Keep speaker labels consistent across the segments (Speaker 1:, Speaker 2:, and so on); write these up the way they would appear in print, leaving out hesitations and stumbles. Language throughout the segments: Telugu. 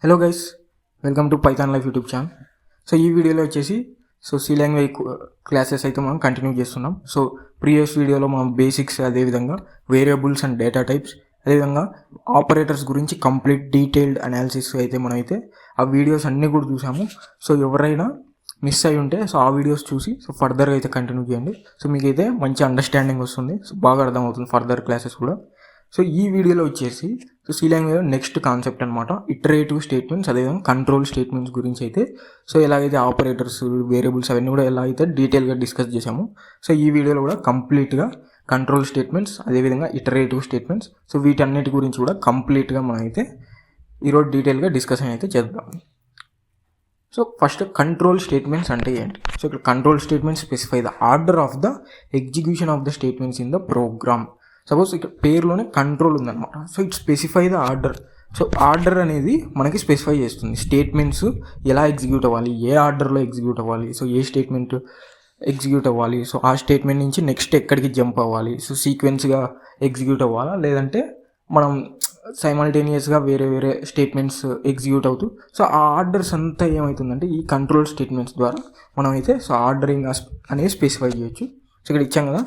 Speaker 1: Hello guys, welcome to Python life YouTube channel. So ఈ వీడియోలో వచ్చేసి సి లాంగ్వేజ్ క్లాసెస్ అయితే మనం కంటిన్యూ చేస్తున్నాం. సో ప్రీవియస్ వీడియోలో మనం బేసిక్స్, అదేవిధంగా వేరియబుల్స్ అండ్ డేటా టైప్స్, అదేవిధంగా ఆపరేటర్స్ గురించి కంప్లీట్ డీటెయిల్డ్ అనాలిసిస్ అయితే మనం అయితే ఆ వీడియోస్ అన్నీ కూడా చూసాము. సో ఎవరైనా మిస్ అయి ఉంటే సో ఆ వీడియోస్ చూసి సో ఫర్దర్గా అయితే కంటిన్యూ చేయండి. సో మీకైతే మంచి అండర్స్టాండింగ్ వస్తుంది, సో బాగా అర్థమవుతుంది ఫర్దర్ క్లాసెస్ కూడా. సో ఈ వీడియోలో వచ్చేసి సి లాంగ్వేజ్ నెక్స్ట్ కాన్సెప్ట్ అనమాట ఇటరేటివ్ స్టేట్మెంట్స్, అదేవిధంగా కంట్రోల్ స్టేట్మెంట్స్ గురించి అయితే సో ఎలాగైతే ఆపరేటర్స్, వేరియబుల్స్ అవన్నీ కూడా ఎలా అయితే డీటెయిల్గా డిస్కస్ చేసాము. సో ఈ వీడియోలో కూడా కంప్లీట్గా కంట్రోల్ స్టేట్మెంట్స్, అదేవిధంగా ఇటరేటివ్ స్టేట్మెంట్స్, సో వీటన్నిటి గురించి కూడా కంప్లీట్గా మనం అయితే ఈరోజు డీటెయిల్గా డిస్కషన్ అయితే చేద్దాం. సో ఫస్ట్ కంట్రోల్ స్టేట్మెంట్స్ అంటే ఏంటి? సో ఇక్కడ control statements specify the order of the execution of the statements in the program. Suppose ఇక్కడ పేరులోనే కంట్రోల్ ఉందన్నమాట. So it specify the order. So order అనేది మనకి స్పెసిఫై చేస్తుంది స్టేట్మెంట్స్ ఎలా ఎగ్జిక్యూట్ అవ్వాలి, ఏ ఆర్డర్లో ఎగ్జిక్యూట్ అవ్వాలి, సో ఏ స్టేట్మెంట్ ఎగ్జిక్యూట్ అవ్వాలి, సో ఆ స్టేట్మెంట్ నుంచి నెక్స్ట్ ఎక్కడికి జంప్ అవ్వాలి, సో సీక్వెన్స్గా ఎగ్జిక్యూట్ అవ్వాలా, లేదంటే మనం సైమల్టేనియస్గా వేరే వేరే స్టేట్మెంట్స్ ఎగ్జిక్యూట్ అవుతూ సో ఆ ఆర్డర్స్ అంతా ఏమవుతుందంటే ఈ కంట్రోల్ స్టేట్మెంట్స్ ద్వారా మనం అయితే సో ఆర్డరింగ్ అనేది స్పెసిఫై చేయొచ్చు. సో ఇక్కడ ఇచ్చాం కదా,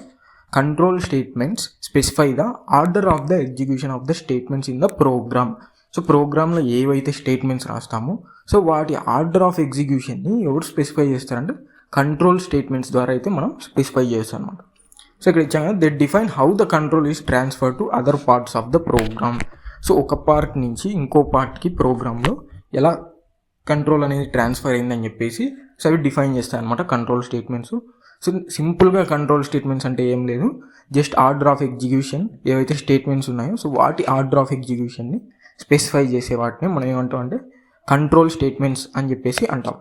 Speaker 1: control statements specify the order of the execution of the statements in the program. So ప్రోగ్రామ్లో ఏవైతే స్టేట్మెంట్స్ రాస్తామో సో వాటి ఆర్డర్ ఆఫ్ ఎగ్జిక్యూషన్ని ఎవరు స్పెసిఫై చేస్తారంటే కంట్రోల్ స్టేట్మెంట్స్ ద్వారా అయితే మనం స్పెసిఫై చేస్తాం అనమాట. సో ఇక్కడ ఇచ్చాం కదా, they define how the control is transfer to other parts of the program. So ఒక పార్ట్ నుంచి ఇంకో పార్ట్కి ప్రోగ్రాంలో ఎలా కంట్రోల్ అనేది ట్రాన్స్ఫర్ అయిందని చెప్పేసి సో అవి డిఫైన్ చేస్తాయి అనమాట కంట్రోల్ స్టేట్మెంట్స్. సో సింపుల్గా కంట్రోల్ స్టేట్మెంట్స్ అంటే ఏం లేదు, జస్ట్ ఆర్డర్ ఆఫ్ ఎగ్జిక్యూషన్ ఏవైతే స్టేట్మెంట్స్ ఉన్నాయో సో వాటి ఆర్డర్ ఆఫ్ ఎగ్జిక్యూషన్ని స్పెసిఫై చేసే వాటిని మనం ఏమంటాం అంటే కంట్రోల్ స్టేట్మెంట్స్ అని చెప్పేసి అంటాం.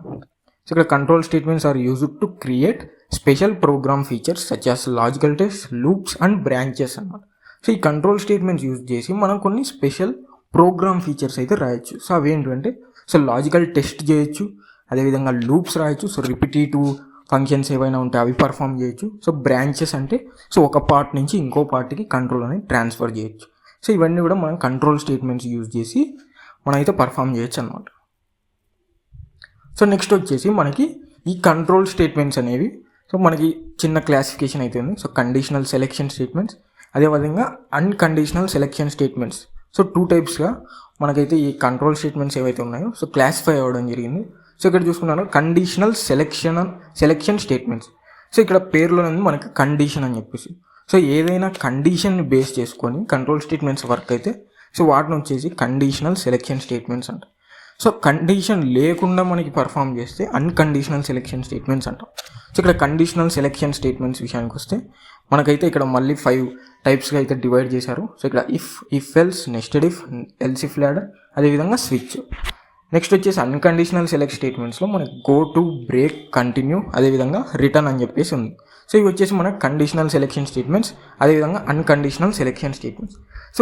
Speaker 1: సో ఇక్కడ control statements are used to create special program features such as logical test, loops and branches అన్నమాట. సో ఈ కంట్రోల్ స్టేట్మెంట్స్ యూజ్ చేసి మనం కొన్ని స్పెషల్ ప్రోగ్రామ్ ఫీచర్స్ అయితే రాయొచ్చు. సో అవి ఏంటంటే సో లాజికల్ టెస్ట్ చేయొచ్చు, అదేవిధంగా లూప్స్ రాయొచ్చు, సో రిపిటేటివ్ ఫంక్షన్స్ ఏవైనా ఉంటే అవి పర్ఫామ్ చేయొచ్చు. సో బ్రాంచెస్ అంటే సో ఒక పార్ట్ నుంచి ఇంకో పార్ట్కి కంట్రోల్ అనేది ట్రాన్స్ఫర్ చేయొచ్చు. సో ఇవన్నీ కూడా మనం కంట్రోల్ స్టేట్మెంట్స్ యూజ్ చేసి మనం అయితే పర్ఫామ్ చేయొచ్చు అనమాట. సో నెక్స్ట్ వచ్చేసి మనకి ఈ కంట్రోల్ స్టేట్మెంట్స్ అనేవి సో మనకి చిన్న క్లాసిఫికేషన్ అయితే ఉంది. సో కండిషనల్ సెలెక్షన్ స్టేట్మెంట్స్, అదేవిధంగా unconditional selection statements. So two టైప్స్గా మనకైతే ఈ కంట్రోల్ స్టేట్మెంట్స్ ఏవైతే ఉన్నాయో సో క్లాసిఫై అవ్వడం జరిగింది. సో ఇక్కడ చూసుకున్నాను కండిషనల్ సెలెక్షన్ స్టేట్మెంట్స్. సో ఇక్కడ పేరులోనే మనకి కండిషన్ అని చెప్పేసి సో ఏదైనా కండిషన్ని బేస్ చేసుకొని కంట్రోల్ స్టేట్మెంట్స్ వర్క్ అయితే సో వాటిని వచ్చేసి కండిషనల్ సెలెక్షన్ స్టేట్మెంట్స్ అంటాం. సో కండిషన్ లేకుండా మనకి పర్ఫామ్ చేస్తే అన్కండిషనల్ సెలెక్షన్ స్టేట్మెంట్స్ అంటాం. సో ఇక్కడ కండిషనల్ సెలెక్షన్ స్టేట్మెంట్స్ విషయానికి వస్తే మనకైతే ఇక్కడ మళ్ళీ 5 టైప్స్గా అయితే డివైడ్ చేశారు. సో ఇక్కడ if else, nested if, else if ladder, అదేవిధంగా స్విచ్. నెక్స్ట్ వచ్చేసి అన్కండిషనల్ సెలెక్ట్ స్టేట్మెంట్స్లో మనకి గో టు, బ్రేక్, కంటిన్యూ, అదేవిధంగా రిటర్న్ అని చెప్పేసి ఉంది. సో ఇవి వచ్చేసి మనకు కండిషనల్ సెలెక్షన్ స్టేట్మెంట్స్, అదేవిధంగా అన్కండిషనల్ సెలెక్షన్ స్టేట్మెంట్స్. సో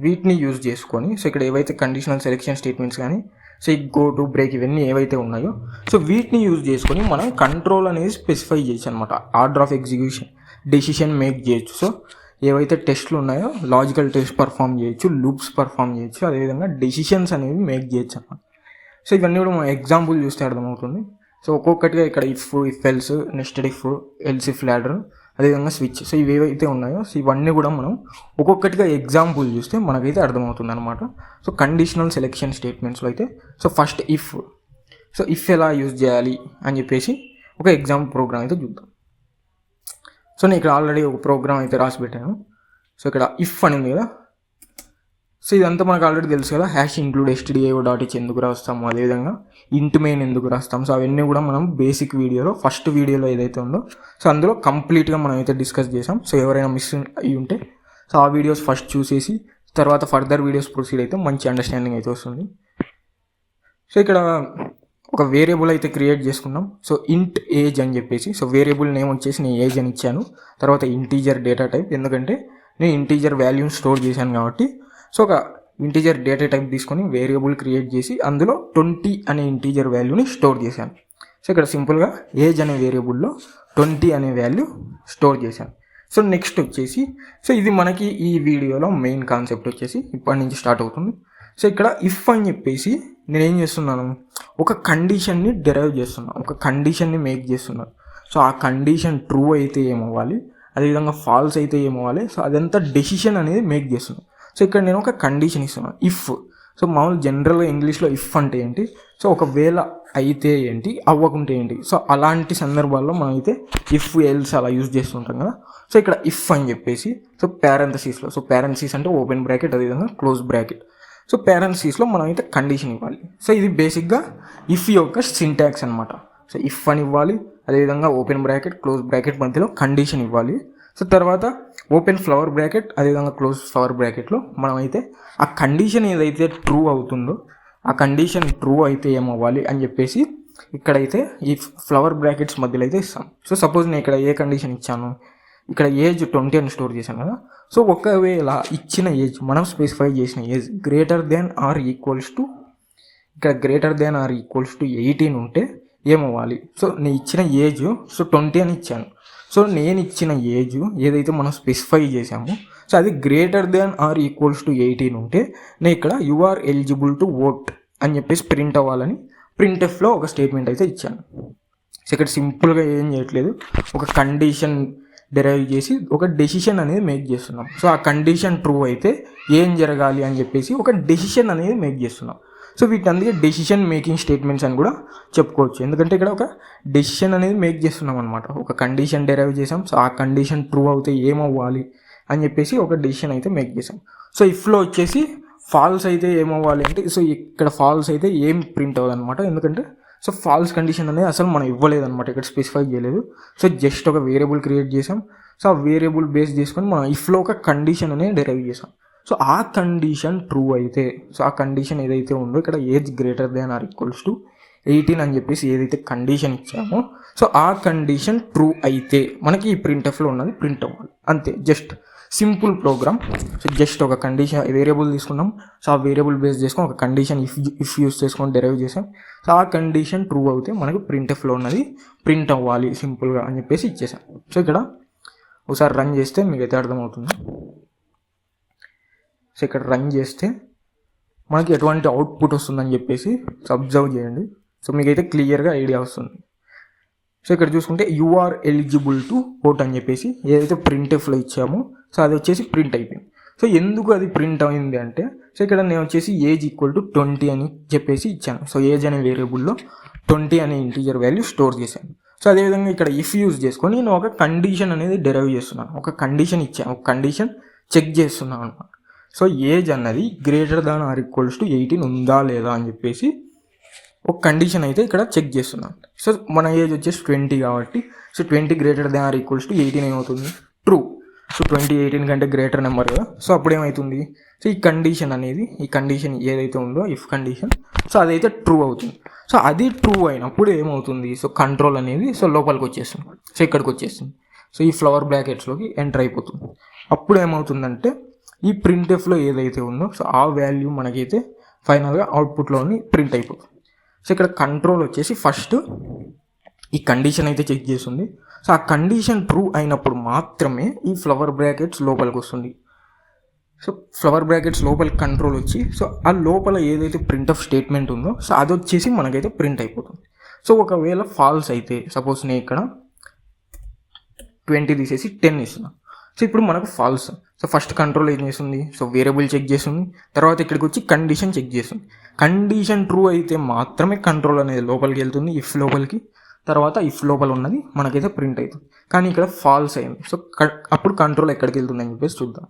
Speaker 1: వీటిని యూజ్ చేసుకొని సో ఇక్కడ ఏవైతే కండిషనల్ సెలెక్షన్ స్టేట్మెంట్స్ కానీ సో ఈ గో టు, బ్రేక్ ఇవన్నీ ఏవైతే ఉన్నాయో సో వీటిని యూజ్ చేసుకొని మనం కంట్రోల్ అనేది స్పెసిఫై చేయొచ్చు అనమాట. Order of execution, decision make చేయొచ్చు. సో ఏవైతే టెస్ట్లు ఉన్నాయో లాజికల్ టెస్ట్ పర్ఫామ్ చేయొచ్చు, లూప్స్ పర్ఫామ్ చేయొచ్చు, అదేవిధంగా డెసిషన్స్ అనేవి మేక్ చేయొచ్చు అన్నమాట. సో ఇవన్నీ కూడా మనం ఎగ్జాంపుల్ చూస్తే అర్థమవుతుంది. సో ఒక్కొక్కటిగా ఇక్కడ if else, nested if, else if ladder, అదేవిధంగా స్విచ్. సో ఇవి ఏవైతే ఉన్నాయో సో ఇవన్నీ కూడా మనం ఒక్కొక్కటిగా ఎగ్జాంపుల్ చూస్తే మనకైతే అర్థమవుతుంది అనమాట. సో కండిషనల్ సెలెక్షన్ స్టేట్మెంట్స్లో అయితే సో ఫస్ట్ ఇఫ్ ఎలా యూజ్ చేయాలి అని చెప్పేసి ఒక ఎగ్జాంపుల్ ప్రోగ్రామ్ అయితే చూద్దాం. సో నేను ఇక్కడ ఆల్రెడీ ఒక ప్రోగ్రామ్ అయితే రాసి పెట్టాను. సో ఇక్కడ ఇఫ్ అని ఉంది కదా, సో ఇదంతా మనకు ఆల్రెడీ తెలుసు కదా, హ్యాష్ ఇంక్లూడ్ stdio.h ఎందుకు రాస్తాము, అదేవిధంగా ఇంట్ మెయిన్ ఎందుకు రాస్తాము. సో అవన్నీ కూడా మనం బేసిక్ వీడియోలో ఫస్ట్ వీడియోలో ఏదైతే ఉందో సో అందులో కంప్లీట్గా మనం అయితే డిస్కస్ చేసాం. సో ఎవరైనా మిస్ అయ్యి ఉంటే సో ఆ వీడియోస్ ఫస్ట్ చూసేసి తర్వాత ఫర్దర్ వీడియోస్ ప్రొసీడ్ అయితే మంచి అండర్స్టాండింగ్ అయితే వస్తుంది. సో ఇక్కడ ఒక వేరియబుల్ అయితే క్రియేట్ చేసుకున్నాం. సో ఇంట్ ఏజ్ అని చెప్పేసి సో వేరియబుల్ నేమ్ వచ్చేసి నేను ఏజ్ అని ఇచ్చాను. తర్వాత ఇంటీజర్ డేటా టైప్, ఎందుకంటే నేను ఇంటీజర్ వాల్యూని స్టోర్ చేశాను కాబట్టి సో ఒక ఇంటీజర్ డేటా టైప్ తీసుకొని వేరియబుల్ క్రియేట్ చేసి అందులో 20 అనే ఇంటీజర్ వాల్యూని స్టోర్ చేశాను. సో ఇక్కడ సింపుల్గా ఏజ్ అనే వేరియబుల్లో 20 అనే వాల్యూ స్టోర్ చేశాను. సో నెక్స్ట్ వచ్చేసి సో ఇది మనకి ఈ వీడియోలో మెయిన్ కాన్సెప్ట్ వచ్చేసి ఇప్పటి నుంచి స్టార్ట్ అవుతుంది. సో ఇక్కడ ఇఫ్ అని చెప్పేసి నేనేం చేస్తున్నాను, ఒక కండిషన్ని డెరైవ్ చేస్తున్నాను, ఒక కండిషన్ని మేక్ చేస్తున్నాను. సో ఆ కండిషన్ ట్రూ అయితే ఏమవ్వాలి, అదేవిధంగా ఫాల్స్ అయితే ఏమవ్వాలి. సో అదంతా డెసిషన్ అనేది మేక్ చేస్తున్నాను. సో ఇక్కడ నేను ఒక కండిషన్ ఇస్తున్నాను, ఇఫ్. సో మామూలు జనరల్గా ఇంగ్లీష్లో ఇఫ్ అంటే ఏంటి, సో ఒకవేళ అయితే ఏంటి, అవ్వకుంటే ఏంటి. సో అలాంటి సందర్భాల్లో మనం అయితే ఇఫ్ ఎల్స్ అలా యూజ్ చేస్తుంటాం కదా. సో ఇక్కడ ఇఫ్ అని చెప్పేసి, సో ప్యారెంథసిస్లో, సో ప్యారెంథసిస్ అంటే ఓపెన్ బ్రాకెట్, అదేవిధంగా క్లోజ్ బ్రాకెట్. సో ప్యారెంథసిస్లో మనం అయితే కండిషన్ ఇవ్వాలి. సో ఇది బేసిక్గా ఇఫ్ యొక్క సింటాక్స్ అనమాట. సో ఇఫ్ అని ఇవ్వాలి, అదేవిధంగా ఓపెన్ బ్రాకెట్ క్లోజ్ బ్రాకెట్ మధ్యలో కండిషన్ ఇవ్వాలి. సో తర్వాత ఓపెన్ ఫ్లవర్ బ్రాకెట్, అదేవిధంగా క్లోజ్ ఫ్లవర్ బ్రాకెట్లో మనం అయితే ఆ కండిషన్ ఏదైతే ట్రూ అవుతుందో ఆ కండిషన్ ట్రూ అయితే ఏమవ్వాలి అని చెప్పేసి ఇక్కడైతే ఈ ఫ్లవర్ బ్రాకెట్స్ మధ్యలో అయితే ఇస్తాం. సో సపోజ్ నేను ఇక్కడ ఏ కండిషన్ ఇచ్చాను, ఇక్కడ ఏజ్ 20 అని స్టోర్ చేశాను కదా. సో ఒకవేళ ఇచ్చిన ఏజ్, మనం స్పెసిఫై చేసిన age greater than or equals to, ఇక్కడ greater than or equals to 18 ఉంటే ఏమవ్వాలి. సో నేను ఇచ్చిన ఏజ్ సో 20 అని ఇచ్చాను. సో నేను ఇచ్చిన ఏజ్ ఏదైతే మనం స్పెసిఫై చేసామో సో అది greater than or equals to 18 ఉంటే నేను ఇక్కడ you are eligible to vote అని చెప్పేసి ప్రింట్ అవ్వాలని ప్రింట్ఎఫ్లో ఒక స్టేట్మెంట్ అయితే ఇచ్చాను. సో ఇక్కడ సింపుల్గా ఏం చేయట్లేదు, ఒక కండిషన్ డెరైవ్ చేసి ఒక డెసిషన్ అనేది మేక్ చేస్తున్నాం. సో ఆ కండిషన్ ట్రూ అయితే ఏం జరగాలి అని చెప్పేసి ఒక డెసిషన్ అనేది మేక్ చేస్తున్నాం. సో వీటందుకే డెసిషన్ మేకింగ్ స్టేట్మెంట్స్ అని కూడా చెప్పుకోవచ్చు. ఎందుకంటే ఇక్కడ ఒక డెసిషన్ అనేది మేక్ చేస్తున్నాం అనమాట. ఒక కండిషన్ డెరైవ్ చేసాం, సో ఆ కండిషన్ ట్రూ అవుతే ఏమవ్వాలి అని చెప్పేసి ఒక డెసిషన్ అయితే మేక్ చేసాం. సో ఇఫ్లో వచ్చేసి ఫాల్స్ అయితే ఏమవ్వాలి అంటే, సో ఇక్కడ ఫాల్స్ అయితే ఏం ప్రింట్ అవ్వదు అనమాట. ఎందుకంటే సో ఫాల్స్ కండిషన్ అనేది అసలు మనం ఇవ్వలేదన్నమాట, ఇక్కడ స్పెసిఫై చేయలేదు. సో జస్ట్ ఒక వేరియబుల్ క్రియేట్ చేసాం. సో ఆ వేరియబుల్ బేస్ చేసుకొని మనం ఇఫ్లో ఒక కండిషన్ అనేది డెరైవ్ చేసాం. సో ఆ కండిషన్ ట్రూ అయితే, సో ఆ కండిషన్ ఏదైతే ఉందో ఇక్కడ age greater than or equals to 18 అని చెప్పేసి ఏదైతే కండిషన్ ఇచ్చామో సో ఆ కండిషన్ ట్రూ అయితే మనకి ఈ ప్రింట్ఎఫ్లో ఉన్నది ప్రింట్ అవ్వాలి. అంతే, just simple program. So just ఒక కండిషన్ వేరియబుల్ తీసుకున్నాం. సో ఆ వేరియబుల్ బేస్ చేసుకొని ఒక కండిషన్ ఇఫ్ యూస్ చేసుకొని డెరైవ్ చేసాం. సో ఆ కండిషన్ ట్రూ అవుతే మనకు ప్రింట్ఎఫ్లో ఉన్నది ప్రింట్ అవ్వాలి సింపుల్గా అని చెప్పేసి ఇచ్చేసాం. సో ఇక్కడ ఒకసారి రన్ చేస్తే మీకు అయితే అర్థమవుతుంది. సో ఇక్కడ రన్ చేస్తే మనకి ఎటువంటి అవుట్పుట్ వస్తుందని చెప్పేసి అబ్జర్వ్ చేయండి. సో మీకైతే క్లియర్గా ఐడియా వస్తుంది. సో ఇక్కడ చూసుకుంటే యూఆర్ ఎలిజిబుల్ టు ఓట్ అని చెప్పేసి ఏదైతే ప్రింట్ఎఫ్లో ఇచ్చామో సో అది వచ్చేసి ప్రింట్ అయిపోయింది. సో ఎందుకు అది ప్రింట్ అయింది అంటే, సో ఇక్కడ నేను వచ్చేసి ఏజ్ ఈక్వల్ టు 20 అని చెప్పేసి ఇచ్చాను. సో ఏజ్ అనే వేరియబుల్లో 20 అనే ఇంటీజర్ వాల్యూ స్టోర్ చేశాను. సో అదేవిధంగా ఇక్కడ ఇఫ్ యూజ్ చేసుకొని నేను ఒక కండిషన్ అనేది డెరైవ్ చేస్తున్నాను, ఒక కండిషన్ ఇచ్చాను, ఒక కండిషన్ చెక్ చేస్తున్నాను అనమాట. సో ఏజ్ అన్నది greater than or equals to 18 ఉందా లేదా అని చెప్పేసి ఒక కండిషన్ అయితే ఇక్కడ చెక్ చేస్తున్నాను. సో మన ఏజ్ వచ్చేసి 20 కాబట్టి so 20 greater than or equals to 18 ఏమవుతుంది, ట్రూ. సో 20 18 కంటే గ్రేటర్ నెంబర్ కదా. సో అప్పుడు ఏమవుతుంది, సో ఈ కండిషన్ అనేది, ఈ కండిషన్ ఏదైతే ఉందో ఇఫ్ కండిషన్, సో అదైతే ట్రూ అవుతుంది. సో అది ట్రూ అయినప్పుడు ఏమవుతుంది, సో కంట్రోల్ అనేది సో లోపలికి వచ్చేస్తుంది, సో ఇక్కడికి వచ్చేస్తుంది. సో ఈ ఫ్లవర్ బ్రాకెట్స్లోకి ఎంటర్ అయిపోతుంది. అప్పుడు ఏమవుతుందంటే ఈ ప్రింట్ఎఫ్లో ఏదైతే ఉందో సో ఆ వాల్యూ మనకైతే ఫైనల్గా అవుట్పుట్లోని ప్రింట్ అయిపోతుంది. సో ఇక్కడ కంట్రోల్ వచ్చేసి ఫస్ట్ ఈ కండిషన్ అయితే చెక్ చేస్తుంది. సో ఆ కండిషన్ ట్రూ అయినప్పుడు మాత్రమే ఈ ఫ్లవర్ బ్రాకెట్స్ లోపలికి వస్తుంది. సో ఫ్లవర్ బ్రాకెట్స్ లోపలికి కంట్రోల్ వచ్చి సో ఆ లోపల ఏదైతే ప్రింట్ ఆఫ్ స్టేట్మెంట్ ఉందో సో అది వచ్చేసి మనకైతే ప్రింట్ అయిపోతుంది. సో ఒకవేళ ఫాల్స్ అయితే సపోజ్ నేను ఇక్కడ 20 తీసేసి 10 ఇస్తున్నాను. సో ఇప్పుడు మనకు ఫాల్స్. సో ఫస్ట్ కంట్రోల్ ఏం చేస్తుంది, సో వేరియబుల్ చెక్ చేస్తుంది, తర్వాత ఇక్కడికి వచ్చి కండిషన్ చెక్ చేస్తుంది. కండిషన్ ట్రూ అయితే మాత్రమే కంట్రోల్ అనేది లోపలికి వెళ్తుంది ఇఫ్ లోపలికి, తర్వాత ఇఫ్ లోపల ఉన్నది మనకైతే ప్రింట్ అవుతుంది. కానీ ఇక్కడ ఫాల్స్ అయింది. సో అప్పుడు కంట్రోల్ ఎక్కడికి వెళ్తుంది అని చెప్పేసి చూద్దాం.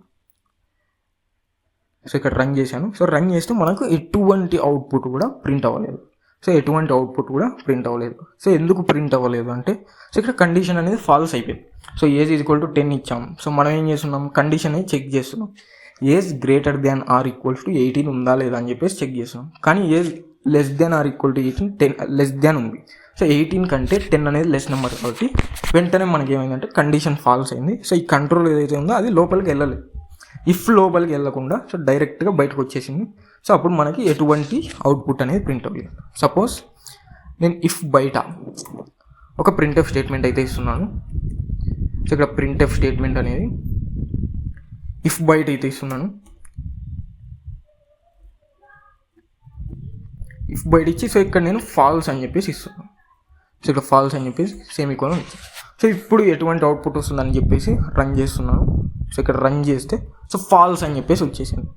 Speaker 1: సో ఇక్కడ రన్ చేశాను. సో రన్ చేస్తే మనకు ఎటువంటి అవుట్పుట్ కూడా ప్రింట్ అవ్వలేదు. సో ఎటువంటి అవుట్పుట్ కూడా ప్రింట్ అవ్వలేదు. సో ఎందుకు ప్రింట్ అవ్వలేదు అంటే, సో ఇక్కడ కండిషన్ అనేది ఫాల్స్ అయిపోయింది. సో ఏజ్ ఈక్వల్ టు 10 ఇచ్చాము. సో మనం ఏం చేస్తున్నాం, కండిషన్ అనేది చెక్ చేస్తున్నాం. Age greater than or equals to 18 ఉందా లేదా అని చెప్పేసి చెక్ చేస్తున్నాం. కానీ age less than or equal to 18 10 less than ఉంది. సో 18 కంటే 10 అనేది లెస్ నెంబర్ కాబట్టి వెంటనే మనకి ఏమైందంటే కండిషన్ ఫాల్స్ అయింది. సో ఈ కంట్రోల్ ఏదైతే ఉందో అది లోపలికి వెళ్ళలేదు. ఇఫ్ లోపలికి వెళ్ళకుండా సో డైరెక్ట్గా బయటకు వచ్చేసింది. సో అప్పుడు మనకి ఎటువంటి అవుట్పుట్ అనేది ప్రింట్ అవ్వలేదు. సపోజ్ నేను ఇఫ్ బయట ఒక ప్రింట్ఎఫ్ స్టేట్మెంట్ అయితే ఇస్తున్నాను. సో ఇక్కడ ప్రింట్ఎఫ్ స్టేట్మెంట్ అనేది ఇఫ్ బయట అయితే ఇస్తున్నాను. ఇఫ్ బయట ఇచ్చి సో ఇక్కడ నేను ఫాల్స్ అని చెప్పేసి ఇస్తున్నాను. సో ఇక్కడ ఫాల్స్ అని చెప్పేసి సెమీకోలన్ ఇచ్చాను. సో ఇప్పుడు ఎటువంటి అవుట్పుట్ వస్తుందని చెప్పేసి రన్ చేస్తున్నాను. సో ఇక్కడ రన్ చేస్తే సో ఫాల్స్ అని చెప్పేసి వచ్చేసింది.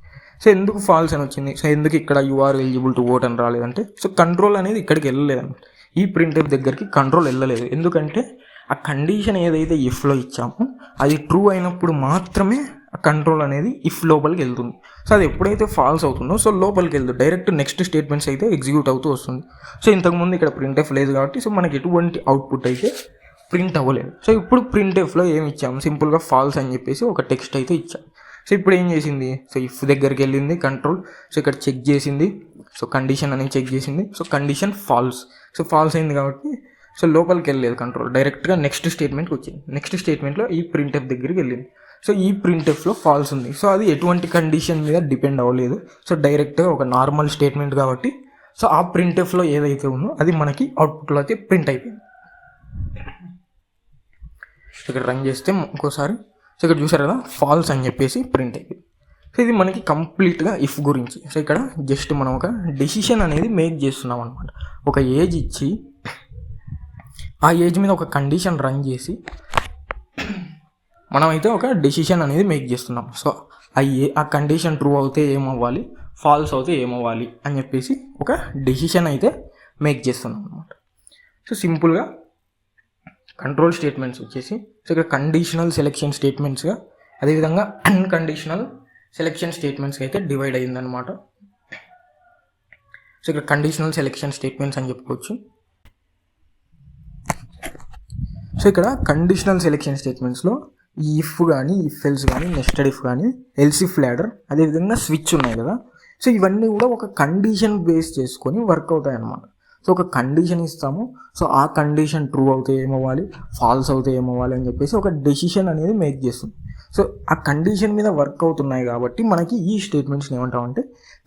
Speaker 1: సో ఎందుకు ఫాల్స్ అని వచ్చింది, సో ఎందుకు ఇక్కడ యూఆర్ ఎలిజిబుల్ టు ఓట్ అని రాలేదంటే సో కంట్రోల్ అనేది ఇక్కడికి వెళ్ళలేదన్నమాట. ఈ ప్రింట్ఎఫ్ దగ్గరికి కంట్రోల్ వెళ్ళలేదు. ఎందుకంటే ఆ కండిషన్ ఏదైతే ఇఫ్లో ఇచ్చామో అది ట్రూ అయినప్పుడు మాత్రమే ఆ కంట్రోల్ అనేది ఇఫ్ లోపలికి వెళ్తుంది. సో అది ఎప్పుడైతే ఫాల్స్ అవుతుందో సో లోపలికి వెళ్తుంది, డైరెక్ట్ నెక్స్ట్ స్టేట్మెంట్స్ అయితే ఎగ్జిక్యూట్ అవుతూ వస్తుంది. సో ఇంతకుముందు ఇక్కడ ప్రింట్ఎఫ్ లేదు కాబట్టి సో మనకి ఎటువంటి అవుట్పుట్ అయితే ప్రింట్ అవ్వలేదు. సో ఇప్పుడు ప్రింట్ఎఫ్లో ఏమి ఇచ్చాము, సింపుల్గా ఫాల్స్ అని చెప్పేసి ఒక టెక్స్ట్ అయితే ఇచ్చాము. సో ఇప్పుడు ఏం చేసింది, సో ఇఫ్ దగ్గరికి వెళ్ళింది కంట్రోల్, సో ఇక్కడ చెక్ చేసింది, సో కండిషన్ అనేది చెక్ చేసింది, so condition false. So false అయింది కాబట్టి సో లోపలికి వెళ్ళలేదు కంట్రోల్, డైరెక్ట్గా నెక్స్ట్ స్టేట్మెంట్కి వచ్చింది. నెక్స్ట్ స్టేట్మెంట్లో ఈ ప్రింట్ఎఫ్ దగ్గరికి వెళ్ళింది. సో ఈ ప్రింట్ఎఫ్లో ఫాల్స్ ఉంది. సో అది ఎటువంటి కండిషన్ మీద డిపెండ్ అవ్వలేదు. సో డైరెక్ట్గా ఒక నార్మల్ స్టేట్మెంట్ కాబట్టి సో ఆ ప్రింట్ఎఫ్లో ఏదైతే ఉందో అది మనకి అవుట్పుట్లో అయితే ప్రింట్ అయిపోయింది. ఇక్కడ రన్ చేస్తే ఇంకోసారి సో ఇక్కడ చూసారు కదా ఫాల్స్ అని చెప్పేసి ప్రింట్ అయిపోయింది. సో ఇది మనకి కంప్లీట్గా ఇఫ్ గురించి. సో ఇక్కడ జస్ట్ మనం ఒక డెసిషన్ అనేది మేక్ చేస్తున్నాం అనమాట. ఒక ఏజ్ ఇచ్చి ఆ ఏజ్ మీద ఒక కండిషన్ రన్ చేసి మనమైతే ఒక డెసిషన్ అనేది మేక్ చేస్తున్నాం. సో ఆ కండిషన్ ట్రూ అవుతే ఏమవ్వాలి, ఫాల్స్ అవుతే ఏమవ్వాలి అని చెప్పేసి ఒక డెసిషన్ అయితే మేక్ చేస్తున్నాం అనమాట. సో సింపుల్గా కంట్రోల్ స్టేట్మెంట్స్ వచ్చేసి సో ఇక్కడ కండిషనల్ సెలెక్షన్ స్టేట్మెంట్స్గా, అదేవిధంగా అన్కండిషనల్ సెలెక్షన్ స్టేట్మెంట్స్కి అయితే డివైడ్ అయ్యిందనమాట. సో ఇక్కడ కండిషనల్ సెలెక్షన్ స్టేట్మెంట్స్ అని చెప్పుకోవచ్చు. సో ఇక్కడ కండిషనల్ సెలెక్షన్ స్టేట్మెంట్స్లో ఈ ఇఫ్ కానీ, ఇఫ్ ఎల్స్ కానీ, నెస్టెడ్ ఇఫ్ కానీ, ఎల్స్ ఇఫ్ లాడర్, అదేవిధంగా స్విచ్ ఉన్నాయి కదా. సో ఇవన్నీ కూడా ఒక కండిషన్ బేస్ చేసుకొని వర్క్ అవుతాయి అన్నమాట. సో ఒక కండిషన్ ఇస్తాము, సో ఆ కండిషన్ ట్రూ అవుతే ఏమవ్వాలి, ఫాల్స్ అవుతే ఏమవ్వాలి అని చెప్పేసి ఒక డెసిషన్ అనేది మేక్ చేస్తుంది. సో ఆ కండిషన్ మీద వర్క్ అవుతున్నాయి కాబట్టి మనకి ఈ స్టేట్మెంట్స్ని ఏమంటామంటే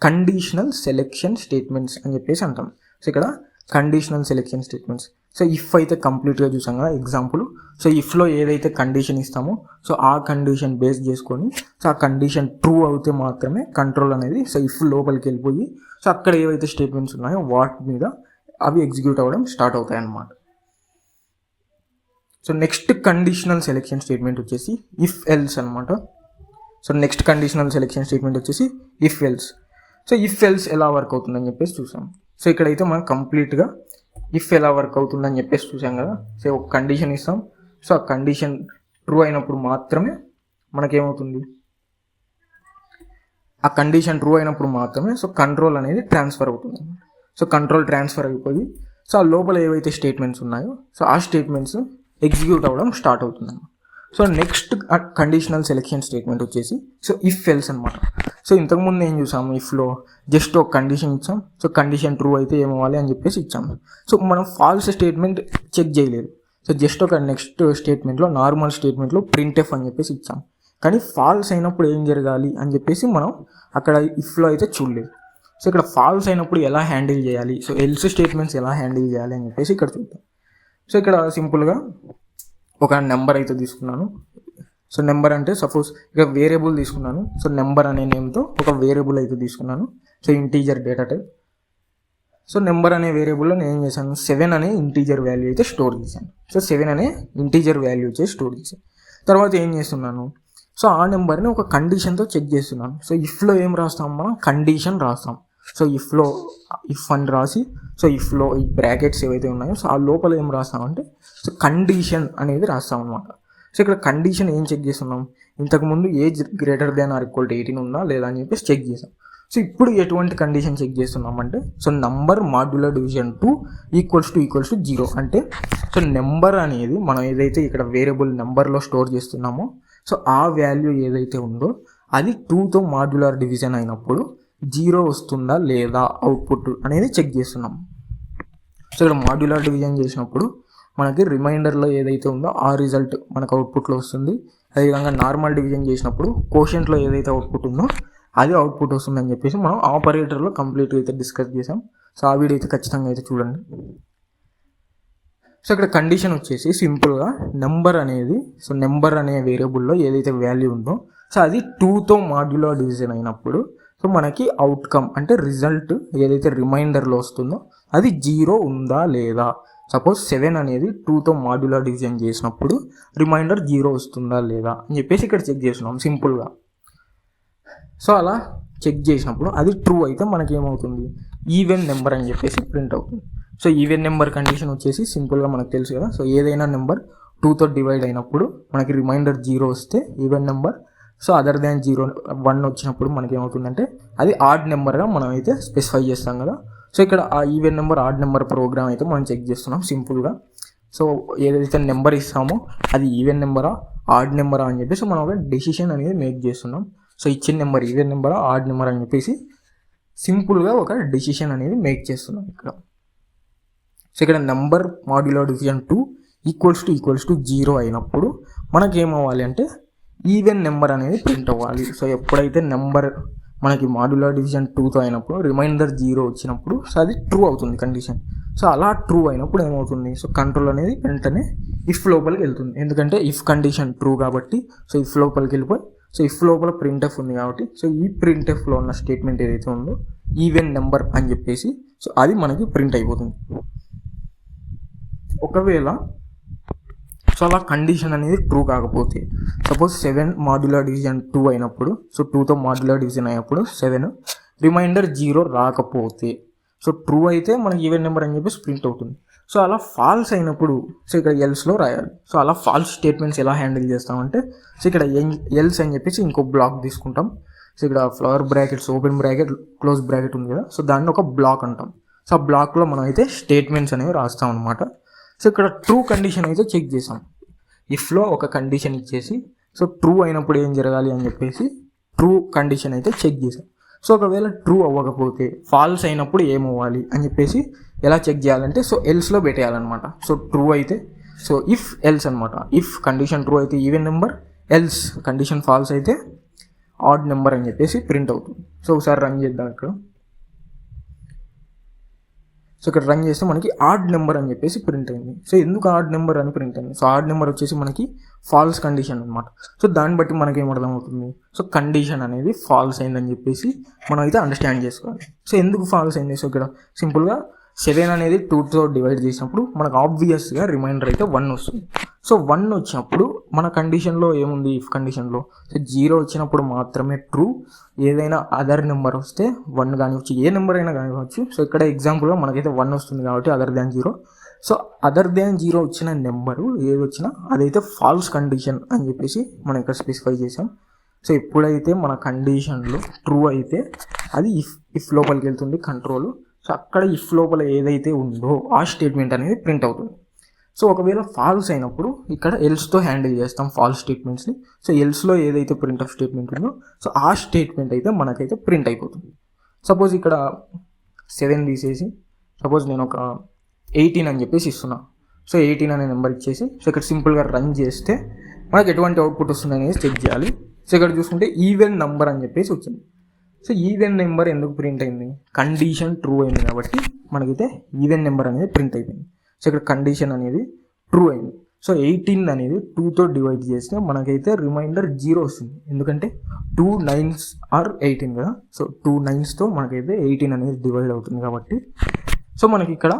Speaker 1: కండిషనల్ సెలెక్షన్ స్టేట్మెంట్స్ అని చెప్పేసి అంటాం. సో ఇక్కడ conditional selection statements. So if అయితే కంప్లీట్గా చూసాం కదా ఎగ్జాంపుల్. సో ఇఫ్లో ఏదైతే కండిషన్ ఇస్తామో సో ఆ కండిషన్ బేస్ చేసుకొని సో ఆ కండిషన్ ట్రూ అవుతే మాత్రమే కంట్రోల్ అనేది సో ఇఫ్ లోపలికి వెళ్ళిపోయి సో అక్కడ ఏవైతే స్టేట్మెంట్స్ ఉన్నాయో వాటి మీద అవి ఎగ్జిక్యూట్ అవ్వడం స్టార్ట్ అవుతాయి అన్నమాట. So next conditional selection statement వచ్చేసి ఇఫ్ ఎల్స్ అనమాట. So next conditional selection statement వచ్చేసి if else. So if else ఎలా వర్క్ అవుతుందని చెప్పేసి చూసాం. సో ఇక్కడైతే మనం కంప్లీట్గా ఇఫ్ ఎలా వర్క్ అవుతుందని చెప్పేసి చూసాం కదా. సో ఒక కండిషన్ ఇస్తాం, సో ఆ కండిషన్ ట్రూ అయినప్పుడు మాత్రమే మనకేమవుతుంది, ఆ కండిషన్ ట్రూ అయినప్పుడు మాత్రమే సో కంట్రోల్ అనేది ట్రాన్స్ఫర్ అవుతుంది. సో కంట్రోల్ ట్రాన్స్ఫర్ అయిపోయి సో ఆ లోపల ఏవైతే స్టేట్మెంట్స్ ఉన్నాయో సో ఆ స్టేట్మెంట్స్ ఎగ్జిక్యూట్ అవ్వడం స్టార్ట్ అవుతుంది అన్నమాట. So next conditional selection statement వచ్చేసి సో ఇఫ్ ఎల్స్ అనమాట. సో ఇంతకుముందు ఏం చూసాము, ఇఫ్లో జస్ట్ ఒక కండిషన్ ఇచ్చాం, సో కండిషన్ ట్రూ అయితే ఏమవ్వాలి అని చెప్పేసి ఇచ్చాము. సో మనం ఫాల్స్ స్టేట్మెంట్ చెక్ చేయలేదు. సో జస్ట్ ఒక నెక్స్ట్ స్టేట్మెంట్లో నార్మల్ స్టేట్మెంట్లో ప్రింట్ఎఫ్ అని చెప్పేసి ఇచ్చాం. కానీ ఫాల్స్ అయినప్పుడు ఏం జరగాలి అని చెప్పేసి మనం అక్కడ ఇఫ్లో అయితే చూడలేదు. సో ఇక్కడ ఫాల్స్ అయినప్పుడు ఎలా హ్యాండిల్ చేయాలి, సో ఎల్స్ స్టేట్మెంట్స్ ఎలా హ్యాండిల్ చేయాలి అని చెప్పేసి ఇక్కడ చూద్దాం. సో ఇక్కడ సింపుల్గా ఒక నెంబర్ అయితే తీసుకున్నాను. సో నెంబర్ అంటే సపోజ్ ఇక వేరియబుల్ తీసుకున్నాను. సో నెంబర్ అనే నేమ్తో ఒక వేరియబుల్ అయితే తీసుకున్నాను. So integer data type. So number అనే వేరియబుల్లో నేను ఏం చేశాను, 7 అనే ఇంటీజర్ వాల్యూ అయితే స్టోర్ చేశాను. సో 7 అనే ఇంటీజర్ వాల్యూ చేసి స్టోర్ చేశాను. తర్వాత ఏం చేస్తున్నాను, సో ఆ నెంబర్ని ఒక కండిషన్తో చెక్ చేస్తున్నాను. సో ఇఫ్లో ఏం రాస్తాం, మనం కండిషన్ రాస్తాం. సో ఇఫ్లో ఇఫ్ అని రాసి సో ఇఫ్లో ఈ బ్రాకెట్స్ ఏవైతే ఉన్నాయో సో ఆ లోపల ఏం రాస్తామంటే సో కండిషన్ అనేది రాస్తాం అనమాట. సో ఇక్కడ కండిషన్ ఏం చెక్ చేస్తున్నాం, ఇంతకుముందు age greater than or equal to 18 ఉందా లేదా అని చెప్పేసి చెక్ చేసాం. సో ఇప్పుడు ఎటువంటి కండిషన్ చెక్ చేస్తున్నామంటే so number modular division 2 equals to 0 అంటే సో నెంబర్ అనేది మనం ఏదైతే ఇక్కడ వేరియబుల్ నెంబర్లో స్టోర్ చేస్తున్నామో సో ఆ వాల్యూ ఏదైతే ఉందో అది 2తో మాడ్యులర్ డివిజన్ అయినప్పుడు 0 వస్తుందా లేదా అవుట్పుట్ అనేది చెక్ చేస్తున్నాం. సో ఇక్కడ మాడ్యులర్ డివిజన్ చేసినప్పుడు మనకి రిమైండర్లో ఏదైతే ఉందో ఆ రిజల్ట్ మనకు అవుట్పుట్లో వస్తుంది. అదేవిధంగా నార్మల్ డివిజన్ చేసినప్పుడు కోషెంట్లో ఏదైతే అవుట్పుట్ ఉందో అది అవుట్పుట్ వస్తుందని చెప్పేసి మనం ఆపరేటర్లో కంప్లీట్గా అయితే డిస్కస్ చేసాం. సో ఆ వీడియో అయితే ఖచ్చితంగా అయితే చూడండి. సో ఇక్కడ కండిషన్ వచ్చేసి సింపుల్గా నెంబర్ అనేది సో నెంబర్ అనే వేరియబుల్లో ఏదైతే వాల్యూ ఉందో సో అది 2తో మాడ్యులర్ డివిజన్ అయినప్పుడు సో మనకి అవుట్కమ్ అంటే రిజల్ట్ ఏదైతే రిమైండర్లో వస్తుందో అది 0 ఉందా లేదా. సపోజ్ 7 అనేది 2తో మాడ్యులర్ డివిజన్ చేసినప్పుడు రిమైండర్ 0 వస్తుందా లేదా అని చెప్పేసి ఇక్కడ చెక్ చేస్తున్నాం సింపుల్గా. సో అలా చెక్ చేసినప్పుడు అది ట్రూ అయితే మనకి ఏమవుతుంది, ఈవెన్ నెంబర్ అని చెప్పేసి ప్రింట్ అవుతుంది. సో ఈవెన్ నెంబర్ కండిషన్ వచ్చేసి సింపుల్గా మనకు తెలుసు కదా. సో ఏదైనా నెంబర్ 2తో డివైడ్ అయినప్పుడు మనకి రిమైండర్ 0 వస్తే even number. So other than 0 1 వచ్చినప్పుడు మనకి ఏమవుతుందంటే అది ఆడ్ నెంబర్గా మనం అయితే స్పెసిఫై చేస్తాం కదా. సో ఇక్కడ ఆ even number odd number program అయితే మనం చెక్ చేస్తున్నాం సింపుల్గా. సో ఏదైతే నెంబర్ ఇస్తామో అది ఈవెన్ నెంబరా ఆడ్ నెంబరా అని చెప్పేసి మనం ఒక డెసిషన్ అనేది మేక్ చేస్తున్నాం. సో ఇచ్చిన నెంబర్ ఈవెన్ నెంబరా ఆడ్ నెంబర్ అని చెప్పేసి సింపుల్గా ఒక డెసిషన్ అనేది మేక్ చేస్తున్నాం ఇక్కడ. సో ఇక్కడ నెంబర్ మాడ్యులర్ డివిజన్ 2 = 0 అయినప్పుడు మనకేమవ్వాలి అంటే ఈవెన్ నెంబర్ అనేది ప్రింట్ అవ్వాలి. సో ఎప్పుడైతే నెంబర్ మనకి మాడ్యులర్ డివిజన్ 2తో అయినప్పుడు రిమైండర్ 0 వచ్చినప్పుడు సో అది ట్రూ అవుతుంది కండిషన్. సో అలా ట్రూ అయినప్పుడు ఏమవుతుంది, సో కంట్రోల్ అనేది వెంటనే ఇఫ్ లోపలికి వెళ్తుంది. ఎందుకంటే ఇఫ్ కండిషన్ ట్రూ కాబట్టి సో ఇఫ్ లోపలికి వెళ్ళిపోయి సో ఇఫ్ లోపల ప్రింట్ఎఫ్ ఉంది కాబట్టి సో ఈ ప్రింట్ఎఫ్లో ఉన్న స్టేట్మెంట్ ఏదైతే ఉందో ఈవెన్ నెంబర్ అని చెప్పేసి సో అది మనకి ప్రింట్ అయిపోతుంది. ఒకవేళ సో అలా కండిషన్ అనేది ట్రూ కాకపోతే సపోజ్ 7 మాడ్యులర్ డివిజన్ 2 అయినప్పుడు సో 2తో మాడ్యులర్ డివిజన్ అయినప్పుడు 7 రిమైండర్ 0 రాకపోతే సో ట్రూ అయితే మనకి ఈవెన్ నెంబర్ అని చెప్పేసి ప్రింట్ అవుతుంది. సో అలా ఫాల్స్ అయినప్పుడు సో ఇక్కడ ఎల్స్లో రాయాలి. సో అలా ఫాల్స్ స్టేట్మెంట్స్ ఎలా హ్యాండిల్ చేస్తామంటే సో ఇక్కడ ఎల్స్ అని చెప్పేసి ఇంకో బ్లాక్ తీసుకుంటాం. సో ఇక్కడ flower brackets open bracket close bracket ఉంది కదా, సో దాన్ని ఒక బ్లాక్ అంటాం. సో ఆ బ్లాక్లో మనం అయితే స్టేట్మెంట్స్ అనేవి రాస్తాం అనమాట. సో ఇక్కడ ట్రూ కండిషన్ అయితే చెక్ చేసాం. ఇఫ్లో ఒక కండిషన్ ఇచ్చేసి సో ట్రూ అయినప్పుడు ఏం జరగాలి అని చెప్పేసి ట్రూ కండిషన్ అయితే చెక్ చేసాం. సో ఒకవేళ ట్రూ అవ్వకపోతే ఫాల్స్ అయినప్పుడు ఏమవ్వాలి అని చెప్పేసి ఎలా చెక్ చేయాలంటే సో ఎల్స్లో పెట్టేయాలన్నమాట. సో ట్రూ అయితే సో ఇఫ్ ఎల్స్ అనమాట. ఇఫ్ కండిషన్ ట్రూ అయితే even number, else condition false అయితే ఆడ్ నెంబర్ అని చెప్పేసి ప్రింట్ అవుతుంది. సో ఒకసారి రన్ చేద్దాం ఇక్కడ. సో ఇక్కడ రన్ చేస్తే మనకి ఆడ్ నెంబర్ అని చెప్పేసి ప్రింట్ అయింది. సో ఎందుకు ఆడ్ నెంబర్ అని ప్రింట్ అయింది, సో ఆడ్ నెంబర్ వచ్చేసి మనకి ఫాల్స్ కండిషన్ అనమాట. సో దాన్ని బట్టి మనకి ఏమర్థం అవుతుంది, సో కండిషన్ అనేది ఫాల్స్ అయిందని చెప్పేసి మనం అయితే అండర్స్టాండ్ చేసుకోవాలి. సో ఎందుకు ఫాల్స్ అయింది, సో ఇక్కడ సింపుల్గా 7 అనేది 2తో డివైడ్ చేసినప్పుడు మనకు ఆబ్వియస్గా రిమైండర్ అయితే 1 వస్తుంది. సో 1 వచ్చినప్పుడు మన కండిషన్లో ఏముంది, ఇఫ్ కండిషన్లో సో 0 వచ్చినప్పుడు మాత్రమే ట్రూ. ఏదైనా అదర్ నెంబర్ వస్తే 1 కానివచ్చు, ఏ నెంబర్ అయినా కానివచ్చు. సో ఇక్కడ ఎగ్జాంపుల్గా మనకైతే 1 వస్తుంది కాబట్టి other than 0. So other than 0 వచ్చిన నెంబరు ఏది వచ్చినా అదైతే ఫాల్స్ కండిషన్ అని చెప్పేసి మనం ఇక్కడ స్పెసిఫై చేసాం. సో ఎప్పుడైతే మన కండిషన్లో ట్రూ అయితే అది ఇఫ్ లోపలికి వెళ్తుంది కంట్రోల్. సో అక్కడ ఇఫ్ లోపల ఏదైతే ఉందో ఆ స్టేట్మెంట్ అనేది ప్రింట్ అవుతుంది. సో ఒకవేళ ఫాల్స్ అయినప్పుడు ఇక్కడ ఎల్స్తో హ్యాండిల్ చేస్తాం ఫాల్స్ స్టేట్మెంట్స్ని. సో ఎల్స్లో ఏదైతే ప్రింట్ ఆఫ్ స్టేట్మెంట్ ఉందో సో ఆ స్టేట్మెంట్ అయితే మనకైతే ప్రింట్ అయిపోతుంది. సపోజ్ ఇక్కడ 7 తీసేసి సపోజ్ నేను ఒక 18 అని చెప్పేసి ఇస్తున్నా. సో 18 అనే నెంబర్ ఇచ్చేసి సో ఇక్కడ సింపుల్గా రన్ చేస్తే మనకు ఎటువంటి అవుట్పుట్ వస్తుంది అనేది చెక్ చేయాలి. సో ఇక్కడ చూసుకుంటే ఈవెన్ నెంబర్ అని చెప్పేసి వచ్చింది. సో ఈవెన్ నెంబర్ ఎందుకు ప్రింట్ అయింది, కండిషన్ ట్రూ అయింది కాబట్టి మనకైతే ఈవెన్ నెంబర్ అనేది ప్రింట్ అయిపోయింది. సో ఇక్కడ కండిషన్ అనేది ట్రూ అయింది. సో 18 అనేది 2తో డివైడ్ చేస్తే మనకైతే రిమైండర్ 0 వస్తుంది. ఎందుకంటే 2 9s ఆర్ 18 కదా. సో 2 9sతో మనకైతే 18 అనేది డివైడ్ అవుతుంది కాబట్టి సో మనకి ఇక్కడ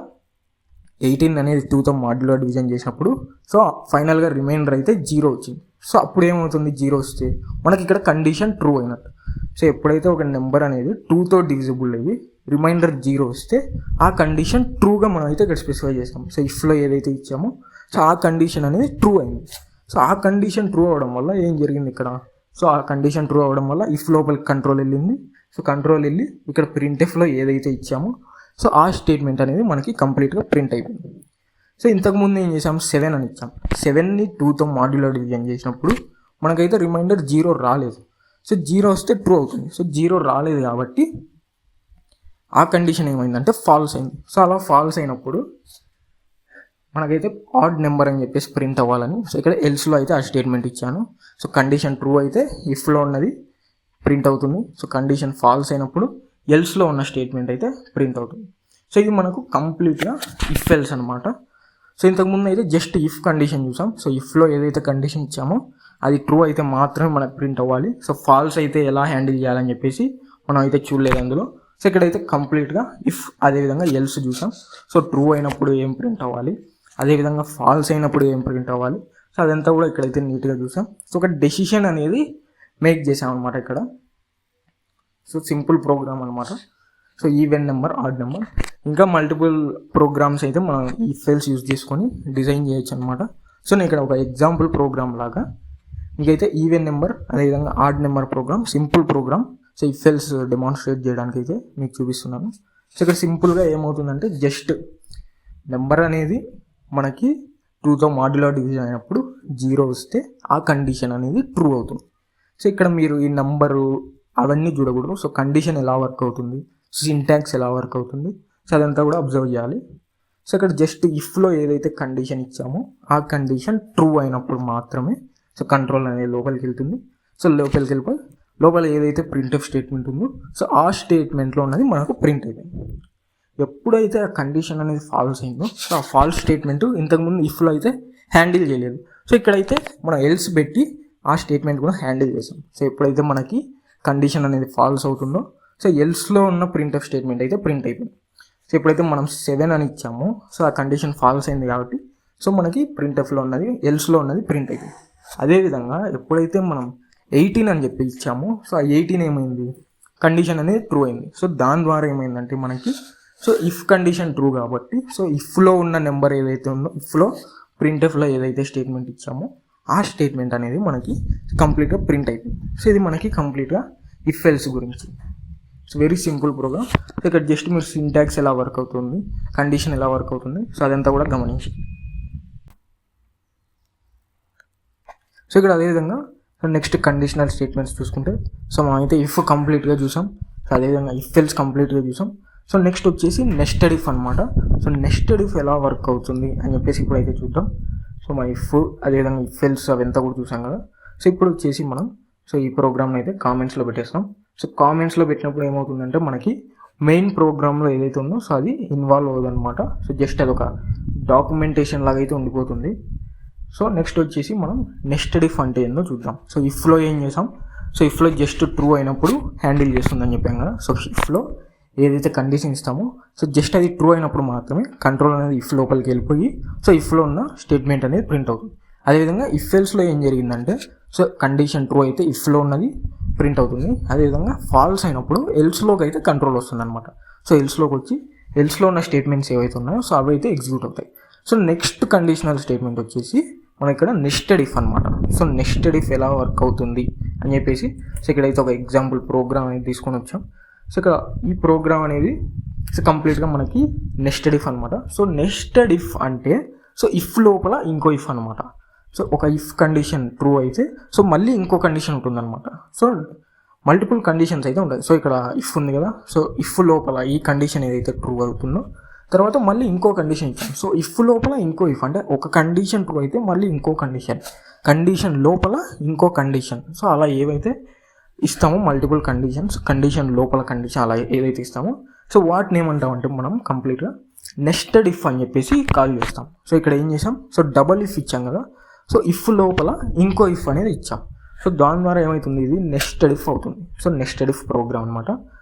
Speaker 1: 18 అనేది 2తో మాడ్యులర్ డివిజన్ చేసినప్పుడు సో ఫైనల్గా రిమైండర్ అయితే 0 వచ్చింది. సో అప్పుడు ఏమవుతుంది, 0 వస్తే మనకి ఇక్కడ కండిషన్ ట్రూ అయినట్టు. సో ఎప్పుడైతే ఒక నెంబర్ అనేది 2తో డివిజిబుల్ అయ్యి రిమైండర్ 0 వస్తే ఆ కండిషన్ ట్రూగా మనం అయితే ఇక్కడ స్పెసిఫై చేస్తాం. సో ఇఫ్లో ఏదైతే ఇచ్చామో సో ఆ కండిషన్ అనేది ట్రూ అయింది. సో ఆ కండిషన్ ట్రూ అవ్వడం వల్ల ఏం జరిగింది ఇక్కడ, సో ఆ కండిషన్ ట్రూ అవ్వడం వల్ల ఇఫ్ లోపలికి కంట్రోల్ వెళ్ళింది. సో కంట్రోల్ వెళ్ళి ఇక్కడ ప్రింట్ఎఫ్లో ఏదైతే ఇచ్చామో సో ఆ స్టేట్మెంట్ అనేది మనకి కంప్లీట్గా ప్రింట్ అయిపోయింది. సో ఇంతకుముందు ఏం చేసాం, 7 అని ఇచ్చాం. 7ని 2తో మాడ్యులర్ డివిజన్ చేసినప్పుడు మనకైతే రిమైండర్ 0 రాలేదు. సో 0 వస్తే ట్రూ అవుతుంది. సో 0 రాలేదు కాబట్టి ఆ కండిషన్ ఏమైందంటే ఫాల్స్ అయింది. సో అలా ఫాల్స్ అయినప్పుడు మనకైతే ఆడ్ నెంబర్ అని చెప్పేసి ప్రింట్ అవ్వాలని సో ఇక్కడ ఎల్స్లో అయితే ఆ స్టేట్మెంట్ ఇచ్చాను. సో కండిషన్ ట్రూ అయితే ఇఫ్లో ఉన్నది ప్రింట్ అవుతుంది. సో కండిషన్ ఫాల్స్ అయినప్పుడు ఎల్స్లో ఉన్న స్టేట్మెంట్ అయితే ప్రింట్ అవుతుంది. సో ఇది మనకు కంప్లీట్గా ఇఫ్ ఎల్స్ అనమాట. సో ఇంతకుముందు అయితే జస్ట్ ఇఫ్ కండిషన్ చూసాం. సో ఇఫ్లో ఏదైతే కండిషన్ ఇచ్చామో అది ట్రూ అయితే మాత్రమే మనకు ప్రింట్ అవ్వాలి. సో ఫాల్స్ అయితే ఎలా హ్యాండిల్ చేయాలని చెప్పేసి మనం అయితే చూడలేదు అందులో. సో ఇక్కడైతే కంప్లీట్గా ఇఫ్, అదేవిధంగా ఎల్స్ చూసాం. సో ట్రూ అయినప్పుడు ఏం ప్రింట్ అవ్వాలి, అదేవిధంగా ఫాల్స్ అయినప్పుడు ఏం ప్రింట్ అవ్వాలి, సో అదంతా కూడా ఇక్కడైతే నీట్గా చూసాం. సో ఒక డెసిషన్ అనేది మేక్ చేసాం అనమాట ఇక్కడ. సో సింపుల్ ప్రోగ్రామ్ అనమాట. So even number, odd number, ఇంకా మల్టిపుల్ ప్రోగ్రామ్స్ అయితే మనం ఈ ఫెయిల్స్ యూజ్ చేసుకొని డిజైన్ చేయొచ్చు అనమాట. సో నేను ఇక్కడ ఒక ఎగ్జాంపుల్ ప్రోగ్రామ్ లాగా మీకైతే ఈవెన్ నెంబర్, అదేవిధంగా odd number program, simple program, so ఈ ఫెయిల్స్ డెమాన్స్ట్రేట్ చేయడానికి అయితే మీకు చూపిస్తున్నాను. సో ఇక్కడ సింపుల్గా ఏమవుతుందంటే జస్ట్ నెంబర్ అనేది మనకి 2తో మాడ్యులర్ డివిజన్ అయినప్పుడు 0 వస్తే ఆ కండిషన్ అనేది ట్రూ అవుతుంది. సో ఇక్కడ మీరు ఈ నెంబరు అవన్నీ చూడకూడదు. సో కండిషన్ ఎలా వర్క్ అవుతుంది, సింటాక్స్ ఎలా వర్క్ అవుతుంది, సో అదంతా కూడా అబ్జర్వ్ చేయాలి. సో ఇక్కడ జస్ట్ ఇఫ్లో ఏదైతే కండిషన్ ఇచ్చామో ఆ కండిషన్ ట్రూ అయినప్పుడు మాత్రమే సో కంట్రోల్ అనేది లోపలికి వెళ్తుంది. సో లోపలికి వెళ్ళిపోయి లోపల ఏదైతే ప్రింట్ఎఫ్ స్టేట్మెంట్ ఉందో సో ఆ స్టేట్మెంట్లో ఉన్నది మనకు ప్రింట్ అయిపోయింది. ఎప్పుడైతే ఆ కండిషన్ అనేది ఫాల్స్ అయిందో సో ఆ ఫాల్స్ స్టేట్మెంట్ ఇంతకుముందు ఇఫ్లో అయితే హ్యాండిల్ చేయలేదు. సో ఇక్కడైతే మనం ఎల్స్ పెట్టి ఆ స్టేట్మెంట్ కూడా హ్యాండిల్ చేసాం. సో ఎప్పుడైతే మనకి కండిషన్ అనేది ఫాల్స్ అవుతుందో సో ఎల్స్లో ఉన్న ప్రింట్ఎఫ్ స్టేట్మెంట్ అయితే ప్రింట్ అయిపోయింది. సో ఎప్పుడైతే మనం 7 అని ఇచ్చామో సో ఆ కండిషన్ ఫాల్స్ అయింది కాబట్టి సో మనకి ప్రింట్ఎఫ్లో ఉన్నది, ఎల్స్లో ఉన్నది ప్రింట్ అయిపోయింది. అదేవిధంగా ఎప్పుడైతే మనం 18 అని చెప్పి ఇచ్చామో సో ఆ 18 ఏమైంది, కండిషన్ అనేది ట్రూ అయింది. సో దాని ద్వారా ఏమైందంటే మనకి సో ఇఫ్ కండిషన్ ట్రూ కాబట్టి సో ఇఫ్లో ఉన్న నెంబర్ ఏదైతే ఉందో ఇఫ్లో ప్రింట్ఎఫ్లో ఏదైతే స్టేట్మెంట్ ఇచ్చామో ఆ స్టేట్మెంట్ అనేది మనకి కంప్లీట్గా ప్రింట్ అయిపోయింది. సో ఇది మనకి కంప్లీట్గా ఇఫ్ ఎల్స్ గురించి. So very simple program. So ఇక్కడ జస్ట్ మీరు సింటాక్స్ ఎలా వర్క్ అవుతుంది, కండిషన్ ఎలా వర్క్ అవుతుంది, సో అదంతా కూడా గమనించి. సో ఇక్కడ అదేవిధంగా నెక్స్ట్ కండిషనల్ స్టేట్మెంట్స్ చూసుకుంటే సో మనం అయితే ఇఫ్ కంప్లీట్గా చూసాం. సో అదేవిధంగా ఇఫ్ ఎల్స్ కంప్లీట్గా చూసాం. సో నెక్స్ట్ వచ్చేసి నెస్టెడ్ ఇఫ్ అనమాట. సో నెస్టెడ్ ఇఫ్ ఎలా వర్క్ అవుతుంది అని చెప్పేసి ఇప్పుడైతే చూద్దాం. సో మన ఇఫ్, అదేవిధంగా ఇఫ్ ఎల్స్ అవంతా కూడా చూసాం కదా. సో ఇప్పుడు వచ్చేసి మనం సో ఈ ప్రోగ్రామ్ని అయితే కామెంట్స్లో పెట్టేస్తాం. సో కామెంట్స్లో పెట్టినప్పుడు ఏమవుతుందంటే మనకి మెయిన్ ప్రోగ్రామ్లో ఏదైతే ఉందో సో అది ఇన్వాల్వ్ అవ్వదు అనమాట. సో జస్ట్ అదొక డాక్యుమెంటేషన్ లాగా అయితే ఉండిపోతుంది. సో నెక్స్ట్ వచ్చేసి మనం నెస్టెడ్ ఇఫ్ అంటే ఏందో చూద్దాం. సో ఇఫ్లో ఏం చేసాం, సో ఇఫ్లో జస్ట్ ట్రూ అయినప్పుడు హ్యాండిల్ చేస్తుందని చెప్పాం కదా. సో ఇఫ్లో ఏదైతే కండిషన్ ఇస్తామో సో జస్ట్ అది ట్రూ అయినప్పుడు మాత్రమే కంట్రోల్ అనేది ఇఫ్ లోపలికి వెళ్ళిపోయి సో ఇఫ్లో ఉన్న స్టేట్మెంట్ అనేది ప్రింట్ అవుతుంది. అదేవిధంగా ఇఫ్ ఎల్స్లో ఏం జరిగిందంటే సో కండిషన్ ట్రూ అయితే ఇఫ్లో ఉన్నది ప్రింట్ అవుతుంది. అదేవిధంగా ఫాల్స్ అయినప్పుడు ఎల్స్లోకి అయితే కంట్రోల్ వస్తుంది అనమాట. సో ఎల్స్లోకి వచ్చి ఎల్స్లో ఉన్న స్టేట్మెంట్స్ ఏవైతే ఉన్నాయో సో అవి అయితే ఎగ్జిక్యూట్ అవుతాయి. సో నెక్స్ట్ కండిషనల్ స్టేట్మెంట్ వచ్చేసి మనం ఇక్కడ నెస్టెడ్ ఇఫ్ అనమాట. సో నెస్టెడ్ ఇఫ్ ఎలా వర్క్ అవుతుంది అని చెప్పేసి సో ఇక్కడైతే ఒక ఎగ్జాంపుల్ ప్రోగ్రామ్ అనేది తీసుకొని వచ్చాం. సో ఇక్కడ ఈ ప్రోగ్రామ్ అనేది సో కంప్లీట్గా మనకి నెస్టెడ్ ఇఫ్ అనమాట. సో నెస్టెడ్ ఇఫ్ అంటే సో ఇఫ్ లోపల ఇంకో ఇఫ్ అనమాట. సో ఒక ఇఫ్ కండిషన్ ట్రూ అయితే సో మళ్ళీ ఇంకో కండిషన్ ఉంటుందన్నమాట. సో మల్టిపుల్ కండిషన్స్ అయితే ఉంటాయి. సో ఇక్కడ ఇఫ్ ఉంది కదా. సో ఇఫ్ లోపల ఈ కండిషన్ ఏదైతే ట్రూ అవుతుందో తర్వాత మళ్ళీ ఇంకో కండిషన్ ఇచ్చాం. సో ఇఫ్ లోపల ఇంకో ఇఫ్ అంటే ఒక కండిషన్ ట్రూ అయితే మళ్ళీ ఇంకో కండిషన్, కండిషన్ లోపల ఇంకో కండిషన్. సో అలా ఏవైతే ఇస్తామో మల్టిపుల్ కండిషన్స్, కండిషన్ లోపల కండిషన్ అలా ఏదైతే ఇస్తామో సో వాటిని ఏమంటామంటే మనం కంప్లీట్గా నెస్టెడ్ ఇఫ్ అని చెప్పేసి కాల్ చేస్తాం. సో ఇక్కడ ఏం చేసాం, సో డబల్ ఇఫ్ ఇచ్చాం కదా. సో ఇఫ్ లోపల ఇంకో ఇఫ్ అనేది ఇచ్చాం. సో దాని ద్వారా ఏమవుతుంది, ఇది నెస్టెడ్ ఇఫ్ అవుతుంది. సో నెస్టెడ్ ఇఫ్ ప్రోగ్రామ్ అనమాట.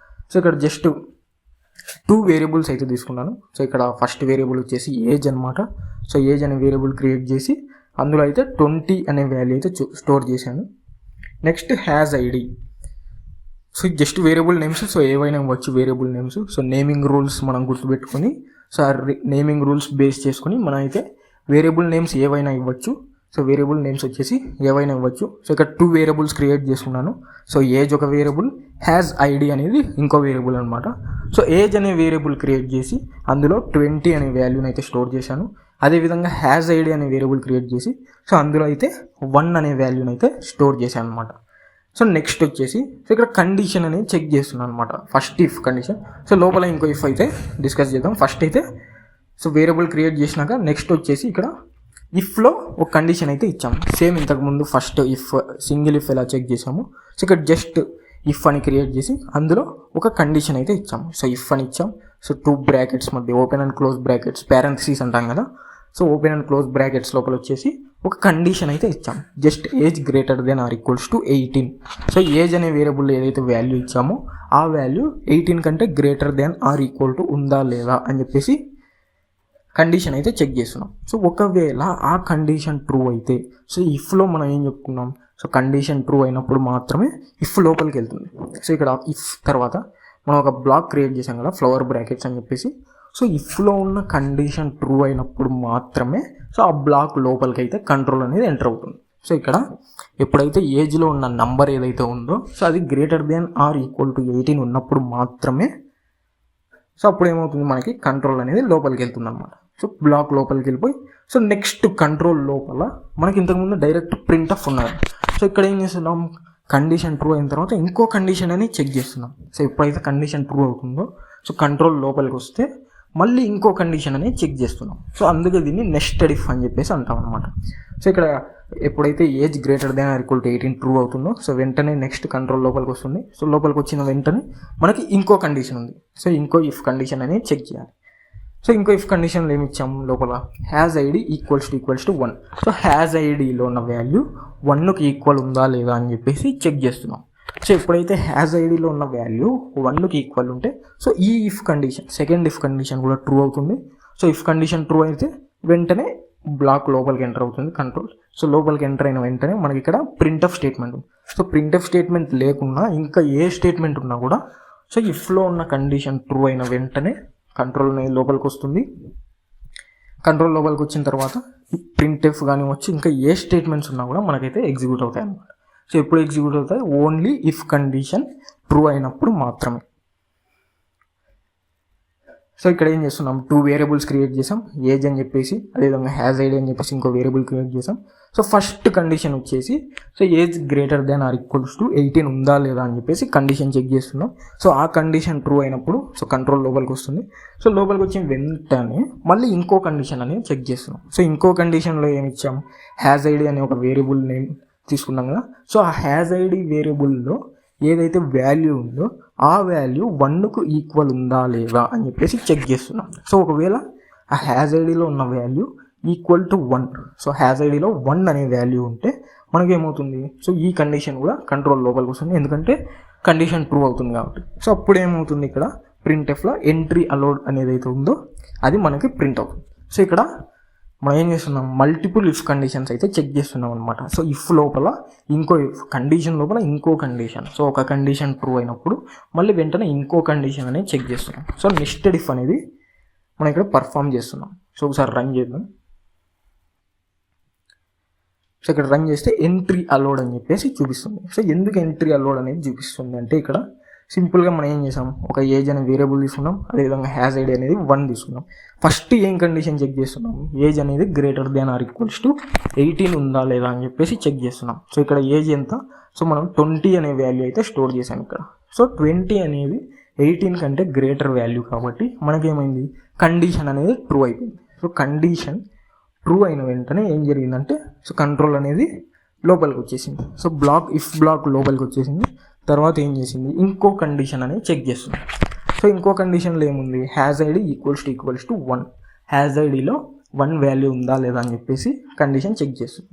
Speaker 1: సో ఇక్కడ జస్ట్ 2 వేరియబుల్స్ అయితే తీసుకున్నాను. సో ఇక్కడ ఫస్ట్ వేరియబుల్ వచ్చేసి ఏజ్ అనమాట. సో ఏజ్ అనే వేరియబుల్ క్రియేట్ చేసి అందులో అయితే 20 అనే వాల్యూ అయితే స్టోర్ చేశాను. Next has ID. So just variable names, so ఏవైనా ఇవ్వచ్చు variable names. So naming rules మనం గుర్తుపెట్టుకొని సో నేమింగ్ రూల్స్ బేస్ చేసుకొని మనం అయితే వేరియబుల్ నేమ్స్ ఏవైనా ఇవ్వచ్చు. సో వేరియబుల్ నేమ్స్ వచ్చేసి ఏవైనా ఇవ్వచ్చు. సో ఇక్కడ 2 వేరియబుల్స్ క్రియేట్ చేసుకున్నాను. సో ఏజ్ ఒక వేరియబుల్, హ్యాజ్ ఐడి అనేది ఇంకో వేరియబుల్ అనమాట. సో ఏజ్ అనే వేరియబుల్ క్రియేట్ చేసి అందులో 20 అనే వాల్యూని అయితే స్టోర్ చేశాను. అదేవిధంగా హ్యాజ్ ఐడి అనే వేరియబుల్ క్రియేట్ చేసి సో అందులో అయితే 1 అనే వాల్యూని అయితే స్టోర్ చేశాను అనమాట. సో నెక్స్ట్ వచ్చేసి సో ఇక్కడ కండిషన్ అనేది చెక్ చేస్తున్నాను అనమాట. ఫస్ట్ ఇఫ్ కండిషన్, సో లోపల ఇంకో ఇఫ్ అయితే డిస్కస్ చేద్దాం. ఫస్ట్ అయితే సో వేరియబుల్ క్రియేట్ చేసినాక నెక్స్ట్ వచ్చేసి ఇక్కడ ఇఫ్లో ఒక కండిషన్ అయితే ఇచ్చాము. సేమ్ ఇంతకుముందు ఫస్ట్ ఇఫ్ సింగిల్ ఇఫ్ ఎలా చెక్ చేసాము సో ఇక్కడ జస్ట్ ఇఫ్ అని క్రియేట్ చేసి అందులో ఒక కండిషన్ అయితే ఇచ్చాము. సో ఇఫ్ అని ఇచ్చాం. సో 2 బ్రాకెట్స్ మధ్య open and close brackets, parenthesis అంటాం కదా. So open and close brackets లోపల వచ్చేసి ఒక కండిషన్ అయితే ఇచ్చాం, just age greater than or equals to 18. So age అనే వేరియబుల్ ఏదైతే వాల్యూ ఇచ్చామో ఆ వాల్యూ 18 కంటే greater than or equal to ఉందా లేదా అని చెప్పేసి కండిషన్ అయితే చెక్ చేస్తున్నాం. సో ఒకవేళ ఆ కండిషన్ ట్రూ అయితే, సో ఇఫ్లో మనం ఏం చెప్పుకున్నాం, సో కండిషన్ ట్రూ అయినప్పుడు మాత్రమే ఇఫ్ లోపలికి వెళ్తుంది. సో ఇక్కడ ఇఫ్ తర్వాత మనం ఒక బ్లాక్ క్రియేట్ చేసాం కదా, ఫ్లవర్ బ్రాకెట్స్ అని చెప్పేసి. సో ఇఫ్లో ఉన్న కండిషన్ ట్రూ అయినప్పుడు మాత్రమే సో ఆ బ్లాక్ లోపలికి అయితే కంట్రోల్ అనేది ఎంటర్ అవుతుంది. సో ఇక్కడ ఎప్పుడైతే ఏజ్లో ఉన్న నంబర్ ఏదైతే ఉందో సో అది greater than or equal to 18 ఉన్నప్పుడు మాత్రమే సో అప్పుడు ఏమవుతుంది, మనకి కంట్రోల్ అనేది లోపలికి వెళ్తుంది అనమాట. సో బ్లాక్ లోపలికి వెళ్ళిపోయి సో నెక్స్ట్ కంట్రోల్ లోపల మనకి ఇంతకుముందు డైరెక్ట్ ప్రింట్ ఆఫ్ ఉన్నది. సో ఇక్కడ ఏం చేస్తున్నాం, కండిషన్ ట్రూ అయిన తర్వాత ఇంకో కండిషన్ అని చెక్ చేస్తున్నాం. సో ఎప్పుడైతే కండిషన్ ట్రూ అవుతుందో సో కంట్రోల్ లోపలికి వస్తే మళ్ళీ ఇంకో కండిషన్ అనేది చెక్ చేస్తున్నాం. సో అందుకే దీన్ని నెస్టెడ్ ఇఫ్ అని చెప్పేసి అంటాం అనమాట. సో ఇక్కడ ఎప్పుడైతే age greater than or equal to 18 true అవుతుందో సో వెంటనే నెక్స్ట్ కంట్రోల్ లోపలికి వస్తుంది. సో లోపలికి వచ్చిన వెంటనే మనకి ఇంకో కండిషన్ ఉంది. సో ఇంకో ఇఫ్ కండిషన్ అనేది చెక్ చేయాలి. సో ఇంకో ఇఫ్ కండిషన్లో ఏమి ఇచ్చాము లోపల, has ID equals to 1. So has ఐడిలో ఉన్న వాల్యూ 1కి ఈక్వల్ ఉందా లేదా అని చెప్పేసి చెక్ చేస్తున్నాం. సో ఎప్పుడైతే హ్యాజ్ ఐడిలో ఉన్న వాల్యూ 1కి ఈక్వల్ ఉంటే సో ఈ if condition, second if condition కూడా ట్రూ అవుతుంది. సో ఇఫ్ కండిషన్ ట్రూ అయితే వెంటనే బ్లాక్ లోపలికి ఎంటర్ అవుతుంది కంట్రోల్. సో లోపలికి ఎంటర్ అయిన వెంటనే మనకి ఇక్కడ ప్రింట్ ఆఫ్ స్టేట్మెంట్ ఉంది. సో ప్రింట్ ఆఫ్ స్టేట్మెంట్ లేకున్నా ఇంకా ఏ స్టేట్మెంట్ ఉన్నా కూడా సో ఇఫ్లో ఉన్న కండిషన్ ట్రూ అయిన వెంటనే కంట్రోల్ అనేది లోపలికి వస్తుంది. కంట్రోల్ లోపలికి వచ్చిన తర్వాత ప్రింట్ ఎఫ్ కానీ వచ్చి ఇంకా ఏ స్టేట్మెంట్స్ ఉన్నా కూడా మనకైతే ఎగ్జిక్యూట్ అవుతాయి అన్నమాట. సో ఎప్పుడు ఎగ్జిక్యూట్ అవుతాయి, ఓన్లీ ఇఫ్ కండిషన్ ట్రూ అయినప్పుడు మాత్రమే. సో ఇక్కడ ఏం చేస్తున్నాం, 2 వేరియబుల్స్ క్రియేట్ చేసాం, ఏజ్ అని చెప్పేసి అదేవిధంగా హ్యాజ్ ఐడి అని చెప్పేసి ఇంకో వేరియబుల్ క్రియేట్ చేసాం. సో ఫస్ట్ కండిషన్ వచ్చేసి so age greater than or equals to 18 ఉందా లేదా అని చెప్పేసి కండిషన్ చెక్ చేస్తున్నాం. సో ఆ కండిషన్ ట్రూ అయినప్పుడు సో కంట్రోల్ లోపలికి వస్తుంది. సో లోపలికి వచ్చిన వెంటనే మళ్ళీ ఇంకో కండిషన్ అనేది చెక్ చేస్తున్నాం. సో ఇంకో కండిషన్లో ఏమి ఇచ్చాం, హ్యాజ్ ఐడి అనే ఒక వేరియబుల్ నేమ్ తీసుకున్నాం కదా. సో ఆ హ్యాజ్ ఐడి వేరియబుల్లో ఏదైతే వాల్యూ ఉందో ఆ వాల్యూ 1కు ఈక్వల్ ఉందా లేదా అని చెప్పేసి చెక్ చేస్తున్నాం. సో ఒకవేళ ఆ హ్యాజ్ ఐడిలో ఉన్న value equal to 1, so has ఐడిలో 1 అనే వాల్యూ ఉంటే మనకేమవుతుంది, సో ఈ కండిషన్ కూడా కంట్రోల్ లోపలికి వస్తుంది, ఎందుకంటే కండిషన్ ట్రూ అవుతుంది కాబట్టి. సో అప్పుడు ఏమవుతుంది, ఇక్కడ ప్రింట్ ఎఫ్లో ఎంట్రీ అలౌడ్ అనేది అయితే ఉందో అది మనకి ప్రింట్ అవుతుంది. సో ఇక్కడ మనం ఏం చేస్తున్నాం, మల్టిపుల్ ఇఫ్ కండిషన్స్ అయితే చెక్ చేస్తున్నాం అనమాట. సో ఇఫ్ లోపల ఇంకో ఇఫ్ కండిషన్ లోపల ఇంకో కండిషన్, సో ఒక కండిషన్ ట్రూ అయినప్పుడు మళ్ళీ వెంటనే ఇంకో కండిషన్ అనేది చెక్ చేస్తున్నాం. సో నెస్టెడ్ ఇఫ్ అనేది మనం ఇక్కడ పర్ఫామ్ చేస్తున్నాం. సో ఒకసారి రన్ చేద్దాం. సో ఇక్కడ రన్ చేస్తే ఎంట్రీ అలౌడ్ అని చెప్పేసి చూపిస్తుంది. సో ఎందుకు ఎంట్రీ అలౌడ్ అనేది చూపిస్తుంది అంటే ఇక్కడ సింపుల్గా మనం ఏం చేసాం, ఒక ఏజ్ అనే వేరియబుల్ తీసుకున్నాం, అదేవిధంగా హ్యాజ్ ఐడి అనేది 1 తీసుకున్నాం. ఫస్ట్ ఏం కండిషన్ చెక్ చేస్తున్నాం, ఏజ్ అనేది greater than or equals to 18 ఉందా లేదా అని చెప్పేసి చెక్ చేస్తున్నాం. సో ఇక్కడ ఏజ్ ఎంత, సో మనం 20 అనే వాల్యూ అయితే స్టోర్ చేసాం ఇక్కడ. సో 20 అనేది 18 కంటే గ్రేటర్ వాల్యూ కాబట్టి మనకేమైంది, కండిషన్ అనేది ట్రూ అయిపోయింది. సో కండిషన్ ట్రూ అయిన వెంటనే ఏం జరిగిందంటే సో కంట్రోల్ అనేది లోపలికి వచ్చేసింది. సో ఇఫ్ బ్లాక్ లోపలికి వచ్చేసింది. తర్వాత ఏం చేసింది, ఇంకో కండిషన్ అనేది చెక్ చేస్తుంది. సో ఇంకో కండిషన్లో ఏముంది, has ID equals to 1, has ఐడిలో 1 వాల్యూ ఉందా లేదా అని చెప్పేసి కండిషన్ చెక్ చేస్తుంది.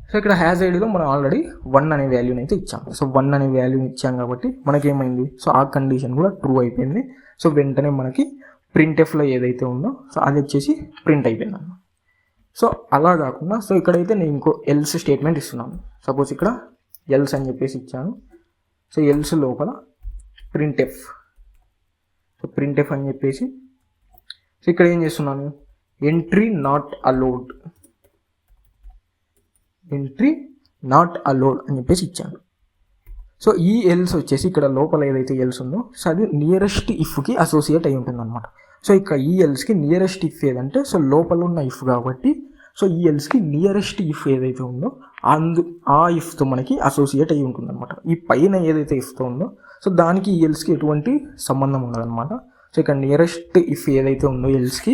Speaker 1: సో ఇక్కడ హ్యాజ్ ఐడిలో మనం ఆల్రెడీ 1 అనే వాల్యూని అయితే ఇచ్చాం. సో 1 అనే వాల్యూని ఇచ్చాం కాబట్టి మనకేమైంది, సో ఆ కండిషన్ కూడా ట్రూ అయిపోయింది. సో వెంటనే మనకి ప్రింట్ ఎఫ్లో ఏదైతే ఉందో సో అది వచ్చేసి ప్రింట్ అయిపోయింది అన్నమాట. సో అలా కాకుండా సో ఇక్కడైతే నేను ఇంకో ఎల్స్ స్టేట్మెంట్ ఇస్తున్నాను. సపోజ్ ఇక్కడ ఎల్స్ అని చెప్పేసి ఇచ్చాను. సో ఎల్స్ లోపల print F, so print F అని చెప్పేసి సో ఇక్కడ ఏం చేస్తున్నాను, ఎంట్రీ నాట్ అలౌడ్ అని చెప్పేసి ఇచ్చాను. సో ఈ ఎల్స్ వచ్చేసి ఇక్కడ లోపల ఏదైతే ఎల్స్ ఉందో సో అది నియరెస్ట్ ఇఫ్కి అసోసియేట్ అయి ఉంటుంది అనమాట. సో ఇక్కడ ఈ ఎల్స్కి నియరెస్ట్ ఇఫ్ ఏదంటే సో లోపల ఉన్న ఇఫ్ కాబట్టి సో ఈ ఎల్స్కి నియరెస్ట్ ఇఫ్ ఏదైతే ఉందో ఆ ఇఫ్తో మనకి అసోసియేట్ అయి ఉంటుంది అనమాట. ఈ పైన ఏదైతే ఇఫ్తో ఉందో సో దానికి ఈ ఎల్స్కి ఎటువంటి సంబంధం ఉండదన్నమాట. సో ఇక్కడ నియరెస్ట్ ఇఫ్ ఏదైతే ఉందో ఎల్స్కి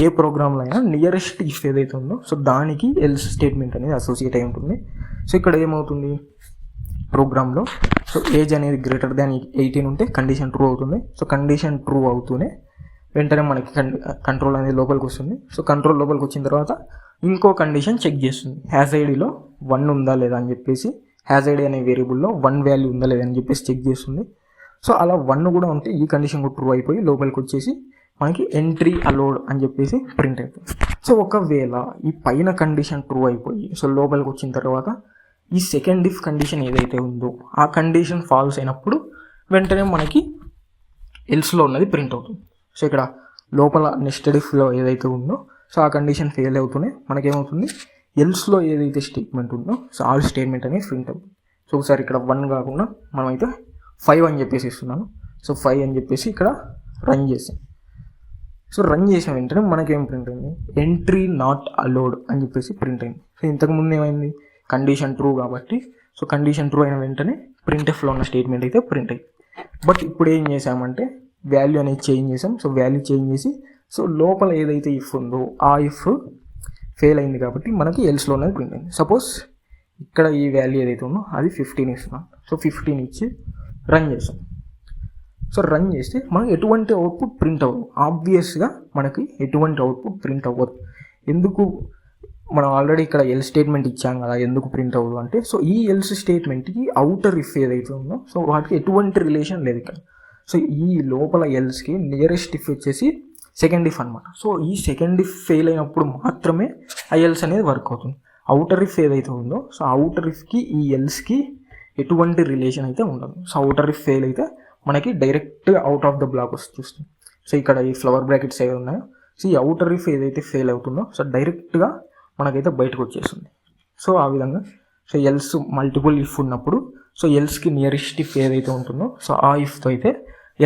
Speaker 1: ఏ ప్రోగ్రామ్లో అయినా నియరెస్ట్ ఇఫ్ ఏదైతే ఉందో సో దానికి ఎల్స్ స్టేట్మెంట్ అనేది అసోసియేట్ అయి ఉంటుంది. సో ఇక్కడ ఏమవుతుంది ప్రోగ్రాంలో, సో ఏజ్ అనేది గ్రేటర్ దాన్ 18 ఉంటే కండిషన్ ట్రూ అవుతుంది. సో కండిషన్ ట్రూ అవుతూనే వెంటనే మనకి కంట్రోల్ అనేది లోపలికి వస్తుంది. సో కంట్రోల్ లోపలికి వచ్చిన తర్వాత ఇంకో కండిషన్ చెక్ చేస్తుంది. హ్యాజ్ ఐడిలో 1 ఉందా లేదా అని చెప్పేసి, హ్యాజ్ ఐడి అనే వేరియబుల్లో 1 వాల్యూ ఉందా లేదా అని చెప్పేసి చెక్ చేస్తుంది. సో అలా 1 కూడా ఉంటే ఈ కండిషన్ కూడా ట్రూ అయిపోయి లోపలికి వచ్చేసి మనకి ఎంట్రీ అలౌడ్ అని చెప్పేసి ప్రింట్ అవుతుంది. సో ఒకవేళ ఈ పైన కండిషన్ ట్రూ అయిపోయి సో లోపలికి వచ్చిన తర్వాత ఈ సెకండ్ ఇఫ్ కండిషన్ ఏదైతే ఉందో ఆ కండిషన్ ఫాల్స్ అయినప్పుడు వెంటనే మనకి ఎల్స్లో ఉన్నది ప్రింట్ అవుతుంది. సో ఇక్కడ లోపల నెస్టెడ్ ఇఫ్లో ఏదైతే ఉందో సో ఆ కండిషన్ ఫెయిల్ అవుతూనే మనకేమవుతుంది, ఎల్స్లో ఏదైతే స్టేట్మెంట్ ఉందో సో ఆ స్టేట్మెంట్ అనేది ప్రింట్ అవుతుంది. సో ఒకసారి ఇక్కడ 1 కాకుండా మనమైతే 5 అని చెప్పేసి ఇస్తున్నాను. సో 5 అని చెప్పేసి ఇక్కడ రన్ చేసాం. సో రన్ చేసిన వెంటనే మనకేం ప్రింట్ అయింది, ఎంట్రీ నాట్ అలౌడ్ అని చెప్పేసి ప్రింట్ అయింది. సో ఇంతకుముందు ఏమైంది, కండిషన్ ట్రూ కాబట్టి సో కండిషన్ ట్రూ అయిన వెంటనే ప్రింట్ఎఫ్లో ఉన్న స్టేట్మెంట్ అయితే ప్రింట్ అయింది. బట్ ఇప్పుడు ఏం చేసామంటే వాల్యూ అనేది చేంజ్ చేసాం. సో వాల్యూ చేంజ్ చేసి సో లోపల ఏదైతే ఇఫ్ ఉందో ఆ ఇఫ్ ఫెయిల్ అయింది కాబట్టి మనకి ఎల్స్లో ఉన్నది ప్రింట్ అయింది. సపోజ్ ఇక్కడ ఈ వాల్యూ ఏదైతే ఉందో అది 15 ఇస్తున్నాం. సో 15 ఇచ్చి రన్ చేస్తాం. సో రన్ చేస్తే మనకి ఎటువంటి అవుట్పుట్ ప్రింట్ అవ్వదు. ఆబ్వియస్గా మనకి ఎటువంటి అవుట్పుట్ ప్రింట్ అవ్వదు. ఎందుకు, మనం ఆల్రెడీ ఇక్కడ ఎల్ స్టేట్మెంట్ ఇచ్చాం కదా, ఎందుకు ప్రింట్ అవ్వదు అంటే సో ఈ ఎల్స్ స్టేట్మెంట్కి అవుటర్ ఇఫ్ ఏదైతే ఉందో సో వాటికి ఎటువంటి రిలేషన్ లేదు ఇక్కడ. సో ఈ లోపల ఎల్స్కి నియరెస్ట్ ఇఫ్ వచ్చేసి సెకండ్ ఇఫ్ అనమాట. సో ఈ సెకండ్ ఇఫ్ ఫెయిల్ అయినప్పుడు మాత్రమే ఆ ఎల్స్ అనేది వర్క్ అవుతుంది. అవుటర్ ఇఫ్ ఏదైతే ఉందో సో అవుటర్ ఇఫ్కి ఈ ఎల్స్కి ఎటువంటి రిలేషన్ అయితే ఉండదు. సో అవుటర్ ఇఫ్ ఫెయిల్ అయితే మనకి డైరెక్ట్గా అవుట్ ఆఫ్ ద బ్లాక్ చూస్తుంది. సో ఇక్కడ ఈ ఫ్లవర్ బ్రాకెట్స్ ఏవి ఉన్నాయో సో ఈ అవుటర్ ఇఫ్ ఏదైతే ఫెయిల్ అవుతుందో సో డైరెక్ట్గా మనకైతే బయటకు వచ్చేస్తుంది. సో ఆ విధంగా సో ఎల్స్ మల్టిపుల్ ఇఫ్ ఉన్నప్పుడు సో ఎల్స్కి నియరెస్ట్ ఇఫ్ ఏదైతే ఉంటుందో సో ఆ ఇఫ్తో అయితే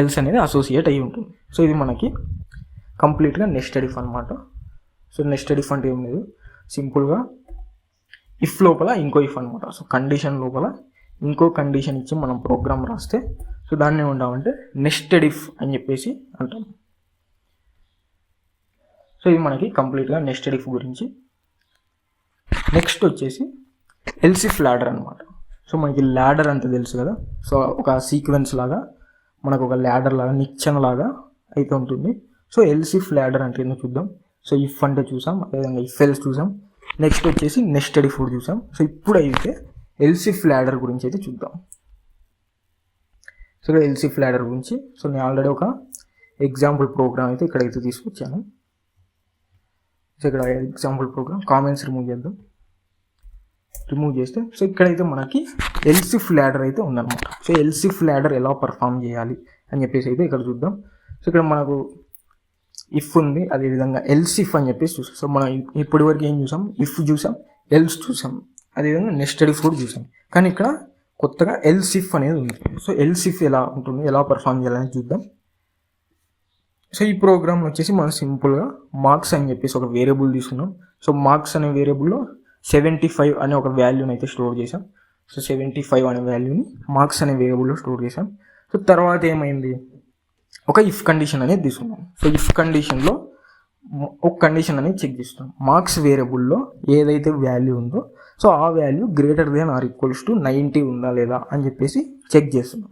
Speaker 1: ఎల్స్ అనేది అసోసియేట్ అయి ఉంటుంది. సో ఇది మనకి కంప్లీట్గా నెస్టెడ్ ఇఫ్ అనమాట. సో నెస్టెడ్ ఇఫ్ అంటే ఏం లేదు, సింపుల్గా ఇఫ్ లోపల ఇంకో ఇఫ్ అనమాట. సో కండిషన్ లోపల ఇంకో కండిషన్ ఇచ్చి మనం ప్రోగ్రామ్ రాస్తే సో దాన్ని ఏమంటామంటే నెస్టెడ్ ఇఫ్ అని చెప్పేసి అంటాం. సో ఇది మనకి కంప్లీట్గా నెస్టెడ్ ఇఫ్ గురించి. నెక్స్ట్ వచ్చేసి ఎల్స్ ఇఫ్ ల్యాడర్ అనమాట. సో మనకి ల్యాడర్ అంత తెలుసు కదా, సో ఒక సీక్వెన్స్ లాగా మనకు ఒక ల్యాడర్ లాగా నిచ్చెన లాగా అయితే ఉంటుంది. సో ఎల్స్ ఇఫ్ ల్యాడర్ అంటే ఏంటో చూద్దాం. సో ఇఫ్ అంటే చూసాం, అదేవిధంగా ఇఫ్ ఎల్స్ చూసాం. నెక్స్ట్ వచ్చేసి నెస్టెడ్ ఇఫ్ కూడా చూసాం. సో ఇప్పుడు అయితే ఎల్స్ ఇఫ్ ల్యాడర్ గురించి అయితే చూద్దాం. సో ఇక్కడ ఎల్స్ ఇఫ్ ల్యాడర్ గురించి సో నేను ఆల్రెడీ ఒక ఎగ్జాంపుల్ ప్రోగ్రామ్ అయితే ఇక్కడైతే తీసుకొచ్చాను. సో ఇక్కడ ఎగ్జాంపుల్ ప్రోగ్రామ్ కామెంట్స్ రిమూవ్ చేద్దాం. రిమూవ్ చేస్తే సో ఇక్కడైతే మనకి ఎల్స్ ఇఫ్ ల్యాడర్ అయితే ఉందన్నమాట. సో ఎల్స్ ఇఫ్ ల్యాడర్ ఎలా పర్ఫామ్ చేయాలి అని చెప్పేసి అయితే ఇక్కడ చూద్దాం. సో ఇక్కడ మనకు ఇఫ్ ఉంది, అదేవిధంగా ఎల్స్ ఇఫ్ అని చెప్పేసి చూసాం. సో మనం ఇప్పటి వరకు ఏం చూసాం, ఇఫ్ చూసాం, ఎల్స్ చూసాం, అదేవిధంగా నెస్టెడ్ ఇఫ్ కూడా చూసాం. కానీ ఇక్కడ కొత్తగా ఎల్స్ ఇఫ్ అనేది ఉంది. సో ఎల్స్ ఇఫ్ ఎలా ఉంటుంది, ఎలా పర్ఫామ్ చేయాలని చూద్దాం. సో ఈ ప్రోగ్రామ్ వచ్చేసి మనం సింపుల్గా మార్క్స్ అని చెప్పేసి ఒక వేరియబుల్ తీసుకున్నాం. సో మార్క్స్ అనే వేరియబుల్లో 75 అనే ఒక వాల్యూని అయితే స్టోర్ చేసాం. సో 75 అనే వాల్యూని మార్క్స్ అనే వేరియబుల్లో స్టోర్ చేసాం. సో తర్వాత ఏమైంది, ఒక ఇఫ్ కండిషన్ అనేది తీసుకున్నాం. సో ఇఫ్ కండిషన్లో ఒక కండిషన్ అనేది చెక్ చేస్తాం. మార్క్స్ వేరియబుల్లో ఏదైతే వాల్యూ ఉందో సో ఆ value greater than or equals to 90 ఉందా లేదా అని చెప్పేసి చెక్ చేస్తున్నాం.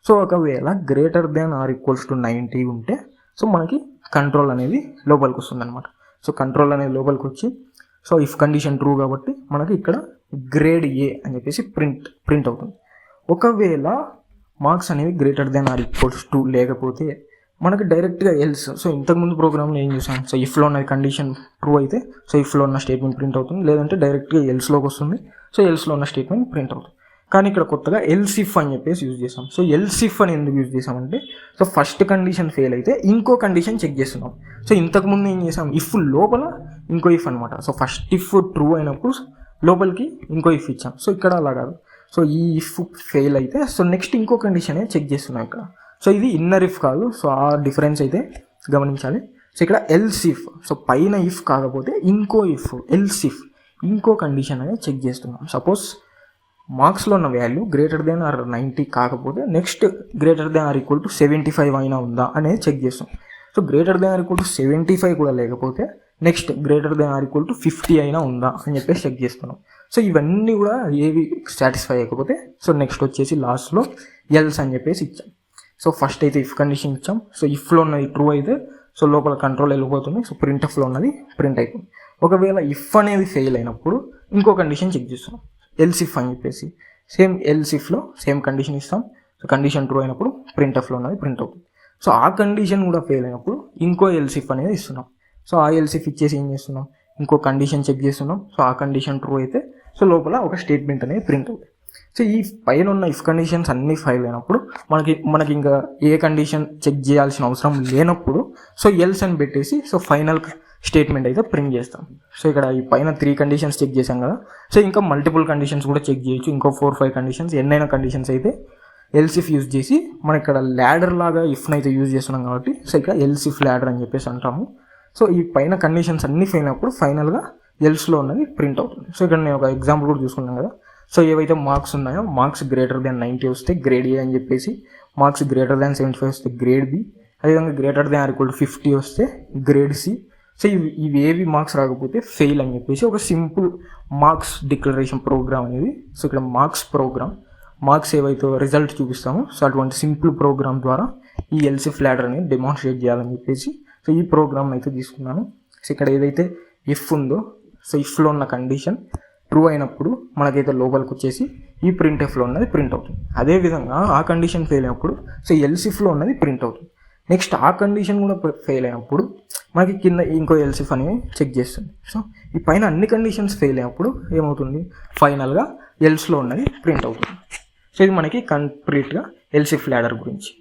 Speaker 1: సో ఒకవేళ greater than or equals to 90 ఉంటే సో మనకి కంట్రోల్ అనేది లోపలికి వస్తుంది అనమాట. సో కంట్రోల్ అనేది లోపలికి వచ్చి సో ఇఫ్ కండిషన్ ట్రూ కాబట్టి మనకి ఇక్కడ గ్రేడ్ ఏ అని చెప్పేసి ప్రింట్ అవుతుంది. ఒకవేళ మార్క్స్ అనేవి greater than or equals to లేకపోతే మనకి డైరెక్ట్గా ఎల్స్. సో ఇంతకుముందు ప్రోగ్రామ్లో ఏం చూసాం, సో ఇఫ్లో ఉన్న కండిషన్ ట్రూ అయితే సో ఇఫ్లో ఉన్న స్టేట్మెంట్ ప్రింట్ అవుతుంది, లేదంటే డైరెక్ట్గా ఎల్స్లోకి వస్తుంది. సో ఎల్స్లో ఉన్న స్టేట్మెంట్ ప్రింట్ అవుతుంది. కానీ ఇక్కడ కొత్తగా ఎల్స్ ఇఫ్ అని చెప్పేసి యూజ్ చేసాం. సో ఎల్స్ ఇఫ్ అని ఎందుకు యూజ్ చేసామంటే సో ఫస్ట్ కండిషన్ ఫెయిల్ అయితే ఇంకో కండిషన్ చెక్ చేస్తున్నాం. సో ఇంతకుముందు ఏం చేసాం, ఇఫ్ లోపల ఇంకో ఇఫ్ అనమాట. సో ఫస్ట్ ఇఫ్ ట్రూ అయినప్పుడు లోపలికి ఇంకో ఇఫ్ ఇచ్చాం. సో ఇక్కడ అలా కాదు. సో ఈ ఇఫ్ ఫెయిల్ అయితే సో నెక్స్ట్ ఇంకో కండిషన్ చెక్ చేస్తున్నాం ఇక్కడ. సో ఇది ఇన్నర్ ఇఫ్ కాదు. సో ఆ డిఫరెన్స్ అయితే గమనించాలి. సో ఇక్కడ ఎల్స్ ఇఫ్, సో పైన ఇఫ్ కాకపోతే ఇంకో ఇఫ్ ఎల్స్ ఇఫ్ ఇంకో కండిషన్ అనేది చెక్ చేస్తున్నాం. సపోజ్ మార్క్స్లో ఉన్న వాల్యూ గ్రేటర్ దెన్ ఆర్ 90 కాకపోతే next greater than or equal to 75 అయినా ఉందా అనేది చెక్ చేస్తాం. So greater than or equal to 75 కూడా లేకపోతే next greater than or equal to 50 అయినా ఉందా అని చెప్పేసి చెక్ చేస్తున్నాం. సో ఇవన్నీ కూడా ఏవి సాటిస్ఫై అయ్యకపోతే సో నెక్స్ట్ వచ్చేసి లాస్ట్లో ఎల్స్ అని చెప్పేసి ఇచ్చాం. సో ఫస్ట్ అయితే ఇఫ్ కండిషన్ ఇచ్చాం. సో ఇఫ్లో ఉన్నది ట్రూ అయితే సో లోపల కంట్రోల్ వెళ్ళిపోతుంది. సో ప్రింట్ఎఫ్లో ఉన్నది ప్రింట్ అయిపోతుంది. ఒకవేళ ఇఫ్ అనేది ఫెయిల్ అయినప్పుడు ఇంకో కండిషన్ చెక్ చేస్తాం, ఎల్స్ ఇఫ్ అని చెప్పేసి. సేమ్ ఎల్స్ ఇఫ్లో సేమ్ కండిషన్ ఇస్తాం. సో కండిషన్ ట్రూ అయినప్పుడు ప్రింట్ఎఫ్లో ఉన్నది ప్రింట్ అవుతుంది. సో ఆ కండిషన్ కూడా ఫెయిల్ అయినప్పుడు ఇంకో ఎల్స్ ఇఫ్ అనేది ఇస్తున్నాం. సో ఆ ఎల్స్ ఇఫ్ ఇచ్చేసి ఏం చేస్తున్నాం, ఇంకో కండిషన్ చెక్ చేస్తున్నాం. సో ఆ కండిషన్ ట్రూ అయితే సో లోపల ఒక స్టేట్మెంట్ అనేది ప్రింట్ అవుతుంది. సో ఈ పైన ఉన్న ఇఫ్ కండిషన్స్ అన్నీ ఫెయిల్ అయినప్పుడు మనకి ఇంకా ఏ కండిషన్ చెక్ చేయాల్సిన అవసరం లేనప్పుడు సో ఎల్స్ అని పెట్టేసి సో ఫైనల్ స్టేట్మెంట్ అయితే ప్రింట్ చేస్తాం. సో ఇక్కడ ఈ పైన 3 కండిషన్స్ చెక్ చేసాం కదా. సో ఇంకా మల్టిపుల్ కండిషన్స్ కూడా చెక్ చేయొచ్చు, ఇంకో 4-5 కండిషన్స్, ఎన్నైనా కండిషన్స్ అయితే ఎల్స్ ఇఫ్ యూజ్ చేసి మనం ఇక్కడ ల్యాడర్ లాగా ఇఫ్ని అయితే యూజ్ చేస్తున్నాం కాబట్టి సో ఇక్కడ ఎల్స్ ఇఫ్ ల్యాడర్ అని చెప్పేసి అంటాము. సో ఈ పైన కండిషన్స్ అన్నీ ఫెయిల్ అయినప్పుడు ఫైనల్గా ఎల్స్లో ఉన్నది ప్రింట్ అవుతుంది. సో ఇక్కడ నేను ఒక ఎగ్జాంపుల్ కూడా చూసుకున్నాను కదా. సో ఏవైతే మార్క్స్ ఉన్నాయో మార్క్స్ గ్రేటర్ దాన్ 90 వస్తే గ్రేడ్ ఏ అని చెప్పేసి, మార్క్స్ గ్రేటర్ దాన్ 75 వస్తే గ్రేడ్ బి, అదేవిధంగా greater than or equal to 50 వస్తే గ్రేడ్ సి. సో ఇవి ఏవి మార్క్స్ రాకపోతే ఫెయిల్ అని చెప్పేసి ఒక సింపుల్ మార్క్స్ డిక్లరేషన్ ప్రోగ్రామ్ అనేది. సో ఇక్కడ మార్క్స్ ప్రోగ్రామ్, మార్క్స్ ఏవైతే రిజల్ట్ చూపిస్తామో సో అటువంటి సింపుల్ ప్రోగ్రామ్ ద్వారా ఈ ఎల్స్ ఇఫ్ ల్యాడర్ అనేది డెమాన్స్ట్రేట్ చేయాలని చెప్పేసి సో ఈ ప్రోగ్రామ్ అయితే తీసుకున్నాను. సో ఇక్కడ ఏదైతే ఇఫ్ ఉందో సో ఇఫ్లో ఉన్న కండిషన్ ట్రూ అయినప్పుడు మనకైతే లోపలికి వచ్చేసి ఈ ప్రింట్ ఎఫ్లో ఉన్నది ప్రింట్ అవుతుంది. అదేవిధంగా ఆ కండిషన్ ఫెయిల్ అయినప్పుడు సో ఎల్స్ ఇఫ్లో ఉన్నది ప్రింట్ అవుతుంది. నెక్స్ట్ ఆ కండిషన్ కూడా ఫెయిల్ అయినప్పుడు మనకి కింద ఇంకో ఎల్స్ ఇఫ్ అనేది చెక్ చేస్తుంది. సో ఈ పైన అన్ని కండిషన్స్ ఫెయిల్ అయినప్పుడు ఏమవుతుంది, ఫైనల్గా ఎల్స్లో ఉన్నది ప్రింట్ అవుతుంది. సో ఇది మనకి కంప్లీట్గా ఎల్స్ ఇఫ్ ల్యాడర్ గురించి.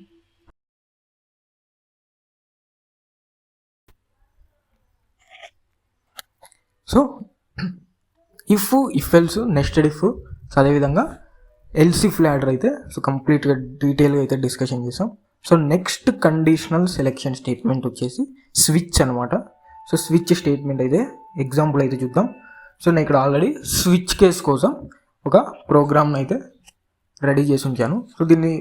Speaker 1: So if else, nested if, so అదేవిధంగా ఎల్స్ ఇఫ్ ల్యాడర్ అయితే సో కంప్లీట్గా డీటెయిల్గా అయితే డిస్కషన్ చేసాం. So next conditional selection statement వచ్చేసి స్విచ్ అనమాట. సో స్విచ్ స్టేట్మెంట్ అయితే ఎగ్జాంపుల్ అయితే చూద్దాం. సో నేను ఇక్కడ ఆల్రెడీ స్విచ్ కేస్ కోసం ఒక ప్రోగ్రామ్ని అయితే రెడీ చేసి ఉంచాను. సో దీన్ని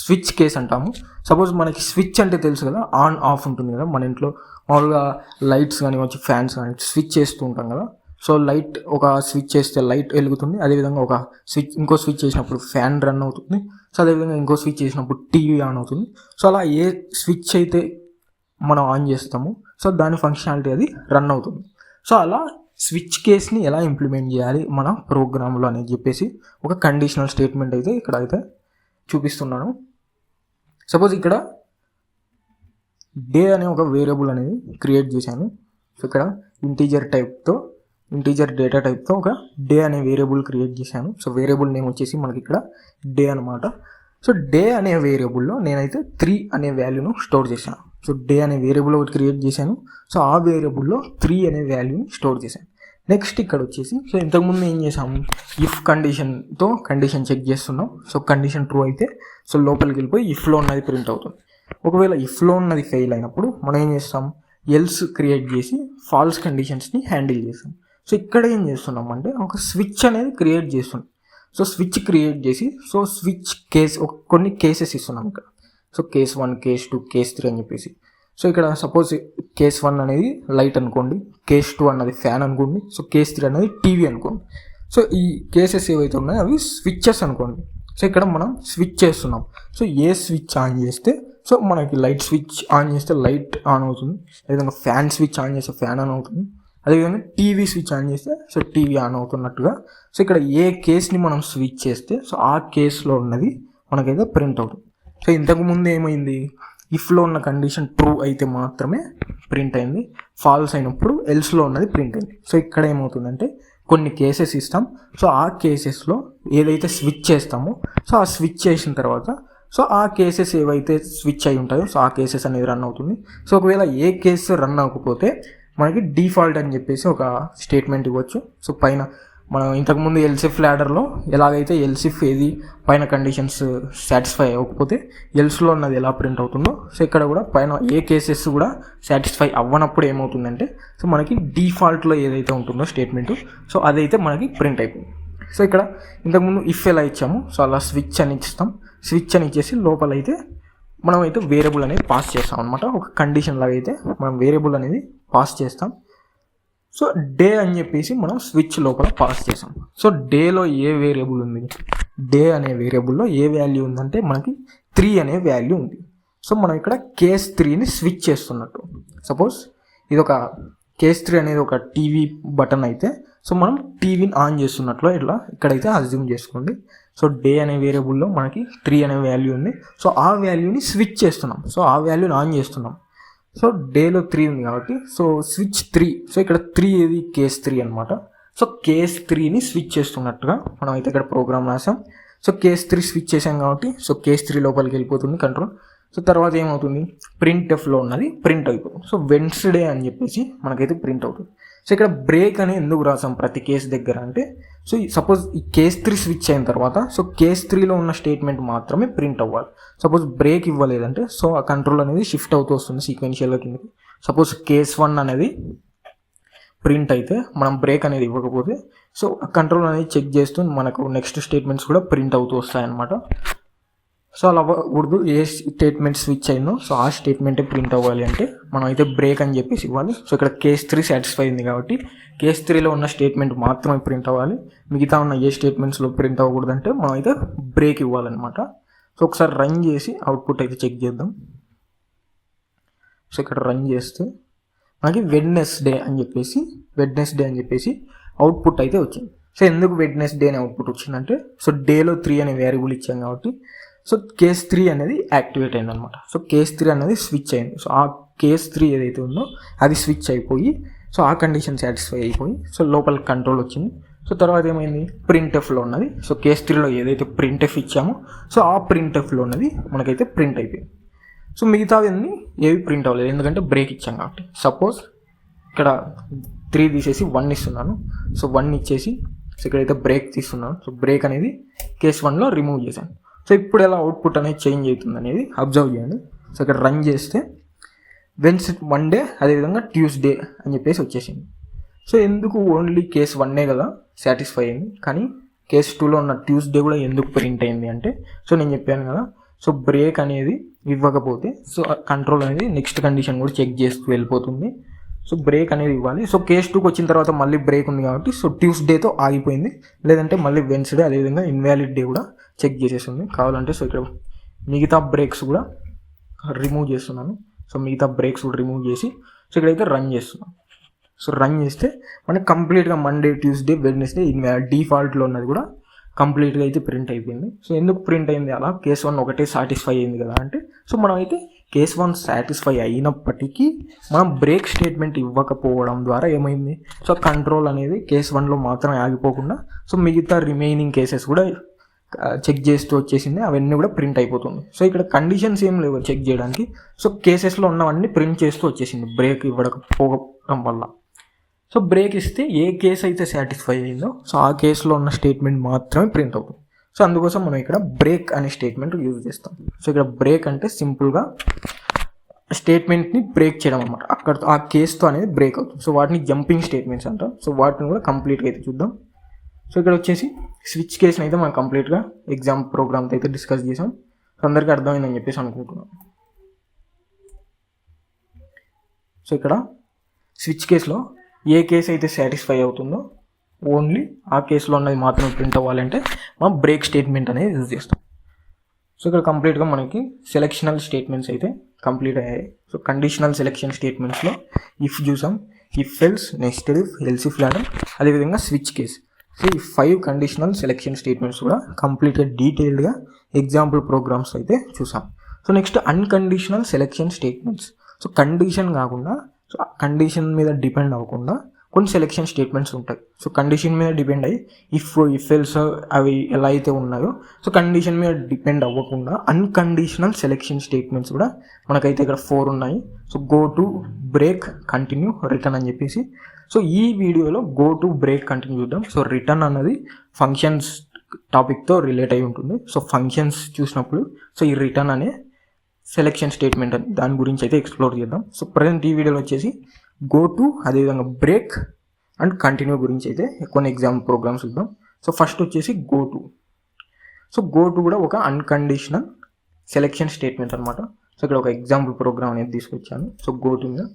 Speaker 1: స్విచ్ కేస్ అంటాము. సపోజ్ మనకి స్విచ్ అంటే తెలుసు కదా, ఆన్ ఆఫ్ ఉంటుంది కదా మన ఇంట్లో. మామూలుగా లైట్స్ కానీ వచ్చి ఫ్యాన్స్ కానీ స్విచ్ చేస్తూ ఉంటాం కదా. సో లైట్ ఒక స్విచ్ చేస్తే లైట్ వెలుగుతుంది, అదేవిధంగా ఒక స్విచ్ ఇంకో స్విచ్ చేసినప్పుడు ఫ్యాన్ రన్ అవుతుంది. సో అదేవిధంగా ఇంకో స్విచ్ చేసినప్పుడు టీవీ ఆన్ అవుతుంది. సో అలా ఏ స్విచ్ అయితే మనం ఆన్ చేస్తామో సో దాని ఫంక్షనాలిటీ అది రన్ అవుతుంది. సో అలా స్విచ్ కేస్ని ఎలా ఇంప్లిమెంట్ చేయాలి మన ప్రోగ్రాంలో అని చెప్పేసి ఒక కండిషనల్ స్టేట్మెంట్ అయితే ఇక్కడ అయితే చూపిస్తున్నాను. సపోజ్ ఇక్కడ డే అనే ఒక వేరియబుల్ అనేది క్రియేట్ చేశాను. సో ఇక్కడ ఇంటీజర్ డేటా టైప్తో ఒక డే అనే వేరియబుల్ క్రియేట్ చేశాను. సో వేరియబుల్ నేమ్ వచ్చేసి మనకి ఇక్కడ డే అనమాట. సో డే అనే వేరియబుల్లో నేనైతే 3 అనే వాల్యూను స్టోర్ చేశాను. సో డే అనే వేరియబుల్ ఒకటి క్రియేట్ చేశాను. సో ఆ వేరియబుల్లో 3 అనే వాల్యూని స్టోర్ చేశాను. నెక్స్ట్ ఇక్కడ వచ్చేసి సో ఇంతకుముందు ఏం చేసాము, ఇఫ్ కండిషన్తో కండిషన్ చెక్ చేస్తున్నాం. సో కండిషన్ ట్రూ అయితే సో లోపలికి వెళ్ళిపోయి ఇఫ్లో ఉన్నది ప్రింట్ అవుతుంది. ఒకవేళ ఇఫ్లో ఉన్నది ఫెయిల్ అయినప్పుడు మనం ఏం చేస్తాం, ఎల్స్ క్రియేట్ చేసి ఫాల్స్ కండిషన్స్ని హ్యాండిల్ చేస్తాం. సో ఇక్కడ ఏం చేస్తున్నాం అంటే ఒక స్విచ్ అనేది క్రియేట్ చేస్తున్నాం. సో స్విచ్ క్రియేట్ చేసి సో స్విచ్ కేస్ కొన్ని కేసెస్ ఇస్తున్నాం ఇక్కడ. సో కేస్ 1, కేస్ 2, కేస్ 3 అని చెప్పేసి. సో ఇక్కడ సపోజ్ కేస్ 1 అనేది లైట్ అనుకోండి, కేస్ 2 అన్నది ఫ్యాన్ అనుకోండి, సో కేస్ 3 అనేది టీవీ అనుకోండి. సో ఈ కేసెస్ ఏవైతే ఉన్నాయో అవి స్విచ్చెస్ అనుకోండి. సో ఇక్కడ మనం స్విచ్ చేస్తున్నాం. సో ఏ స్విచ్ ఆన్ చేస్తే సో మనకి లైట్ స్విచ్ ఆన్ చేస్తే లైట్ ఆన్ అవుతుంది, అదేవిధంగా ఫ్యాన్ స్విచ్ ఆన్ చేస్తే ఫ్యాన్ ఆన్ అవుతుంది, అదేవిధంగా టీవీ స్విచ్ ఆన్ చేస్తే సో టీవీ ఆన్ అవుతున్నట్టుగా. సో ఇక్కడ ఏ కేస్ని మనం స్విచ్ చేస్తే సో ఆ కేసులో ఉన్నది మనకైతే ప్రింట్ అవుతుంది. సో ఇంతకుముందు ఏమైంది, ఇఫ్లో ఉన్న కండిషన్ ట్రూ అయితే మాత్రమే ప్రింట్ అయింది, ఫాల్స్ అయినప్పుడు ఎల్స్లో ఉన్నది ప్రింట్ అయింది. సో ఇక్కడ ఏమవుతుందంటే కొన్ని కేసెస్ ఇస్తాం. సో ఆ కేసెస్లో ఏదైతే స్విచ్ చేస్తామో సో ఆ స్విచ్ చేసిన తర్వాత సో ఆ కేసెస్ ఏవైతే స్విచ్ అయి ఉంటాయో సో ఆ కేసెస్ అనేది రన్ అవుతుంది. సో ఒకవేళ ఏ కేసు రన్ అవ్వకపోతే మనకి డిఫాల్ట్ అని చెప్పేసి ఒక స్టేట్మెంట్ ఇవ్వచ్చు. సో పైన మనం ఇంతకుముందు ఎల్సిఫ్ ల్యాడర్లో ఎలాగైతే ఎల్సిఫ్ ఏది పైన కండిషన్స్ సాటిస్ఫై అవ్వకపోతే ఎల్స్లో ఉన్నది ఎలా ప్రింట్ అవుతుందో సో ఇక్కడ కూడా పైన ఏ కేసెస్ కూడా సాటిస్ఫై అవ్వనప్పుడు ఏమవుతుందంటే సో మనకి డిఫాల్ట్లో ఏదైతే ఉంటుందో స్టేట్మెంట్ సో అదైతే మనకి ప్రింట్ అయిపోయింది. సో ఇక్కడ ఇంతకుముందు ఇఫ్ ఎలా ఇచ్చాము సో అలా స్విచ్ అని ఇస్తాం. స్విచ్ అని ఇచ్చేసి లోపలైతే మనం అయితే వేరియబుల్ అనేది పాస్ చేస్తాం అనమాట. ఒక కండిషన్ లాగా అయితే మనం వేరియబుల్ అనేది పాస్ చేస్తాం. సో డే అని చెప్పేసి మనం స్విచ్ లోపల పాస్ చేసాం. సో డేలో ఏ వేరియబుల్ ఉంది, డే అనే వేరియబుల్లో ఏ వాల్యూ ఉందంటే మనకి 3 అనే వాల్యూ ఉంది. సో మనం ఇక్కడ కేస్ 3ని స్విచ్ చేస్తున్నట్టు. సపోజ్ ఇది ఒక కేస్ 3 అనేది ఒక టీవీ బటన్ అయితే సో మనం టీవీని ఆన్ చేస్తున్నట్లు ఇట్లా ఇక్కడైతే అజ్యూమ్ చేసుకోండి. సో డే అనే వేరియబుల్లో మనకి 3 అనే వాల్యూ ఉంది. సో ఆ వాల్యూని స్విచ్ చేస్తున్నాం. సో ఆ వాల్యూని ఆన్ చేస్తున్నాం. సో డేలో 3 ఉంది కాబట్టి సో స్విచ్ 3. సో ఇక్కడ 3 ఏది కేస్ 3 అనమాట. సో కేస్ 3ని స్విచ్ చేస్తున్నట్టుగా మనం అయితే ఇక్కడ ప్రోగ్రామ్ రాసాం. సో కేస్ 3 స్విచ్ చేసాం కాబట్టి సో కేస్ 3 లోపలికి వెళ్ళిపోతుంది కంట్రోల్. సో తర్వాత ఏమవుతుంది, ప్రింట్ఎఫ్లో ఉన్నది ప్రింట్ అయిపోతుంది. సో వెన్స్డే అని చెప్పేసి మనకైతే ప్రింట్ అవుతుంది. సో ఇక్కడ బ్రేక్ అని ఎందుకు రాసాం ప్రతి కేసు దగ్గర అంటే సో సపోజ్ ఈ కేస్ 3 స్విచ్ అయిన తర్వాత సో కేస్ 3లో ఉన్న స్టేట్మెంట్ మాత్రమే ప్రింట్ అవ్వాలి. సపోజ్ బ్రేక్ ఇవ్వలేదంటే సో ఆ కంట్రోల్ అనేది షిఫ్ట్ అవుతూ వస్తుంది సీక్వెన్షియల్గా కిందకి. సపోజ్ కేస్ 1 అనేది ప్రింట్ అయితే మనం బ్రేక్ అనేది ఇవ్వకపోతే సో కంట్రోల్ అనేది చెక్ చేస్తూ మనకు నెక్స్ట్ స్టేట్మెంట్స్ కూడా ప్రింట్ అవుతూ వస్తాయన్నమాట. సో అలా అవ్వకూడదు. ఏ స్టేట్మెంట్ స్విచ్ అయిందో సో ఆ స్టేట్మెంటే ప్రింట్ అవ్వాలి అంటే మనం అయితే బ్రేక్ అని చెప్పేసి ఇవ్వాలి. సో ఇక్కడ కేస్ 3 సాటిస్ఫై అయింది కాబట్టి కేస్ 3లో ఉన్న స్టేట్మెంట్ మాత్రమే ప్రింట్ అవ్వాలి. మిగతా ఉన్న ఏ స్టేట్మెంట్స్లో ప్రింట్ అవ్వకూడదు అంటే మనం అయితే బ్రేక్ ఇవ్వాలన్నమాట. సో ఒకసారి రన్ చేసి అవుట్పుట్ అయితే చెక్ చేద్దాం. సో ఇక్కడ రన్ చేస్తే మనకి వెడ్నెస్డే అని చెప్పేసి అవుట్పుట్ అయితే వచ్చింది. సో ఎందుకు వెడ్నెస్డే అనే అవుట్పుట్ వచ్చిందంటే సో డేలో 3 అనే వేరియబుల్ ఇచ్చాం కాబట్టి సో కేస్ 3 అనేది యాక్టివేట్ అయింది అనమాట. సో కేస్ 3 అనేది స్విచ్ అయింది. సో ఆ కేస్ 3 ఏదైతే ఉందో అది స్విచ్ అయిపోయి సో ఆ కండిషన్ సాటిస్ఫై అయిపోయి సో లోపల కంట్రోల్ వచ్చింది. సో తర్వాత ఏమైంది, ప్రింట్ఎఫ్లో ఉన్నది సో కేస్ 3లో ఏదైతే ప్రింట్ఎఫ్ ఇచ్చామో సో ఆ ప్రింట్ఎఫ్లో ఉన్నది మనకైతే ప్రింట్ అయిపోయింది. సో మిగతావన్నీ ఏవి ప్రింట్ అవ్వలేదు ఎందుకంటే బ్రేక్ ఇచ్చాం కాబట్టి. సపోజ్ ఇక్కడ 3 తీసేసి 1 ఇస్తున్నాను. సో 1 ఇచ్చేసి సో ఇక్కడైతే బ్రేక్ తీస్తున్నాను. సో బ్రేక్ అనేది కేస్ 1లో రిమూవ్ చేశాను. సో ఇప్పుడు ఎలా అవుట్పుట్ అనేది చేంజ్ అవుతుంది అనేది అబ్జర్వ్ చేయండి. సో ఇక్కడ రన్ చేస్తే Monday అదేవిధంగా ట్యూస్డే అని చెప్పేసి వచ్చేసింది. సో ఎందుకు ఓన్లీ కేస్ 1 కదా సాటిస్ఫై అయింది, కానీ కేస్ 2లో ఉన్న ట్యూస్డే కూడా ఎందుకు ప్రింట్ అయింది అంటే సో నేను చెప్పాను కదా సో బ్రేక్ అనేది ఇవ్వకపోతే సో కంట్రోల్ అనేది నెక్స్ట్ కండిషన్ కూడా చెక్ చేస్తూ వెళ్ళిపోతుంది. సో బ్రేక్ అనేది ఇవ్వాలి. సో కేస్ 2కి వచ్చిన తర్వాత మళ్ళీ బ్రేక్ ఉంది కాబట్టి సో ట్యూస్డేతో ఆగిపోయింది. లేదంటే మళ్ళీ వెన్స్డే అదేవిధంగా ఇన్వాలిడ్ డే కూడా చెక్ చేసేస్తుంది. కావాలంటే సో ఇక్కడ మిగతా బ్రేక్స్ కూడా రిమూవ్ చేస్తున్నాను. సో మిగతా బ్రేక్స్ కూడా రిమూవ్ చేసి సో ఇక్కడైతే రన్ చేస్తున్నాను. సో రన్ చేస్తే మనకి కంప్లీట్గా మండే ట్యూస్డే వెడ్నెస్డే డిఫాల్ట్లో ఉన్నది కూడా కంప్లీట్గా అయితే ప్రింట్ అయిపోయింది. సో ఎందుకు ప్రింట్ అయింది అలా, కేస్ 1 ఒకటే సాటిస్ఫై అయింది కదా అంటే సో మనం అయితే కేస్ 1 సాటిస్ఫై అయినప్పటికీ మనం బ్రేక్ స్టేట్మెంట్ ఇవ్వకపోవడం ద్వారా ఏమైంది సో కంట్రోల్ అనేది కేస్ 1లో మాత్రమే ఆగిపోకుండా సో మిగతా రిమైనింగ్ కేసెస్ కూడా చెక్ చేస్తూ వచ్చేసింది. అవన్నీ కూడా ప్రింట్ అయిపోతుంది. సో ఇక్కడ కండిషన్స్ ఏం లేవు చెక్ చేయడానికి. సో కేసెస్లో ఉన్నవన్నీ ప్రింట్ చేస్తూ వచ్చేసింది బ్రేక్ ఇవ్వకపోవడం వల్ల. సో బ్రేక్ ఇస్తే ఏ కేసు అయితే సాటిస్ఫై అయిందో సో ఆ కేసులో ఉన్న స్టేట్మెంట్ మాత్రమే ప్రింట్ అవుతుంది. సో అందుకోసం మనం ఇక్కడ బ్రేక్ అనే స్టేట్మెంట్ యూజ్ చేస్తాం. సో ఇక్కడ బ్రేక్ అంటే సింపుల్గా స్టేట్మెంట్ని బ్రేక్ చేయడం అనమాట. అక్కడ ఆ కేసుతో అనేది బ్రేక్ అవుతుంది. సో వాటిని జంపింగ్ స్టేట్మెంట్స్ అంటాం. సో వాటిని కూడా కంప్లీట్గా అయితే చూద్దాం. సో ఇక్కడ వచ్చేసి స్విచ్ కేసుని అయితే మనం కంప్లీట్గా ఎగ్జామ్ ప్రోగ్రామ్తో అయితే డిస్కస్ చేసాం. సో అందరికీ అర్థమైందని చెప్పేసి అనుకుంటున్నాం. సో ఇక్కడ స్విచ్ కేసులో ఏ కేసు అయితే సాటిస్ఫై అవుతుందో ఓన్లీ ఆ కేసులో ఉన్నది మాత్రమే ప్రింట్ అవ్వాలంటే మనం బ్రేక్ స్టేట్మెంట్ అనేది యూజ్ చేస్తాం. సో ఇక్కడ కంప్లీట్గా మనకి సెలెక్షనల్ స్టేట్మెంట్స్ అయితే కంప్లీట్ అయ్యాయి. సో కండిషనల్ సెలెక్షన్ స్టేట్మెంట్స్లో ఇఫ్ చూసాం, if else, nested if, else if ladder, అదేవిధంగా స్విచ్ కేస్. సో ఈ 5 కండిషనల్ సెలెక్షన్ స్టేట్మెంట్స్ కూడా కంప్లీట్గా డీటెయిల్డ్గా ఎగ్జాంపుల్ ప్రోగ్రామ్స్ అయితే చూసాం. So next unconditional selection statements. So condition కాకుండా సో కండిషన్ మీద డిపెండ్ అవ్వకుండా కొన్ని సెలెక్షన్ స్టేట్మెంట్స్ ఉంటాయి. సో కండిషన్ మీద డిపెండ్ అయ్యి ఇఫ్ ఎల్స్ అవి ఎలా అయితే ఉన్నాయో సో కండిషన్ మీద డిపెండ్ అవ్వకుండా అన్కండిషనల్ సెలెక్షన్ స్టేట్మెంట్స్ కూడా మనకైతే ఇక్కడ 4 ఉన్నాయి. So go to, break, continue, return అని చెప్పేసి. సో ఈ వీడియోలో గో టు, బ్రేక్, కంటిన్యూ చూద్దాం. సో రిటర్న్ అన్నది ఫంక్షన్స్ టాపిక్తో రిలేట్ అయి ఉంటుంది. సో ఫంక్షన్స్ చూసినప్పుడు సో ఈ రిటర్న్ అనే సెలెక్షన్ స్టేట్మెంట్ అని దాని గురించి అయితే ఎక్స్ప్లోర్ చేద్దాం. సో ప్రజెంట్ ఈ వీడియోలో వచ్చేసి గో టు, అదేవిధంగా బ్రేక్ అండ్ కంటిన్యూ గురించి అయితే కొన్ని ఎగ్జామ్ ప్రోగ్రామ్స్ చూద్దాం. సో ఫస్ట్ వచ్చేసి go to. So go to కూడా ఒక అన్కండిషనల్ సెలెక్షన్ స్టేట్మెంట్ అనమాట. సో ఇక్కడ ఒక ఎగ్జాంపుల్ ప్రోగ్రామ్ అనేది తీసుకొచ్చాను. సో గో టు మీద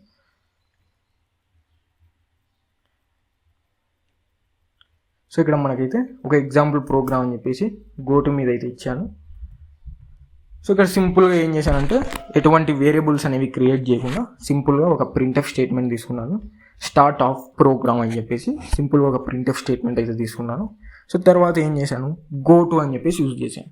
Speaker 1: సో ఇక్కడ మనకైతే ఒక ఎగ్జాంపుల్ ప్రోగ్రామ్ అని చెప్పేసి గో టు మీద అయితే ఇచ్చాను. సో ఇక్కడ సింపుల్గా ఏం చేశానంటే ఎటువంటి వేరియబుల్స్ అనేవి క్రియేట్ చేయకుండా సింపుల్గా ఒక ప్రింట్ఎఫ్ స్టేట్మెంట్ తీసుకున్నాను. స్టార్ట్ ఆఫ్ ప్రోగ్రామ్ అని చెప్పేసి సింపుల్గా ఒక ప్రింట్ఎఫ్ స్టేట్మెంట్ అయితే తీసుకున్నాను. సో తర్వాత ఏం చేశాను, గో టు అని చెప్పేసి యూజ్ చేశాను.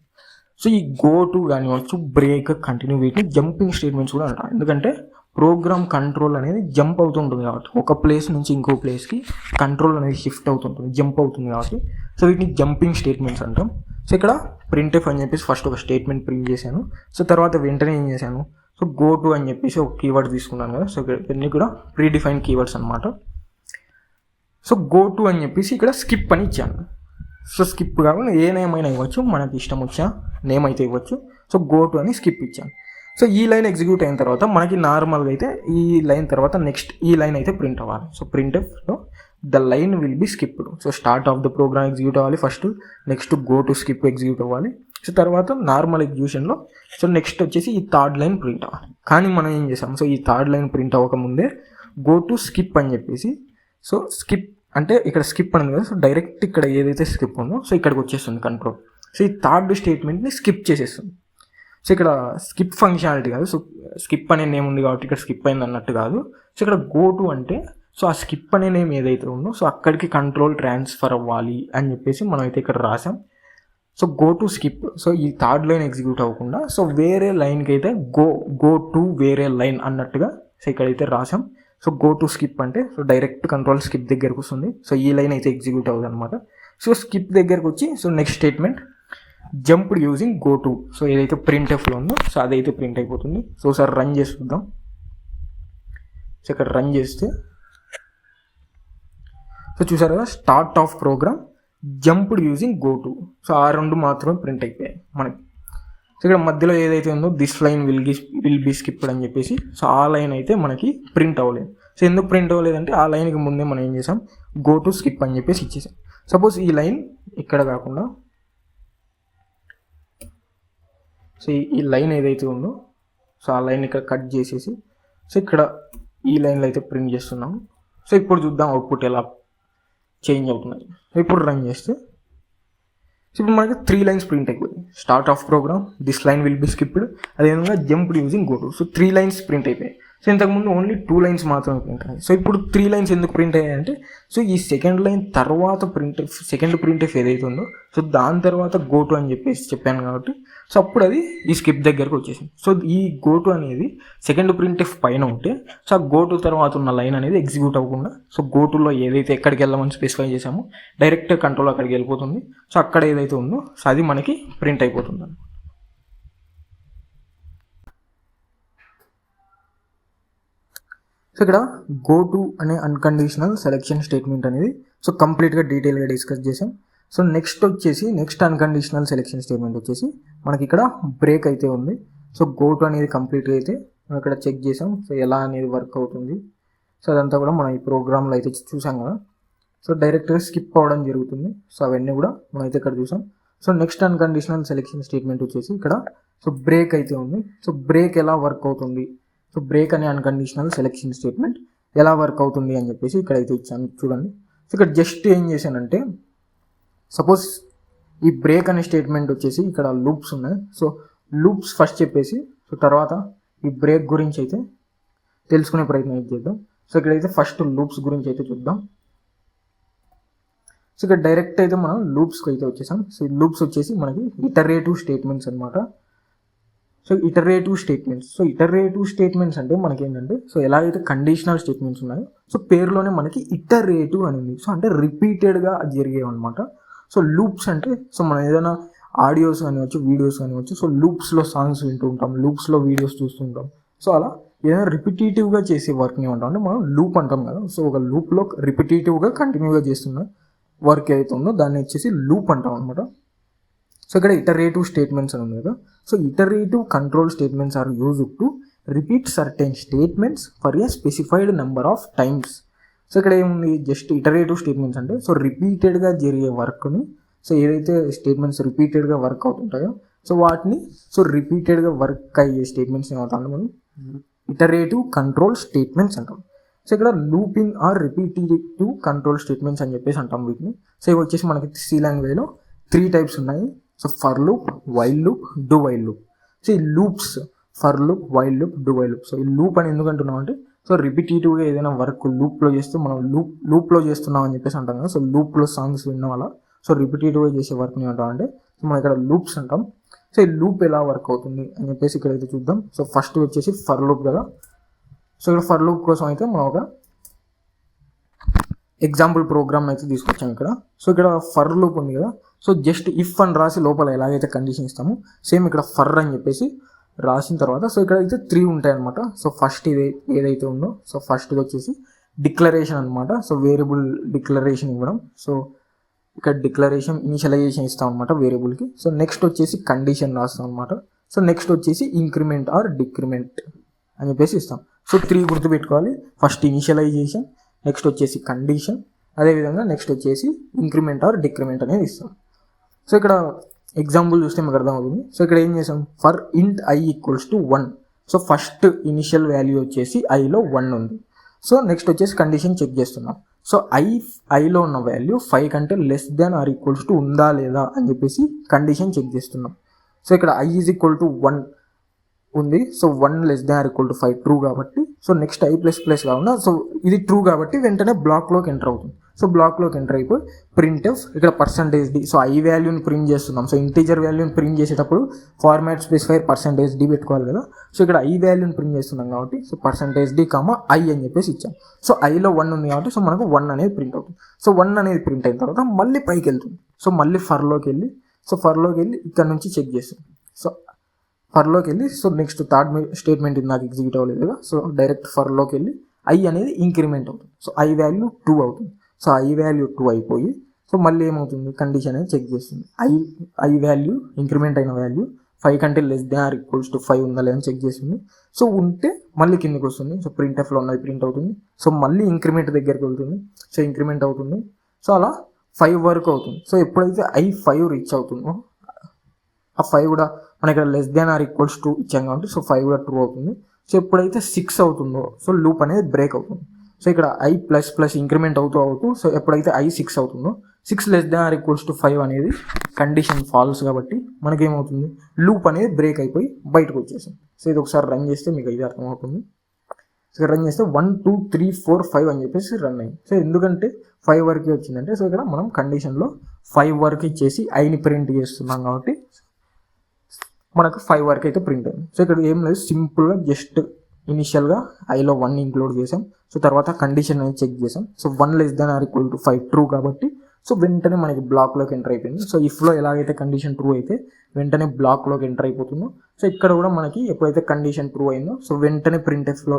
Speaker 1: సో ఈ గో టు కానివచ్చు, బ్రేక్, కంటిన్యూ, వీటిని జంపింగ్ స్టేట్మెంట్స్ కూడా అంటారు. ఎందుకంటే ప్రోగ్రామ్ కంట్రోల్ అనేది జంప్ అవుతుంటుంది కాబట్టి, ఒక ప్లేస్ నుంచి ఇంకో ప్లేస్కి కంట్రోల్ అనేది షిఫ్ట్ అవుతుంటుంది, జంప్ అవుతుంది కాబట్టి, సో వీటిని జంపింగ్ స్టేట్మెంట్స్ అంటాం. సో ఇక్కడ ప్రింట్ఎఫ్ అని చెప్పేసి ఫస్ట్ ఒక స్టేట్మెంట్ ప్రింట్ చేశాను. సో తర్వాత వెంటనే ఏం చేశాను, సో గో టు అని చెప్పేసి ఒక కీవర్డ్ తీసుకున్నాను కదా. సో ఇవన్నీ కూడా ప్రీ డిఫైన్ కీవర్డ్స్ అనమాట. సో గో టు అని చెప్పేసి ఇక్కడ స్కిప్ అని ఇచ్చాను. సో స్కిప్ కాకుండా ఏ నేమ్ అయినా ఇవ్వచ్చు, మనకి ఇష్టం వచ్చిన నేమ్ అయితే ఇవ్వచ్చు. సో గో టు అని స్కిప్ ఇచ్చాను. సో ఈ లైన్ ఎగ్జిక్యూట్ అయిన తర్వాత మనకి నార్మల్గా అయితే ఈ లైన్ తర్వాత నెక్స్ట్ ఈ లైన్ అయితే ప్రింట్ అవ్వాలి. సో ప్రింట్ఎఫ్లో the line will be skipped. So start of the program execute అవ్వాలి first, next go to skip execute అవ్వాలి. సో తర్వాత నార్మల్ ఎగ్జిక్యూషన్లో సో నెక్స్ట్ వచ్చేసి ఈ థర్డ్ లైన్ ప్రింట్ అవ్వాలి. కానీ మనం ఏం చేసాం, సో ఈ థర్డ్ లైన్ ప్రింట్ అవ్వకముందే గో టు స్కిప్ అని చెప్పేసి, సో స్కిప్ అంటే ఇక్కడ స్కిప్ అనేది కదా, సో డైరెక్ట్ ఇక్కడ ఏదైతే స్కిప్ ఉందో సో ఇక్కడికి వచ్చేస్తుంది కంట్రోల్. సో ఈ థర్డ్ స్టేట్మెంట్ని స్కిప్ చేసేస్తుంది. సో ఇక్కడ స్కిప్ ఫంక్షనాలిటీ కాదు, సో స్కిప్ అనే నేమ్ ఉంది కాబట్టి ఇక్కడ స్కిప్ అయింది అన్నట్టు కాదు. సో ఇక్కడ గో టు అంటే సో ఆ స్కిప్ అనే నేమ్ ఏదైతే ఉందో సో అక్కడికి కంట్రోల్ ట్రాన్స్ఫర్ అవ్వాలి అని చెప్పేసి మనం అయితే ఇక్కడ రాసాం. So go to skip, so ఈ థర్డ్ లైన్ ఎగ్జిక్యూట్ అవ్వకుండా సో వేరే లైన్కి అయితే గో టు వేరే లైన్ అన్నట్టుగా సో ఇక్కడైతే రాసాం. సో గో టు స్కిప్ అంటే సో డైరెక్ట్ కంట్రోల్ స్కిప్ దగ్గరకు వస్తుంది. సో ఈ లైన్ అయితే ఎగ్జిక్యూట్ అవ్వదు అనమాట. సో స్కిప్ దగ్గరకు వచ్చి so next statement jumped using go to, so ఏదైతే ప్రింట్ఎఫ్లో ఉందో సో అదైతే ప్రింట్ అయిపోతుంది. సో ఒకసారి రన్ చేసి చూద్దాం. సో ఇక్కడ రన్ చేస్తే సో చూసారు కదా, start of program jumped using go to, so ఆ రెండు మాత్రమే ప్రింట్ అయిపోయాయి మనకి. సో ఇక్కడ మధ్యలో ఏదైతే ఉందో this line will be skipped అని చెప్పేసి సో ఆ లైన్ అయితే మనకి ప్రింట్ అవ్వలేదు. సో ఎందుకు ప్రింట్ అవ్వలేదంటే ఆ లైన్కి ముందే మనం ఏం చేసాం, గో టు స్కిప్ అని చెప్పేసి ఇచ్చేసాం. సపోజ్ ఈ లైన్ ఇక్కడ కాకుండా సో ఈ లైన్ ఏదైతే ఉందో సో ఆ లైన్ ఇక్కడ కట్ చేసేసి సో ఇక్కడ ఈ లైన్లో అయితే ప్రింట్ చేస్తున్నాం. సో ఇప్పుడు చూద్దాం అవుట్పుట్ ఎలా చేంజ్ అవుతున్నాయి. ఇప్పుడు రన్ చేస్తే సో ఇప్పుడు మనకి 3 లైన్స్ ప్రింట్ అయిపోయింది. Start of program, this line will be skipped, అదేవిధంగా jumped using go to. So 3 lines print అయిపోయాయి. సో ఇంతకుముందు ఓన్లీ 2 లైన్స్ మాత్రమే ప్రింట్ అయ్యాయి. సో ఇప్పుడు 3 లైన్స్ ఎందుకు ప్రింట్ అయ్యాయంటే సో ఈ సెకండ్ లైన్ తర్వాత సెకండ్ ప్రింట్ఎఫ్ ఏదైతే ఉందో సో దాని తర్వాత గో టు అని చెప్పేసి చెప్పాను కాబట్టి సో అప్పుడు అది ఈ స్కిప్ దగ్గరకు వచ్చేసింది. సో ఈ గో టు అనేది సెకండ్ ప్రింట్ఎఫ్ పైన ఉంటే సో ఆ గో టు తర్వాత ఉన్న లైన్ అనేది ఎగ్జిక్యూట్ అవ్వకుండా సో గో టులో ఏదైతే ఎక్కడికి వెళ్ళామని స్పెసిఫై చేసామో డైరెక్ట్ కంట్రోల్ అక్కడికి వెళ్ళిపోతుంది. సో అక్కడ ఏదైతే ఉందో సో అది మనకి ప్రింట్ అయిపోతుంది. సో ఇక్కడ గో టు అనే అన్కండిషనల్ సెలెక్షన్ స్టేట్మెంట్ అనేది సో కంప్లీట్గా డీటెయిల్గా డిస్కస్ చేసాం. So next unconditional selection statement వచ్చేసి మనకి ఇక్కడ బ్రేక్ అయితే ఉంది. సో గో టు అనేది కంప్లీట్గా అయితే మనం ఇక్కడ చెక్ చేసాం. సో ఎలా అనేది వర్క్ అవుతుంది సో అదంతా కూడా మనం ఈ ప్రోగ్రామ్లో అయితే చూసాం కదా. సో డైరెక్ట్గా స్కిప్ అవ్వడం జరుగుతుంది. సో అవన్నీ కూడా మనం అయితే ఇక్కడ చూసాం. So next unconditional selection statement వచ్చేసి ఇక్కడ సో బ్రేక్ అయితే ఉంది. సో బ్రేక్ ఎలా వర్క్ అవుతుంది, సో బ్రేక్ అనే అన్కండిషనల్ సెలెక్షన్ స్టేట్మెంట్ ఎలా వర్క్ అవుతుంది అని చెప్పేసి ఇక్కడైతే ఇచ్చాను చూడండి. సో ఇక్కడ జస్ట్ ఏం చేశానంటే సపోజ్ ఈ బ్రేక్ అనే స్టేట్మెంట్ వచ్చేసి ఇక్కడ లూప్స్ ఉన్నాయి. సో లూప్స్ ఫస్ట్ చెప్పేసి సో తర్వాత ఈ బ్రేక్ గురించి అయితే తెలుసుకునే ప్రయత్నం అయితే చేద్దాం. సో ఇక్కడైతే ఫస్ట్ లూప్స్ గురించి అయితే చూద్దాం. సో ఇక్కడ డైరెక్ట్ అయితే మనం లూప్స్కి అయితే వచ్చేసాం. సో ఈ లూప్స్ వచ్చేసి మనకి ఇటరేటివ్ స్టేట్మెంట్స్ అనమాట. సో ఇటరేటివ్ స్టేట్మెంట్స్ అంటే మనకి ఏంటంటే సో ఎలా అయితే కండిషనల్ స్టేట్మెంట్స్ ఉన్నాయో సో పేరులోనే మనకి ఇటరేటివ్ అని ఉంది. సో అంటే రిపీటెడ్గా జరిగేవి అనమాట. సో లూప్స్ అంటే సో మనం ఏదైనా ఆడియోస్ కానివచ్చు, వీడియోస్ కానివచ్చు, సో లూప్స్లో సాంగ్స్ వింటూ ఉంటాం, లూప్స్లో వీడియోస్ చూస్తుంటాం. సో అలా ఏదైనా రిపిటేటివ్గా చేసే వర్క్ని ఉంటాం అంటే మనం లూప్ అంటాం కదా. సో ఒక లూప్లో రిపిటేటివ్గా కంటిన్యూగా చేస్తున్న వర్క్ ఏదైతే ఉందో దాన్ని వచ్చేసి లూప్ అంటాం అనమాట. సో ఇక్కడ ఇటరేటివ్ స్టేట్మెంట్స్ అని ఉంది కదా. So iterative control statements are used to repeat certain statements for a specified number of times. So ఇక్కడ ఏముంది, జస్ట్ ఇటరేటివ్ స్టేట్మెంట్స్ అంటే సో రిపీటెడ్గా జరిగే వర్క్ని సో ఏదైతే స్టేట్మెంట్స్ రిపీటెడ్గా వర్క్ అవుతుంటాయో సో వాటిని సో రిపీటెడ్గా వర్క్ అయ్యే స్టేట్మెంట్స్ ఏమవుతాం మనం ఇటరేటివ్ కంట్రోల్ స్టేట్మెంట్స్ అంటాం. సో ఇక్కడ looping or repetitive control statements అని చెప్పేసి అంటాం వీటిని. సో ఇవి వచ్చేసి మనకి సి లాంగ్వేజ్లో 3 టైప్స్ ఉన్నాయి. So for loop, while loop, do while loop. So ఈ loops for loop, while loop, do while loop. So ఈ లూప్ అని ఎందుకు అంటున్నాం అంటే సో రిపిటేటివ్గా ఏదైనా వర్క్ లూప్లో చేస్తే మనం లూప్లో చేస్తున్నాం అని చెప్పేసి అంటాం కదా. సో లూప్లో సాంగ్స్ వినడం వల్ల సో రిపిటేటివ్గా చేసే వర్క్ని అంటాం అంటే మనం ఇక్కడ లూప్స్ అంటాం. సో ఈ లూప్ ఎలా వర్క్ అవుతుంది అని చెప్పేసి ఇక్కడైతే చూద్దాం. సో ఫస్ట్ వచ్చేసి ఫర్ లూప్ కదా. సో ఇక్కడ ఫర్ లూప్ కోసం అయితే మనం ఒక ఎగ్జాంపుల్ ప్రోగ్రామ్ అయితే తీసుకొచ్చాం ఇక్కడ. సో ఇక్కడ ఫర్ లూప్ ఉంది కదా. సో జస్ట్ ఇఫ్ అని రాసి లోపల ఎలాగైతే కండిషన్ ఇస్తామో సేమ్ ఇక్కడ ఫర్ అని చెప్పేసి రాసిన తర్వాత సో ఇక్కడ అయితే 3 ఉంటాయి అనమాట. సో ఫస్ట్ ఇది ఏదైతే ఉందో సో ఫస్ట్ వచ్చేసి డిక్లరేషన్ అనమాట. సో వేరియబుల్ డిక్లరేషన్ ఇవ్వడం. సో ఇక్కడ డిక్లరేషన్ ఇనిషియలైజేషన్ ఇస్తాం అనమాట వేరియబుల్కి. సో నెక్స్ట్ వచ్చేసి కండిషన్ రాస్తాం అనమాట. సో నెక్స్ట్ వచ్చేసి ఇంక్రిమెంట్ ఆర్ డిక్రిమెంట్ అని చెప్పేసి ఇస్తాం. సో 3 గుర్తుపెట్టుకోవాలి. ఫస్ట్ ఇనిషియలైజేషన్, నెక్స్ట్ వచ్చేసి కండిషన్, అదేవిధంగా నెక్స్ట్ వచ్చేసి ఇంక్రిమెంట్ ఆర్ డిక్రిమెంట్ అనేది ఇస్తాం. సో ఇక్కడ ఎగ్జాంపుల్ చూస్తే మీకు అర్థమవుతుంది. సో ఇక్కడ ఏం చేసాం, for int i equals to 1. So first initial value వచ్చేసి iలో 1 ఉంది. సో నెక్స్ట్ వచ్చేసి కండిషన్ చెక్ చేస్తున్నాం. సో iలో ఉన్న వాల్యూ 5 కంటే less than or equals to ఉందా లేదా అని చెప్పేసి కండిషన్ చెక్ చేస్తున్నాం. సో ఇక్కడ i ఈజ్ ఈక్వల్ టు 1 ఉంది. So 1 less than or equal to 5 true కాబట్టి so next i plus plus కాకుండా సో ఇది ట్రూ కాబట్టి వెంటనే బ్లాక్లోకి ఎంటర్ అవుతుంది. సో బ్లాక్లోకి ఎంటర్ అయిపోయి ప్రింట్ఎఫ్ ఇక్కడ %d. సో i వాల్యూని ప్రింట్ చేస్తున్నాం. సో ఇంటీజర్ వాల్యూని ప్రింట్ చేసేటప్పుడు ఫార్మాట్ స్పెసిఫైర్ %d పెట్టుకోవాలి కదా. సో ఇక్కడ i వాల్యూని ప్రింట్ చేస్తున్నాం కాబట్టి సో %d, i అని చెప్పేసి ఇచ్చాం. సో iలో 1 ఉంది కాబట్టి సో మనకు 1 అనేది ప్రింట్ అవుతుంది. సో 1 అనేది ప్రింట్ అయిన తర్వాత మళ్ళీ పైకి వెళ్తుంది. సో మళ్ళీ ఫర్లోకి వెళ్ళి ఇక్కడ నుంచి చెక్ చేస్తాం. సో ఫర్లోకి వెళ్ళి సో నెక్స్ట్ థర్డ్ స్టేట్మెంట్ ఇది నాకు ఎగ్జిక్యూట్ అవ్వలేదు కదా. సో డైరెక్ట్ ఫర్లోకి వెళ్ళి i అనేది ఇంక్రిమెంట్ అవుతుంది. సో i వాల్యూ 2 అవుతుంది. సో i వాల్యూ 2 అయిపోయి సో మళ్ళీ ఏమవుతుంది, కండిషన్ అనేది చెక్ చేస్తుంది. i వాల్యూ ఇంక్రిమెంట్ అయిన వాల్యూ 5 కంటే less than or equals to 5 ఉందా లేదని చెక్ చేస్తుంది. సో ఉంటే మళ్ళీ కిందకి వస్తుంది. సో ప్రింట్ఎఫ్లో ఉన్నది ప్రింట్ అవుతుంది. సో మళ్ళీ ఇంక్రిమెంట్ దగ్గరికి వెళ్తుంది. సో ఇంక్రిమెంట్ అవుతుంది. సో అలా 5 వరకు అవుతుంది. సో ఎప్పుడైతే i 5 రీచ్ అవుతుందో ఆ 5 కూడా మన ఇక్కడ లెస్ దాన్ ఆర్ ఈక్వల్స్ 2 ఇచ్చాం కాబట్టి సో 5 కూడా ట్రూ అవుతుంది. సో ఎప్పుడైతే 6 అవుతుందో సో లూప్ అనేది బ్రేక్ అవుతుంది. సో ఇక్కడ i ప్లస్ ప్లస్ ఇంక్రిమెంట్ అవుతూ సో ఎప్పుడైతే i 6 అవుతుందో 6 less than or equals to 5 అనేది కండిషన్ ఫాల్స్ కాబట్టి మనకేమవుతుంది, లూప్ అనేది బ్రేక్ అయిపోయి బయటకు వచ్చేసింది. సో ఇది ఒకసారి రన్ చేస్తే మీకు ఇది అర్థమవుతుంది. సో రన్ చేస్తే 1 2 3 4 5 అని చెప్పేసి రన్ అయింది. సో ఎందుకంటే 5 వరకు వచ్చిందంటే సో ఇక్కడ మనం కండిషన్లో 5 వరకు ఇచ్చేసి iని ప్రింట్ చేస్తున్నాం కాబట్టి మనకు 5 వరకు అయితే ప్రింట్ అయింది. సో ఇక్కడ ఏం లేదు, సింపుల్గా జస్ట్ ఇనిషియల్గా iలో 1 ఇంక్లూడ్ చేసాం. సో తర్వాత కండిషన్ అనేది చెక్ చేసాం. So 1 less than or equal to 5 true కాబట్టి సో వెంటనే మనకి బ్లాక్లోకి ఎంటర్ అయిపోయింది. సో ఇఫ్లో ఎలాగైతే కండిషన్ ట్రూ అయితే వెంటనే బ్లాక్లోకి ఎంటర్ అయిపోతుందో సో ఇక్కడ కూడా మనకి ఎప్పుడైతే కండిషన్ ట్రూ అయిందో సో వెంటనే ప్రింట్ఎఫ్లో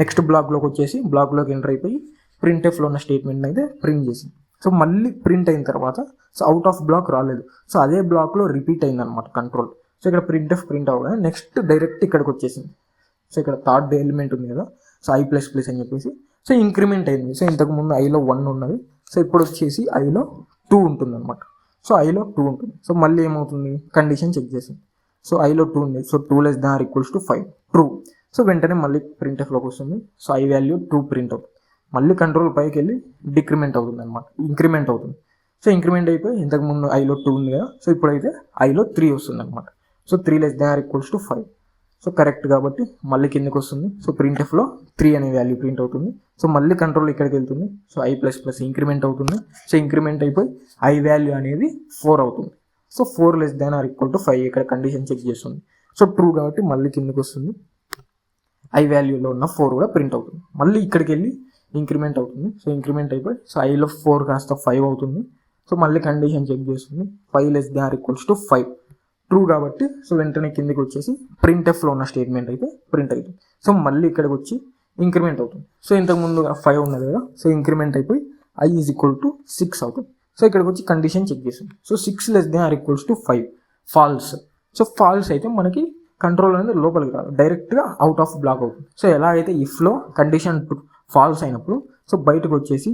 Speaker 1: నెక్స్ట్ బ్లాక్లోకి వచ్చేసి బ్లాక్లోకి ఎంటర్ అయిపోయి ప్రింట్ఎఫ్లో ఉన్న స్టేట్మెంట్ అయితే ప్రింట్ చేసింది. సో మళ్ళీ ప్రింట్ అయిన తర్వాత సో అవుట్ ఆఫ్ బ్లాక్ రాలేదు. సో అదే బ్లాక్లో రిపీట్ అయింది అనమాట కంట్రోల్. సో ఇక్కడ ప్రింట్ఎఫ్ ప్రింట్ అవ్వగానే నెక్స్ట్ డైరెక్ట్ ఇక్కడికి వచ్చేసింది. సో ఇక్కడ థర్డ్ ఎలిమెంట్ ఉంది కదా, సో i ప్లస్ ప్లస్ అని చెప్పేసి సో ఇంక్రిమెంట్ అయింది. సో ఇంతకుముందు iలో 1 ఉన్నది. సో ఇప్పుడు వచ్చేసి iలో 2 ఉంటుంది అనమాట. సో iలో 2 ఉంటుంది. సో మళ్ళీ ఏమవుతుంది, కండిషన్ చెక్ చేసింది. సో iలో 2 ఉంది. So 2 less than or equals to 5 true. So వెంటనే మళ్ళీ ప్రింట్ఎఫ్లోకి వస్తుంది. సో i వాల్యూ 2 ప్రింట్ అవుతుంది. మళ్ళీ కంట్రోల్ పైకి వెళ్ళి డిక్రిమెంట్ అవుతుంది అనమాట, ఇంక్రిమెంట్ అవుతుంది. సో ఇంక్రిమెంట్ అయిపోయి ఇంతకుముందు iలో 2 ఉంది కదా, సో ఇప్పుడైతే iలో 3 వస్తుంది అనమాట. So 3 less than or equals to 5. So correct కాబట్టి మళ్ళీ కిందకి వస్తుంది. సో ప్రింట్ఎఫ్లో 3 అనే వాల్యూ ప్రింట్ అవుతుంది. సో మళ్ళీ కంట్రోల్ ఇక్కడికి వెళ్తుంది. So i plus plus increment అవుతుంది. సో ఇంక్రిమెంట్ అయిపోయి i వాల్యూ అనేది 4 అవుతుంది. So 4 less than or equal to 5 ఇక్కడ కండిషన్ చెక్ చేస్తుంది. సో ట్రూ కాబట్టి మళ్ళీ కిందకి వస్తుంది. i వాల్యూలో ఉన్న 4 కూడా ప్రింట్ అవుతుంది. మళ్ళీ ఇక్కడికి వెళ్ళి ఇంక్రిమెంట్ అవుతుంది. సో ఇంక్రిమెంట్ అయిపోయి సో iలో 4 కాస్త 5 అవుతుంది. సో మళ్ళీ కండిషన్ చెక్ చేస్తుంది. 5 less than or equals to 5 true కాబట్టి సో వెంటనే కిందకి వచ్చేసి ప్రింట్ఎఫ్లో ఉన్న స్టేట్మెంట్ అయితే ప్రింట్ అవుతుంది. సో మళ్ళీ ఇక్కడికి వచ్చి ఇంక్రిమెంట్ అవుతుంది. సో ఇంతకుముందు 5 ఉన్నది కదా, సో ఇంక్రిమెంట్ అయిపోయి i ఈజ్ ఈక్వల్ టు 6 అవుతుంది. సో ఇక్కడికి వచ్చి కండిషన్ చెక్ చేస్తుంది. So 6 less than or equals to 5 false. So false అయితే మనకి కంట్రోల్ అనేది లోపలికి రాదు, డైరెక్ట్గా అవుట్ ఆఫ్ బ్లాక్ అవుతుంది. సో ఎలా అయితే ఇఫ్లో కండిషన్ ఫాల్స్ అయినప్పుడు సో బయటకు వచ్చేసి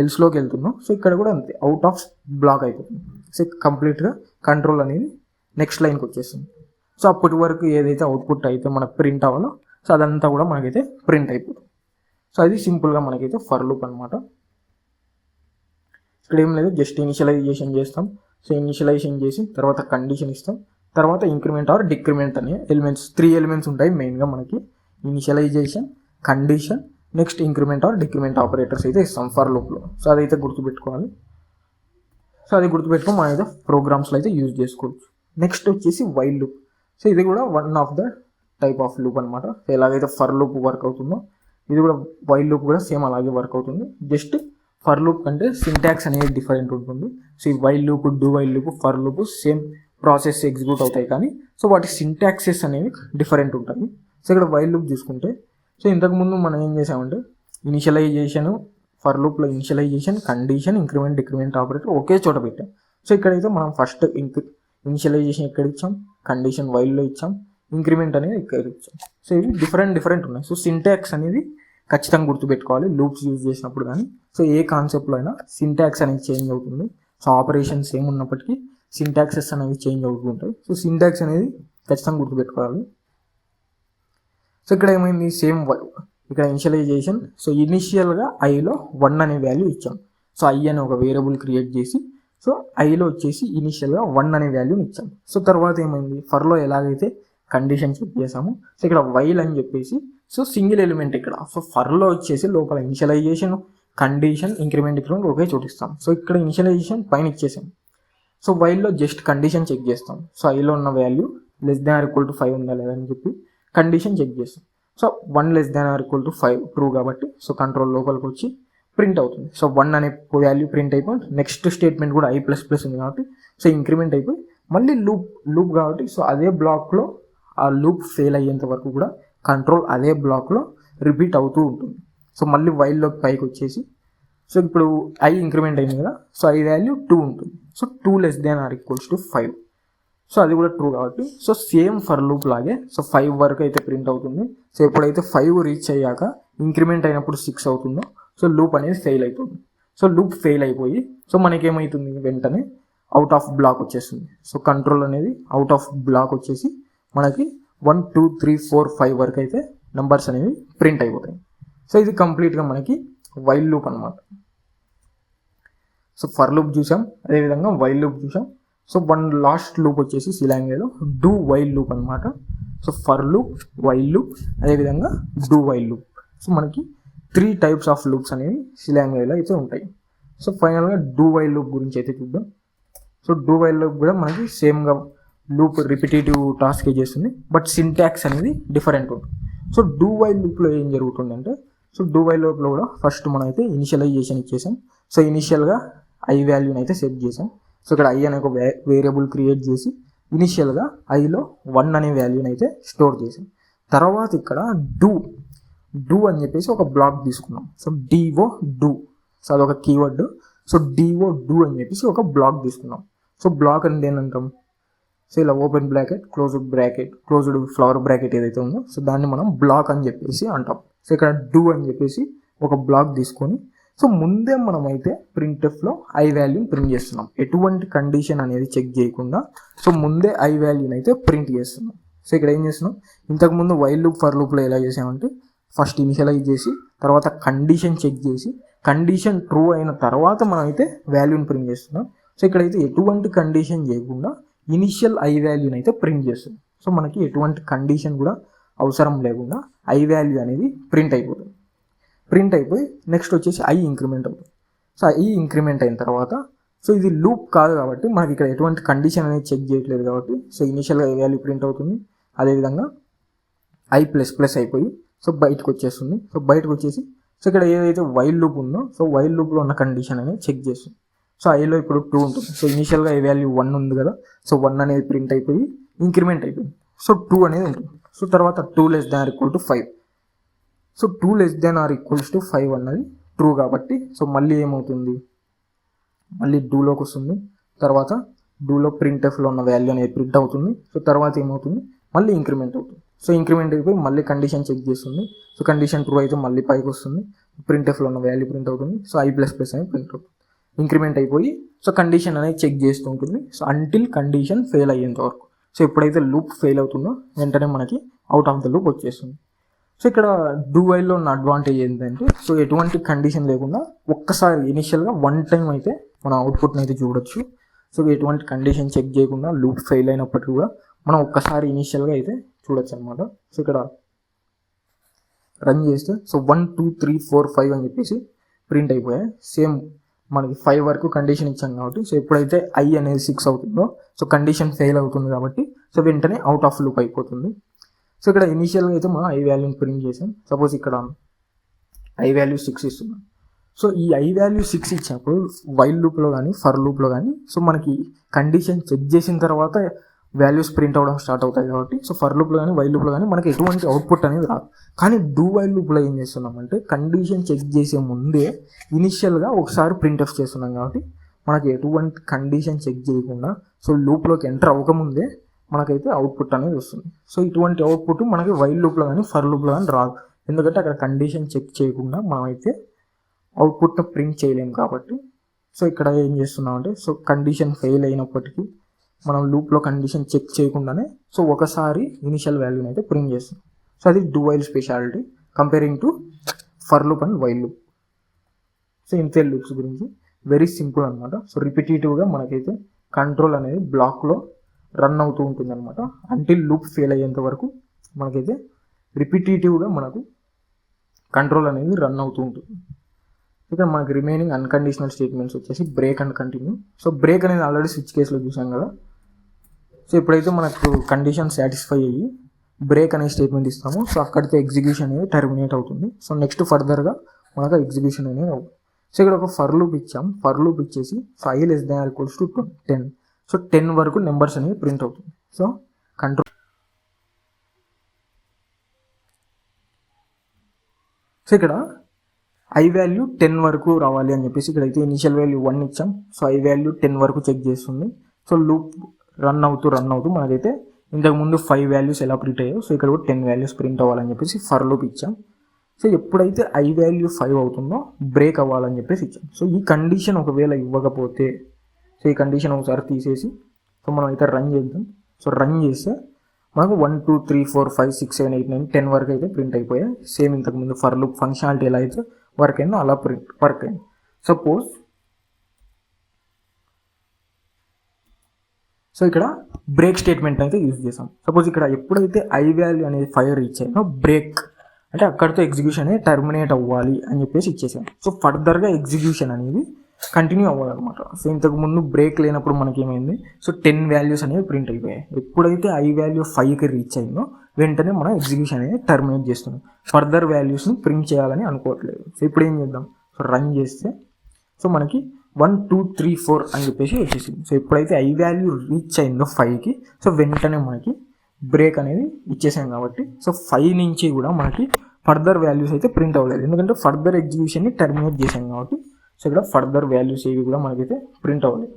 Speaker 1: ఎల్స్లోకి వెళ్తున్నాం. సో ఇక్కడ కూడా అంతే, అవుట్ ఆఫ్ బ్లాక్ అయిపోతుంది. సో కంప్లీట్గా కంట్రోల్ అనేది నెక్స్ట్ లైన్కి వచ్చేస్తుంది. సో అప్పటి వరకు ఏదైతే అవుట్పుట్ అయితే మనకు ప్రింట్ అవ్వాలో సో అదంతా కూడా మనకైతే ప్రింట్ అయిపోతుంది. సో అది సింపుల్గా మనకైతే ఫర్ లూప్ అనమాట. ఇక్కడ ఏం లేదు, జస్ట్ ఇనిషియలైజేషన్ చేస్తాం. సో ఇనిషియలైజేషన్ చేసి తర్వాత కండిషన్ ఇస్తాం. తర్వాత ఇంక్రిమెంట్ ఆర్ డిక్రిమెంట్ అనే ఎలిమెంట్స్ 3 ఎలిమెంట్స్ ఉంటాయి మెయిన్గా మనకి. Initialization, condition, next increment or decrement operators అయితే ఇస్తాం ఫర్ లూప్లో. సో అదైతే గుర్తుపెట్టుకోవాలి. సో అది గుర్తుపెట్టుకొని మనం అయితే ప్రోగ్రామ్స్లో అయితే యూజ్ చేసుకోవచ్చు. నెక్స్ట్ వచ్చేసి వైల్ లూప్. సో ఇది కూడా one of the type of loop అనమాట. ఎలాగైతే ఫర్ లూప్ వర్క్ అవుతుందో ఇది కూడా వైల్ లూప్ కూడా సేమ్ అలాగే వర్క్ అవుతుంది. జస్ట్ ఫర్ లూప్ కంటే సింటాక్స్ అనేది డిఫరెంట్ ఉంటుంది. సో ఈ while loop, do while loop, for loop same process execute అవుతాయి, కానీ సో వాటి సింటాక్సెస్ అనేవి డిఫరెంట్ ఉంటాయి. సో ఇక్కడ వైల్ లూప్ చూసుకుంటే, సో ఇంతకుముందు మనం ఏం చేసామంటే ఇనిషియలైజేషన్, ఫర్ లూప్లో initialization, condition, increment, decrement operator ఒకే చోట పెట్టాం. సో ఇక్కడైతే మనం ఫస్ట్ ఇనిషియలైజేషన్ ఇక్కడ ఇచ్చాం, కండిషన్ వైల్లో ఇచ్చాం, ఇంక్రిమెంట్ అనేది ఇక్కడ ఇచ్చాం. సో ఇవి డిఫరెంట్ ఉన్నాయి. సో సింటాక్స్ అనేది ఖచ్చితంగా గుర్తుపెట్టుకోవాలి లూప్స్ యూజ్ చేసినప్పుడు. కానీ సో ఏ కాన్సెప్ట్లో అయినా సింటాక్స్ అనేది చేంజ్ అవుతుంది. సో ఆపరేషన్స్ సేమ్ ఉన్నప్పటికీ సింటాక్సెస్ అనేవి చేంజ్ అవుతూ ఉంటాయి. సో సింటాక్స్ అనేది ఖచ్చితంగా గుర్తుపెట్టుకోవాలి. సో ఇక్కడ ఏమైంది, సేమ్ ఇక్కడ ఇనిషియలైజేషన్. సో ఇనిషియల్గా ఐలో 1 అనే వాల్యూ ఇచ్చాం. సో ఐ అనే ఒక వేరియబుల్ క్రియేట్ చేసి సో ఐలో వచ్చేసి ఇనిషియల్గా 1 అనే వాల్యూని ఇచ్చాం. సో తర్వాత ఏమైంది, ఫర్లో ఎలాగైతే కండిషన్ చెక్ చేసాము, సో ఇక్కడ వైల్ అని చెప్పేసి సో సింగిల్ ఎలిమెంట్ ఇక్కడ. సో ఫర్లో వచ్చేసి లోపల ఇనిషియలైజేషన్, కండిషన్, ఇంక్రిమెంట్, డిక్రిమెంట్ ఒకే చోటిస్తాం. సో ఇక్కడ ఇనిషియలైజేషన్ పైన ఇచ్చేసాం. సో వైల్లో జస్ట్ కండిషన్ చెక్ చేస్తాం. సో ఐలో ఉన్న వాల్యూ <5 ఉందా లేదా అని చెప్పి కండిషన్ చెక్ చేస్తాం. సో 1 <5 ట్రూ కాబట్టి సో కంట్రోల్ లోపలికి వచ్చి ప్రింట్ అవుతుంది. సో 1 అనే వాల్యూ ప్రింట్ అయిపోయి నెక్స్ట్ స్టేట్మెంట్ కూడా I++ ఉంది కాబట్టి సో ఇంక్రిమెంట్ అయిపోయి మళ్ళీ లూప్ కాబట్టి సో అదే బ్లాక్లో ఆ లూప్ ఫెయిల్ అయ్యేంత వరకు కూడా కంట్రోల్ అదే బ్లాక్లో రిపీట్ అవుతూ ఉంటుంది. సో మళ్ళీ వైల్లోకి పైకి వచ్చేసి సో ఇప్పుడు I ఇంక్రిమెంట్ అయింది కదా, సో I వాల్యూ 2 ఉంటుంది. సో 2 < 5. సో అది కూడా ట్రూ కాబట్టి సో సేమ్ ఫర్ లూప్ లాగే సో 5 వరకు అయితే ప్రింట్ అవుతుంది. సో ఎప్పుడైతే 5 రీచ్ అయ్యాక ఇంక్రిమెంట్ అయినప్పుడు 6 అవుతుందో సో లూప్ అనేది ఫెయిల్ అయిపోతుంది. సో లూప్ ఫెయిల్ అయిపోయి సో మనకేమవుతుంది, వెంటనే అవుట్ ఆఫ్ బ్లాక్ వచ్చేస్తుంది. సో కంట్రోల్ అనేది అవుట్ ఆఫ్ బ్లాక్ వచ్చేసి మనకి 1 2 3 4 5 వరకు అయితే నెంబర్స్ అనేవి ప్రింట్ అయిపోతాయి. సో ఇది కంప్లీట్గా మనకి వైల్ లూప్ అనమాట. సో ఫర్ లూప్ చూసాం, అదేవిధంగా వైల్ లూప్ చూసాం. సో లాస్ట్ లూప్ వచ్చేసి సి లాంగ్వేజ్లో డూ వైల్ లూప్ అనమాట. So for loop, while loop, అదేవిధంగా డూ వైల్ లూప్. సో మనకి 3 టైప్స్ ఆఫ్ లూప్స్ అనేవి సి లాంగ్వేజ్లో అయితే ఉంటాయి. సో ఫైనల్గా డూ వైల్ లూప్ గురించి అయితే చూద్దాం. సో డూ వైల్ లూప్ కూడా మనకి సేమ్గా లూప్ రిపిటేటివ్ టాస్క్ చేస్తుంది, బట్ సింటాక్స్ అనేది డిఫరెంట్ ఉంటుంది. సో డూ వైల్ లూప్లో ఏం జరుగుతుందంటే, సో డూ వైల్ లూప్లో కూడా ఫస్ట్ మనం అయితే ఇనిషియలైజేషన్ ఇచ్చేసాం. సో ఇనిషియల్గా ఐ వాల్యూని అయితే సెట్ చేసాం. సో ఇక్కడ ఐ అనే ఒక వేరియబుల్ క్రియేట్ చేసి ఇనిషియల్గా ఐలో 1 అనే వాల్యూని అయితే స్టోర్ చేసాం. తర్వాత ఇక్కడ డూ అని చెప్పేసి ఒక బ్లాక్ తీసుకున్నాం. సో డిఓ డూ, సో అదొక కీవర్డ్. సో డిఓ డూ అని చెప్పేసి ఒక బ్లాక్ తీసుకున్నాం. సో బ్లాక్ అంటే ఏంటంటాం, సో ఇలా open bracket, closed flower bracket ఏదైతే ఉందో సో దాన్ని మనం బ్లాక్ అని చెప్పేసి అంటాం. సో ఇక్కడ డూ అని చెప్పేసి ఒక బ్లాక్ తీసుకొని సో ముందే మనం అయితే ప్రింట్ఎఫ్లో ఐ వాల్యూని ప్రింట్ చేస్తున్నాం. ఎటువంటి కండిషన్ అనేది చెక్ చేయకుండా సో ముందే ఐ వాల్యూని అయితే ప్రింట్ చేస్తున్నాం. సో ఇక్కడ ఏం చేస్తున్నాం, ఇంతకుముందు వైల్ లూప్, ఫర్ లూప్లో ఎలా చేసామంటే ఫస్ట్ ఇనిషియలైజ్ చేసి తర్వాత కండిషన్ చెక్ చేసి కండిషన్ ట్రూ అయిన తర్వాత మనం అయితే వాల్యూని ప్రింట్ చేస్తున్నాం. సో ఇక్కడైతే ఎటువంటి కండిషన్ చేయకుండా ఇనిషియల్ ఐ వాల్యూని అయితే ప్రింట్ చేస్తుంది. సో మనకి ఎటువంటి కండిషన్ కూడా అవసరం లేకుండా ఐ వాల్యూ అనేది ప్రింట్ అయిపోయి నెక్స్ట్ వచ్చేసి ఐ ఇంక్రిమెంట్ అవుతుంది. సో ఐ ఇంక్రిమెంట్ అయిన తర్వాత సో ఇది లూప్ కాదు కాబట్టి మనకి ఇక్కడ ఎటువంటి కండిషన్ అనేది చెక్ చేయట్లేదు కాబట్టి సో ఇనిషియల్గా ఐ వాల్యూ ప్రింట్ అవుతుంది. అదేవిధంగా I++ అయిపోయి సో బయటకు వచ్చేస్తుంది. సో బయటకు వచ్చేసి సో ఇక్కడ ఏదైతే వైల్ లూప్ ఉందో సో వైల్ లూప్లో ఉన్న కండిషన్ అనేది చెక్ చేస్తుంది. సో ఐలో ఇప్పుడు 2 ఉంటుంది. సో ఇనిషియల్గా ఐ వాల్యూ 1 ఉంది కదా, సో 1 అనేది ప్రింట్ అయిపోయి ఇంక్రిమెంట్ అయిపోయింది. సో 2 అనేది ఉంటుంది. సో తర్వాత 2 < 5. సో 2 < 5 అన్నది ట్రూ కాబట్టి సో మళ్ళీ ఏమవుతుంది, మళ్ళీ డూలోకి వస్తుంది. తర్వాత డూలో ప్రింట్ఎఫ్లో ఉన్న వాల్యూ అనేది ప్రింట్ అవుతుంది. సో తర్వాత ఏమవుతుంది, మళ్ళీ ఇంక్రిమెంట్ అవుతుంది. సో ఇంక్రిమెంట్ అయిపోయి మళ్ళీ కండిషన్ చెక్ చేస్తుంది. సో కండిషన్ ట్రూ అయితే మళ్ళీ పైకి వస్తుంది. ప్రింట్ఎఫ్లో ఉన్న వాల్యూ ప్రింట్ అవుతుంది. సో I++ అనేది ప్రింట్ అవుతుంది. ఇంక్రిమెంట్ అయిపోయి సో కండిషన్ అనేది చెక్ చేస్తూ ఉంటుంది. సో అంటిల్ కండిషన్ ఫెయిల్ అయ్యేంత వరకు. సో ఎప్పుడైతే లూప్ ఫెయిల్ అవుతుందో వెంటనే మనకి అవుట్ ఆఫ్ ద లూప్ వచ్చేస్తుంది. సో ఇక్కడ డూ వైల్లో ఉన్న అడ్వాంటేజ్ ఏంటంటే సో ఎటువంటి కండిషన్ లేకుండా ఒక్కసారి ఇనిషియల్గా 1 టైం అయితే మనం అవుట్పుట్ని అయితే చూడొచ్చు. సో ఎటువంటి కండిషన్ చెక్ చేయకుండా లూప్ ఫెయిల్ అయినప్పటికీ కూడా మనం ఒక్కసారి ఇనిషియల్గా అయితే చూడొచ్చు అనమాట. సో ఇక్కడ రన్ చేస్తే సో 1 2 3 4 5 అని చెప్పేసి ప్రింట్ అయిపోయాయి. సేమ్ మనకి 5 వరకు కండిషన్ ఇచ్చాం కాబట్టి సో ఎప్పుడైతే I అనేది 6 అవుతుందో సో కండిషన్ ఫెయిల్ అవుతుంది కాబట్టి సో వెంటనే అవుట్ ఆఫ్ లూప్ అయిపోతుంది. సో ఇక్కడ ఇనీషియల్గా అయితే మనం I వాల్యూని ప్రింట్ చేసాం. సపోజ్ ఇక్కడ I వాల్యూ 6 ఇస్తున్నాం. సో ఈ I వాల్యూ 6 ఇచ్చినప్పుడు వైల్ లూప్లో కానీ ఫర్ లూప్లో కానీ సో మనకి కండిషన్ చెక్ చేసిన తర్వాత వాల్యూస్ ప్రింట్ అవ్వడం స్టార్ట్ అవుతాయి కాబట్టి సో ఫర్ లూప్లో కానీ వైల్ లూప్లో కానీ మనకి ఎటువంటి అవుట్పుట్ అనేది రాదు. కానీ డూ వైల్ లూప్లో ఏం చేస్తున్నామంటే కండిషన్ చెక్ చేసే ముందే ఇనిషియల్గా ఒకసారి ప్రింట్ ఆఫ్ చేస్తున్నాం కాబట్టి మనకి ఎటువంటి కండిషన్ చెక్ చేయకుండా సో లూప్లోకి ఎంటర్ అవ్వకముందే మనకైతే అవుట్పుట్ అనేది వస్తుంది. సో ఇటువంటి అవుట్పుట్ మనకి వైల్ లూప్లో కానీ ఫర్ లూప్లో కానీ రాదు. ఎందుకంటే అక్కడ కండిషన్ చెక్ చేయకుండా మనమైతే అవుట్పుట్ ప్రింట్ చేయలేము కాబట్టి సో ఇక్కడ ఏం చేస్తున్నామంటే సో కండిషన్ ఫెయిల్ అయినప్పటికీ మనం లూప్లో కండిషన్ చెక్ చేయకుండానే సో ఒకసారి ఇనిషియల్ వాల్యూని అయితే ప్రింట్ చేస్తాం. సో అది do while speciality comparing to for loop and while loop. So ఇంతే లూప్స్ గురించి వెరీ సింపుల్ అనమాట. సో రిపిటేటివ్గా మనకైతే కంట్రోల్ అనేది బ్లాక్లో రన్ అవుతూ ఉంటుంది అనమాట. అంటిల్ లూప్ ఫెయిల్ అయ్యేంత వరకు మనకైతే రిపిటేటివ్గా మనకు కంట్రోల్ అనేది రన్ అవుతూ ఉంటుంది. ఇక్కడ మనకి రిమైనింగ్ అన్కండిషనల్ స్టేట్మెంట్స్ వచ్చేసి break and continue. So break అనేది ఆల్రెడీ స్విచ్ కేసులో చూసాం కదా. సో ఎప్పుడైతే మనకు కండిషన్ సాటిస్ఫై అయ్యి బ్రేక్ అనే స్టేట్మెంట్ ఇస్తామో సో అక్కడితో ఎగ్జిక్యూషన్ అనేది టర్మినేట్ అవుతుంది. సో నెక్స్ట్ ఫర్దర్గా మనకు ఎగ్జిక్యూషన్ అనేది అవుతుంది. సో ఇక్కడ ఒక ఫర్ లూప్ ఇచ్చాం. ఫర్ లూప్ ఇచ్చేసి సో I <= 10. సో 10 వరకు నెంబర్స్ అనేవి ప్రింట్ అవుతుంది. సో కంట్రోల్ సో ఇక్కడ I వాల్యూ 10 వరకు రావాలి అని చెప్పేసి ఇక్కడైతే ఇనిషియల్ వాల్యూ 1 ఇచ్చాం. సో I వాల్యూ 10 వరకు చెక్ చేస్తుంది. సో లూప్ రన్ అవుతూ మనకైతే ఇంతకుముందు 5 వాల్యూస్ ఎలా ప్రింట్ అయ్యాయో సో ఇక్కడ కూడా 10 వాల్యూస్ ప్రింట్ అవ్వాలని చెప్పేసి ఫర్ లూప్ ఇచ్చాం. సో ఎప్పుడైతే I వాల్యూ 5 అవుతుందో బ్రేక్ అవ్వాలని చెప్పేసి ఇచ్చాం. సో ఈ కండిషన్ ఒకవేళ ఇవ్వకపోతే సో ఈ కండిషన్ ఒకసారి తీసేసి సో మనం అయితే రన్ చేద్దాం. సో రన్ చేస్తే మనకు 1 2 3 4 5 6 7 8 9 10 వరకు అయితే ప్రింట్ అయిపోయాయి. సేమ్ ఇంతకుముందు ఫర్ లూప్ ఫంక్షనాలిటీ ఎలా అయితే వర్క్ అయిందో అలా వర్క్ అయింది. సపోజ్ సో ఇక్కడ బ్రేక్ స్టేట్మెంట్ అయితే యూజ్ చేసాం. సపోజ్ ఇక్కడ ఎప్పుడైతే I వాల్యూ అనేది 5 రీచ్ అయ్యిందో బ్రేక్ అంటే అక్కడితో ఎగ్జిక్యూషన్ అనేది టర్మినేట్ అవ్వాలి అని చెప్పేసి ఇచ్చేసాం. సో ఫర్దర్గా ఎగ్జిక్యూషన్ అనేది కంటిన్యూ అవ్వాలన్నమాట. సో ఇంతకుముందు బ్రేక్ లేనప్పుడు మనకి ఏమైంది సో 10 వాల్యూస్ అనేవి ప్రింట్ అయిపోయాయి. ఎప్పుడైతే I వాల్యూ 5కి రీచ్ అయిందో వెంటనే మనం ఎగ్జిక్యూషన్ అనేది టర్మినేట్ చేస్తున్నాం. ఫర్దర్ వాల్యూస్ని ప్రింట్ చేయాలని అనుకోవట్లేదు. సో ఇప్పుడు ఏం చేద్దాం సో రన్ చేస్తే సో మనకి 1 2 3 4 అని చెప్పేసి వచ్చేసింది. సో ఎప్పుడైతే I వాల్యూ రీచ్ అయిందో 5కి సో వెంటనే మనకి బ్రేక్ అనేది ఇచ్చేసాం కాబట్టి సో 5 నుంచి కూడా మనకి ఫర్దర్ వాల్యూస్ అయితే ప్రింట్ అవ్వలేదు. ఎందుకంటే ఫర్దర్ ఎగ్జిక్యూషన్ని టర్మినేట్ చేసాం కాబట్టి సో ఇక్కడ ఫర్దర్ వాల్యూస్ ఏవి కూడా మనకైతే ప్రింట్ అవ్వలేదు.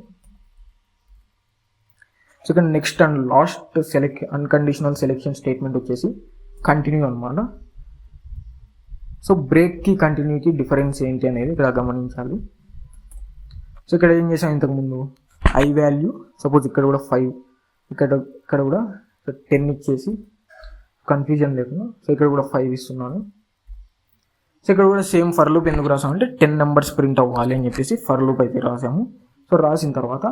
Speaker 1: సో ఇక్కడ next and last unconditional selection statement వచ్చేసి కంటిన్యూ అనమాట. సో బ్రేక్కి కంటిన్యూకి డిఫరెన్స్ ఏంటి అనేది ఇక్కడ గమనించాలి. సో ఇక్కడ ఏం చేసాం ఇంతకుముందు I వాల్యూ సపోజ్ ఇక్కడ కూడా 5 ఇక్కడ కూడా 10 ఇచ్చేసి కన్ఫ్యూజన్ లేకుండా సో ఇక్కడ కూడా 5 ఇస్తున్నాను. సో ఇక్కడ కూడా సేమ్ ఫర్ లూప్ ఎందుకు రాసామంటే 10 నెంబర్స్ ప్రింట్ అవ్వాలి అని చెప్పేసి ఫర్ లూప్ అయితే రాసాము. సో రాసిన తర్వాత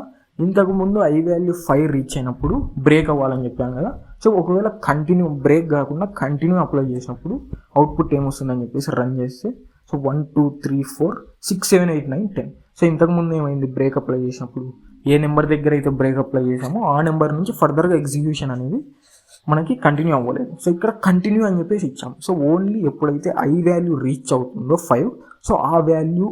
Speaker 1: ఇంతకుముందు I వాల్యూ 5 రీచ్ అయినప్పుడు బ్రేక్ అవ్వాలని చెప్పాను కదా. సో ఒకవేళ కంటిన్యూ బ్రేక్ కాకుండా కంటిన్యూ అప్లై చేసినప్పుడు అవుట్పుట్ ఏమొస్తుందని చెప్పేసి రన్ చేస్తే సో 1 2 3 4 6 7 8 9 10. సో ఇంతకుముందు ఏమైంది బ్రేక్ అప్లై చేసినప్పుడు ఏ నెంబర్ దగ్గర అయితే బ్రేక్ అప్లై చేసామో ఆ నెంబర్ నుంచి ఫర్దర్గా ఎగ్జిక్యూషన్ అనేది మనకి కంటిన్యూ అవ్వలేదు. సో ఇక్కడ కంటిన్యూ అని చెప్పేసి ఇచ్చాం. సో ఓన్లీ ఎప్పుడైతే I వాల్యూ రీచ్ అవుతుందో 5 సో ఆ వాల్యూ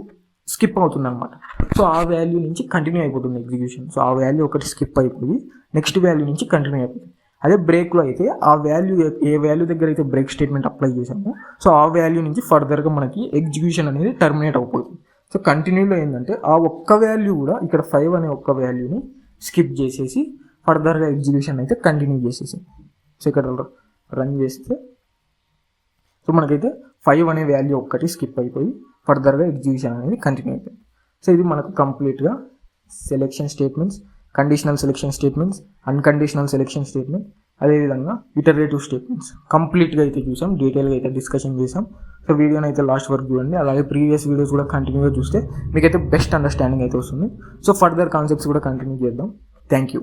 Speaker 1: స్కిప్ అవుతుంది అనమాట. సో ఆ వాల్యూ నుంచి కంటిన్యూ అయిపోతుంది ఎగ్జిక్యూషన్. సో ఆ వాల్యూ ఒకటి స్కిప్ అయిపోయి నెక్స్ట్ వాల్యూ నుంచి కంటిన్యూ అయిపోతుంది. అదే బ్రేక్లో అయితే ఆ వాల్యూ ఏ వాల్యూ దగ్గర అయితే బ్రేక్ స్టేట్మెంట్ అప్లై చేసామో సో ఆ వాల్యూ నుంచి ఫర్దర్గా మనకి ఎగ్జిక్యూషన్ అనేది టర్మినేట్ అయిపోతుంది. సో కంటిన్యూలో ఏంటంటే ఆ ఒక్క వాల్యూ కూడా ఇక్కడ 5 అనే ఒక్క వాల్యూని స్కిప్ చేసేసి ఫర్దర్గా ఎగ్జిక్యూషన్ అయితే కంటిన్యూ చేసేసి సో ఇక్కడ రన్ చేస్తే సో మనకైతే 5 అనే వాల్యూ ఒక్కటి స్కిప్ అయిపోయి ఫర్దర్గా ఎగ్జిక్యూషన్ అనేది కంటిన్యూ అయిపోయింది. సో ఇది మనకు కంప్లీట్గా selection statements, conditional selection statements, unconditional selection statement, అదేవిధంగా ఇటరేటివ్ స్టేట్మెంట్స్ కంప్లీట్గా అయితే చూసాం, డీటెయిల్గా అయితే డిస్కషన్ చేసాం. సో వీడియోని అయితే లాస్ట్ వరకు చూడండి. అలాగే ప్రీవియస్ వీడియోస్ కూడా కంటిన్యూగా చూస్తే మీకైతే బెస్ట్ అండర్స్టాండింగ్ అయితే వస్తుంది. సో ఫర్దర్ కాన్సెప్ట్స్ కూడా కంటిన్యూ చేద్దాం. Thank you.